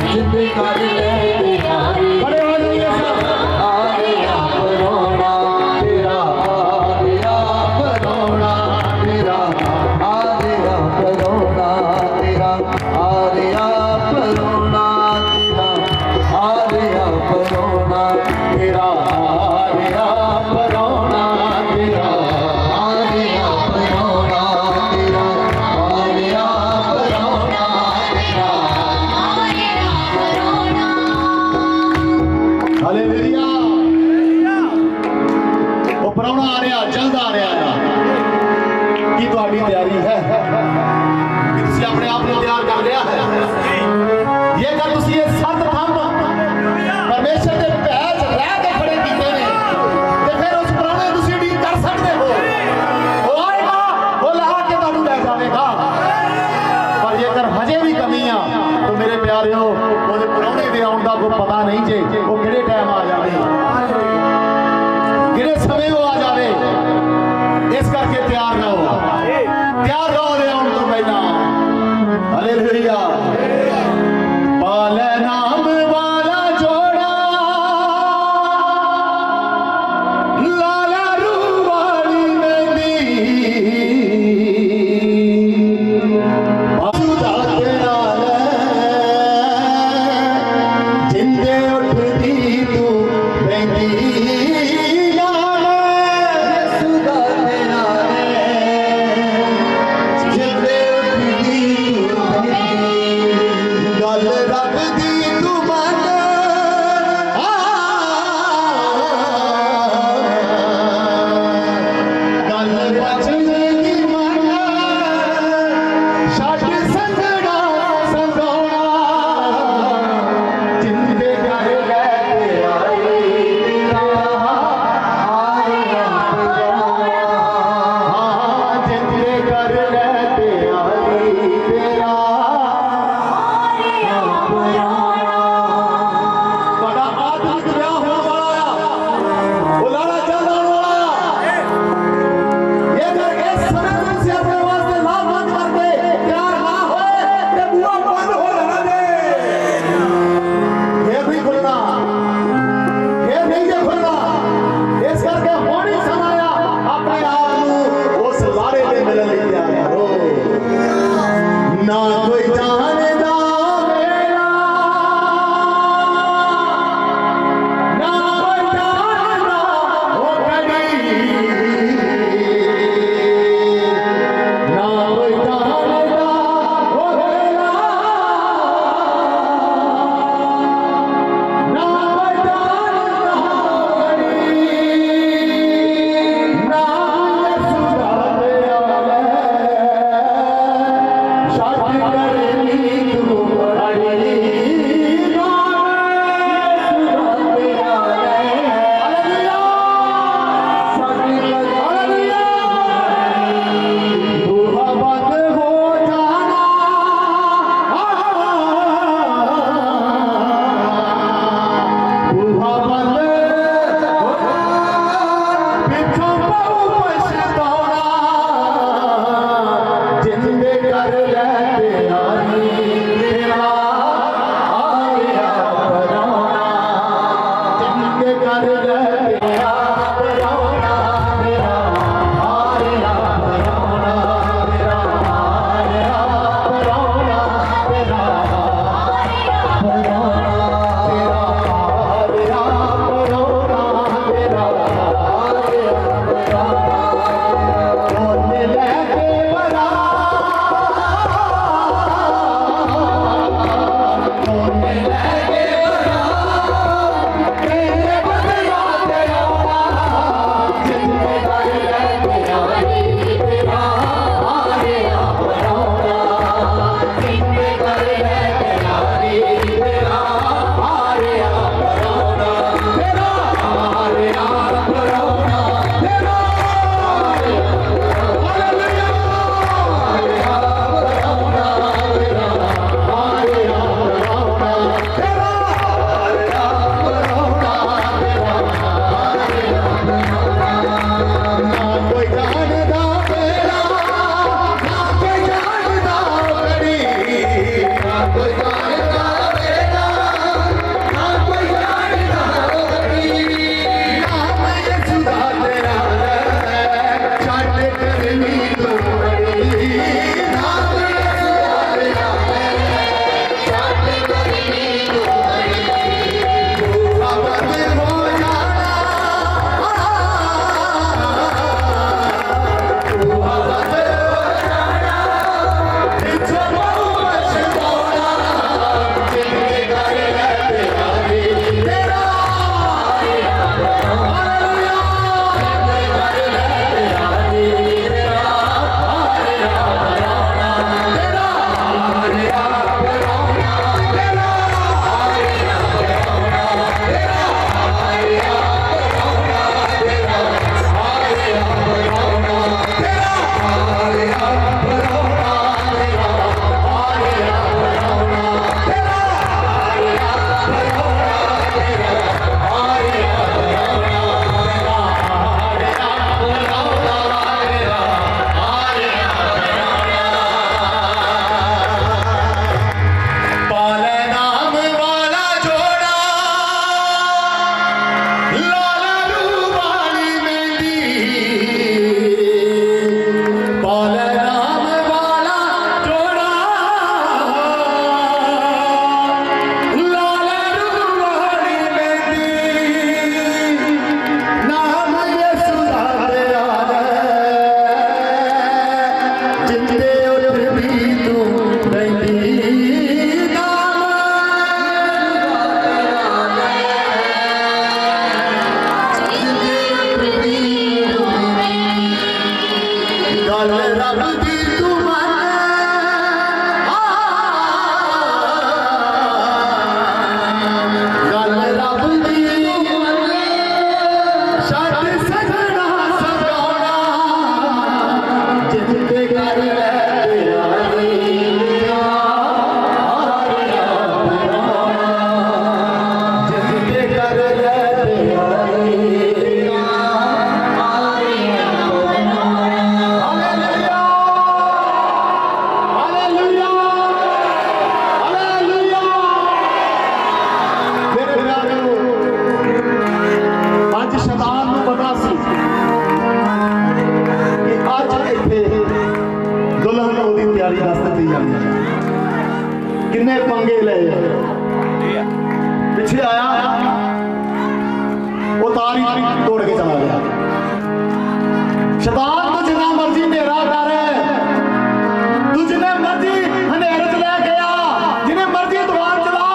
जिंदे कर ले प्यारी आगे अपना तेरा आगे अपना तेरा आगे अपना तेरा आगे अपना तेरा आगे अपना तेरा आगे अपना तेरा आगे अपना तेरा आगे अपना हालेलुया ਉਹ ਪ੍ਰਾਹੁਣਾ ਆ ਰਿਹਾ ਜਲਦ ਆ ਰਿਹਾ ਆ ਕੀ ਤੁਹਾਡੀ ਤਿਆਰੀ ਹੈ ਕਿ ਤੁਸੀਂ ਆਪਣੇ ਆਪ ਨੂੰ ਤਿਆਰ ਕਰ ਲਿਆ ਹੈ ਜੇਕਰ ਤੁਸੀਂ ਇਹ ਸੱਤ ਥੰਮ ਪਰਮੇਸ਼ਰ ਦੇ ਭੈ 'ਚ ਰਹਿ ਕੇ ਖੜੇ ਕੀਤੇ ਨੇ ਤੇ ਫਿਰ ਉਸ ਪ੍ਰਾਹੁਣੇ ਨੂੰ ਤੁਸੀਂ ਉਡੀਕ ਕਰ ਸਕਦੇ ਹੋ ਉਹ ਆਏਗਾ ਉਹ ਲਾ ਕੇ ਤੁਹਾਨੂੰ ਲੈ ਜਾਵੇਗਾ ਪਰ ਜੇਕਰ ਹਜੇ ਵੀ ਕਮੀ ਆ ਤਾਂ ਮੇਰੇ ਪਿਆਰਿਓ ਉਹਦੇ ਪ੍ਰਾਹੁਣੇ ਦੇ ਆਉਣ ਦਾ ਕੋਈ ਪਤਾ ਨਹੀਂ ਜੇ ਉਹ ਕਿਹੜੇ ਟਾਈਮ ਆ ਜਾਵੇ ਕਿਹੜੇ ਸਮੇਂ ਉਹ ਆ ਜਾਵੇ ਇਸ ਕਰਕੇ ਤਿਆਰ ਰਹੋ ਉਹਦੇ ਆਉਣ ਤੋਂ ਪਹਿਲਾਂ ਹਾਲੇਲੂਇਆ ਪਾਲ ਨਾਮ ਵਾਲਾ ਜੋੜਾ ਲਾਲਾ ਰੂ ਵਾਲੀ ਮਹਿੰਦੀ ਆਸੂਦਾ ਤੇਰਾ ਲੈ ਜਿੰਦੇ ਉੱਠਦੀ ਤੂੰ ਬੈਂਦੀ गल रब दी तू मन जिन्हें पंगे ले पिछे आया वो तार ही तोड़ के चला गया। शैतान तो जितना मर्जी मेरा कर तू जिन्हें मर्जी हनेरे च लै गया जिन्हें मर्जी तूफान चला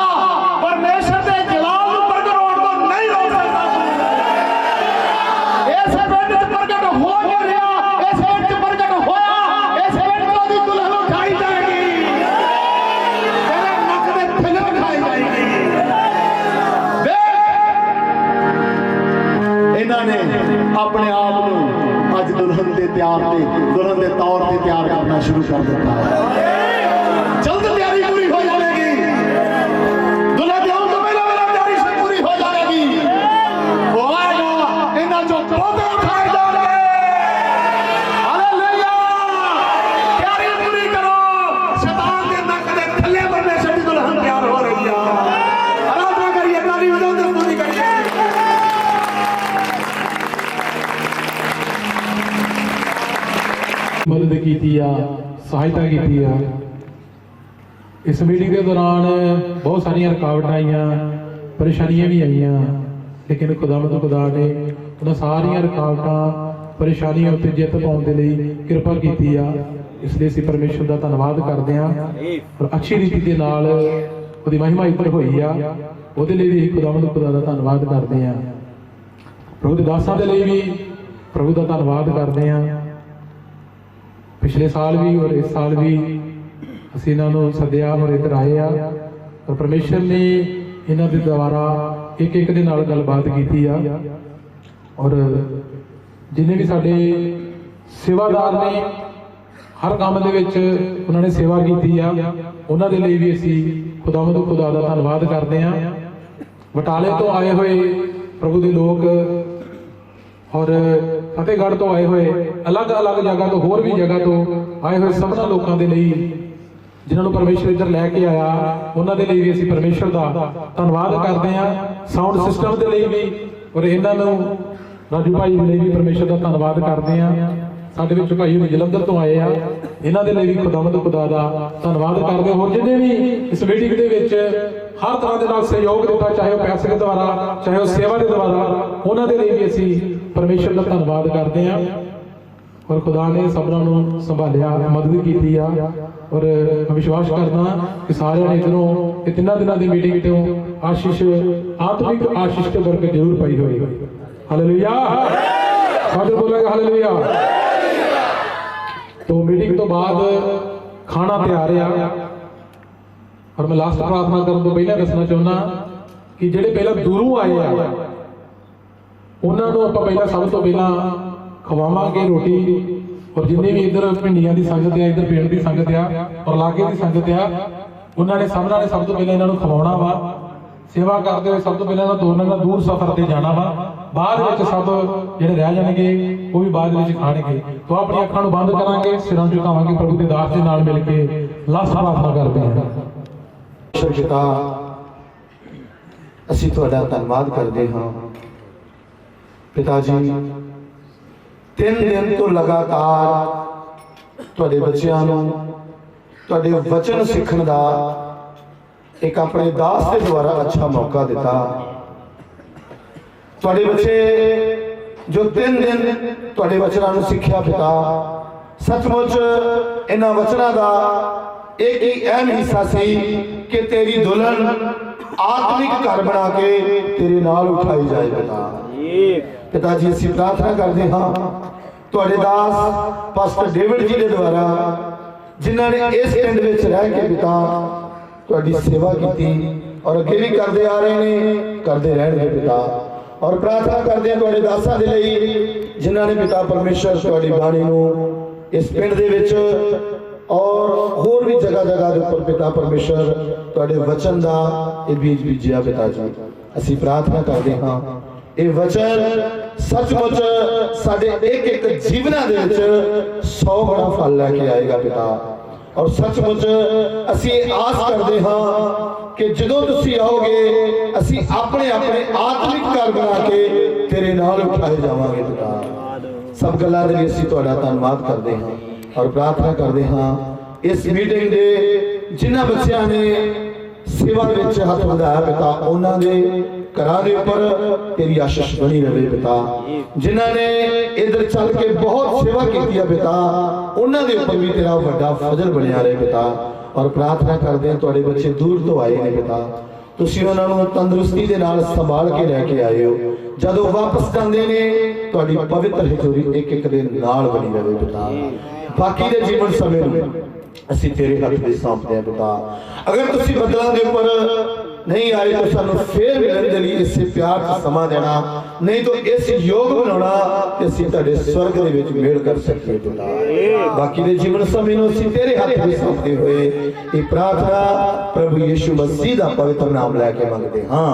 परमेश्वर के जलाल नूं प्रगट होण तो नहीं रोक सकता। इस पिंड च प्रगट हो नहीं रहा, इस पिंड च प्रगट होया, इस पिंड च ओदी दुल्हन उठाई जाएगी, तेरे नक दे फिल्म खाई जाएगी। इन्होंने अपने आप को अज दुल्हन के तैयार से दुल्हन के तौर पर तैयार करना शुरू कर दिता है। जल्द तैयारी पूरी हो जाएगी, दुल्हन के आने तो पहले मेरा तैयारी सब पूरी हो जाएगी। वो आएगा इन्हों जो पौधे उठाए जाएंगे। हालेलुया, तैयारी पूरी करो, शैतान के नक के थल्ले परमेश्वर की दुल्हन तैयार हो रही है। आराधना करिए, ताली बजाओ, पूरी करिए। मदद की सहायता की। इस मीटिंग के दौरान बहुत सारिया रुकावट आईया, परेशानियां भी आईया, लेकिन खुदावंद खुदा ने उन्होंने सारिया रुकावटा परेशानियों उत्ते जित पाने के लिए कृपा की। इसलिए असीं परमेश्वर का धन्यवाद करते हैं और अच्छी रीति के नाल उहदी महिमा इधर हुई आ, उहदे लिए भी खुदावंद खुदा का धन्यवाद करते हैं। प्रभु के दासां दे लिए भी प्रभु का धन्यवाद करते हैं। पिछले साल भी और इस साल भी असीं इन्हां नूं सद्दिया और इधर आए आ और परमेश्वर ने इन्हां दे द्वारा एक एक दे नाल गलबात कीती आ और जिन्हें भी साडे सेवादार ने हर काम दे विच उन्हां ने सेवा कीती आ, उन्हां दे लई भी असीं खुदावंद खुदा दा धन्नवाद करदे आ। बटाले तो आए हुए प्रभु दे लोक और फतेहगढ़ तो आए हुए अलग अलग जगह तो होर भी जगह तो आए हुए सबना लोगों के लिए जिन्होंने परमेश्वर इधर लैके आया उन्होंने लिए भी असीं परमेश्वर का धन्यवाद करते हैं। साउंड सिस्टम के लिए भी और इन्हों राजू भाई के लिए भी परमेश्वर का धन्यवाद करते हैं। साडे विच भाई जलंधर तो आए हैं, इन्हों के लिए भी खुदावंद खुदा का धन्यवाद करते हैं। और जिन्हें भी इस मीटिंग के विच हर तरह के नाल सहयोग दिता, चाहे वह पैसे के द्वारा चाहे वह सेवा के द्वारा, उन्होंने लिए भी असीं परमेश्वर का धन्यवाद करते हैं। और खुदा ने सबना नूं संभालिया, मदद की। और मैं विश्वास करदा कि सारे ने इधरों तिना दिनों की मीटिंग तो आशीष आत्मिक आशीष के बरकत जरूर पाई हुई। हालेलुया, सारे बोलेगा हालेलुया। तो मीटिंग तो बाद खाना तैयार है और मैं लास्ट प्रार्थना करने तो पहले दसना चाहना कि ਜਿਹੜੇ ਪਹਿਲਾਂ ਦੂਰੋਂ ਆਏ ਆ ਉਹਨਾਂ ਨੂੰ ਆਪਾਂ ਪਹਿਲਾਂ ਸਭ ਤੋਂ ਪਹਿਲਾਂ ਖਵਾਵਾਂਗੇ ਰੋਟੀ। और जिन्हें भी इधर पिंडियां की संगत है, इधर पिंड की संगत है और लागे की संगत है, उन्होंने सबना ने सब तो पहले इन्हों खवाना वा। सेवा करते हुए सब तो पहले दोनों दूर सफर से जाना वा, बाद में सब जो रह जाएंगे वो भी बाद में खाएंगे। तो अपनी अखां नूं बंद करांगे, सिरों झुकावांगे, प्रभु के दास के नाल मिल के लास्ट प्रार्थना करते हैं। पिता असीं तुहाडा धन्नवाद करते हाँ पिता जी। 3 दिन तो लगातार तुहाडे बच्चिआं नूं तुहाडे वचन सीखण दा एक अपने दास के द्वारा अच्छा मौका दिता। तुहाडे बच्चे जो 3 दिन तुहाडे वचनां नूं सीखिया पिता, सचमुच इन्हां वचनां दा एक ही अहम हिस्सा सी कि तेरी दुल्हन आत्मिक घर बना के तेरे नाल उठाई जाए पिता। पिता जी असीं प्रार्थना करते हाँ तुहाडे दास पास्टर डेविड जी के द्वारा जिन्हों ने इस पिंड विच रह के पिता तुहाडी सेवा की और अगे भी करते आ रहे हैं, करते रहेंगे पिता। और प्रार्थना करते हैं तुहाडे दासां दे लई जिन्होंने पिता परमेश्वर तुहाडी बाणी नूं इस पिंड दे विच और होर भी जगह जगह के उपर पिता परमेश्वर तुहाडे वचन का ये बीज बीजिया पिता जी। असीं प्रार्थना करते हाँ ये वचन सचमुच साडे एक एक जीवना दे विच 100 गुना फल लेके आएगा पिता। और सचमुच असीं आस करते हाँ कि जदों तुसीं आओगे असीं अपने अपने आत्मिक घर बना के तेरे नाल उठाए जावांगे पिता। सब गल्लां दे लई असीं तुहाडा धन्नवाद करते हाँ और प्रार्थना करते हाँ इस मीटिंग दे ਜਿਨ੍ਹਾਂ ਬੱਚਿਆਂ ਨੇ ਸੇਵਾ ਵਿੱਚ ਹੱਥ ਵਧਾਇਆ ਪਿਤਾ ਉਹਨਾਂ ਦੇ ਘਰਾਂ ਦੇ ਉੱਪਰ ਤੇਰੀ ਆਸ਼ੀਸ਼ ਬਣੀ ਰਹੇ ਪਿਤਾ। ਜਿਨ੍ਹਾਂ ਨੇ ਇਧਰ ਚੱਲ ਕੇ ਬਹੁਤ ਸੇਵਾ ਕੀਤੀ ਹੈ ਪਿਤਾ ਉਹਨਾਂ ਦੇ ਉੱਪਰ ਵੀ ਤੇਰਾ ਵੱਡਾ ਫਜ਼ਲ ਬਣਿਆ ਰਹੇ ਪਿਤਾ। ਔਰ ਪ੍ਰਾਰਥਨਾ ਕਰਦੇ ਹਾਂ ਤੁਹਾਡੇ ਬੱਚੇ ਦੂਰ ਤੋਂ ਆਏ ਨੇ ਪਿਤਾ, ਤੁਸੀਂ ਉਹਨਾਂ ਨੂੰ ਤੰਦਰੁਸਤੀ ਦੇ ਨਾਲ ਸੰਭਾਲ ਕੇ ਲੈ ਕੇ ਆਏ ਹੋ। ਜਦੋਂ ਵਾਪਸ ਜਾਂਦੇ ਨੇ ਤੁਹਾਡੀ ਪਵਿੱਤਰ ਹਜ਼ੂਰੀ ਇੱਕ ਇੱਕ ਦੇ ਨਾਲ ਬਣੀ ਰਹੇ ਪਿਤਾ। ਬਾਕੀ ਦੇ ਜੀਵਨ ਸਮੇਂ ਨੂੰ ਅਸੀਂ ਤੇਰੇ ਹੱਥ ਵਿੱਚ ਸੌਂਪਦੇ ਹਾਂ ਪਿਤਾ। ਅਗਰ ਤੁਸੀਂ ਬੱਦਲਾਂ ਦੇ ਉੱਪਰ नहीं आए तो सानू फिर मिलन दे लिए इस प्यार का समा देना, नहीं तो इस योग बनाना कि असीं तुहाडे स्वर्ग दे विच मेल कर सकीए पिता। बाकी दे जीवन समय नूं असीं तेरे हत्थ विच सौंपदे होए ये प्रार्थना प्रभु यीशु मसीह दा पवित्र नाम लैके मंगदे हां।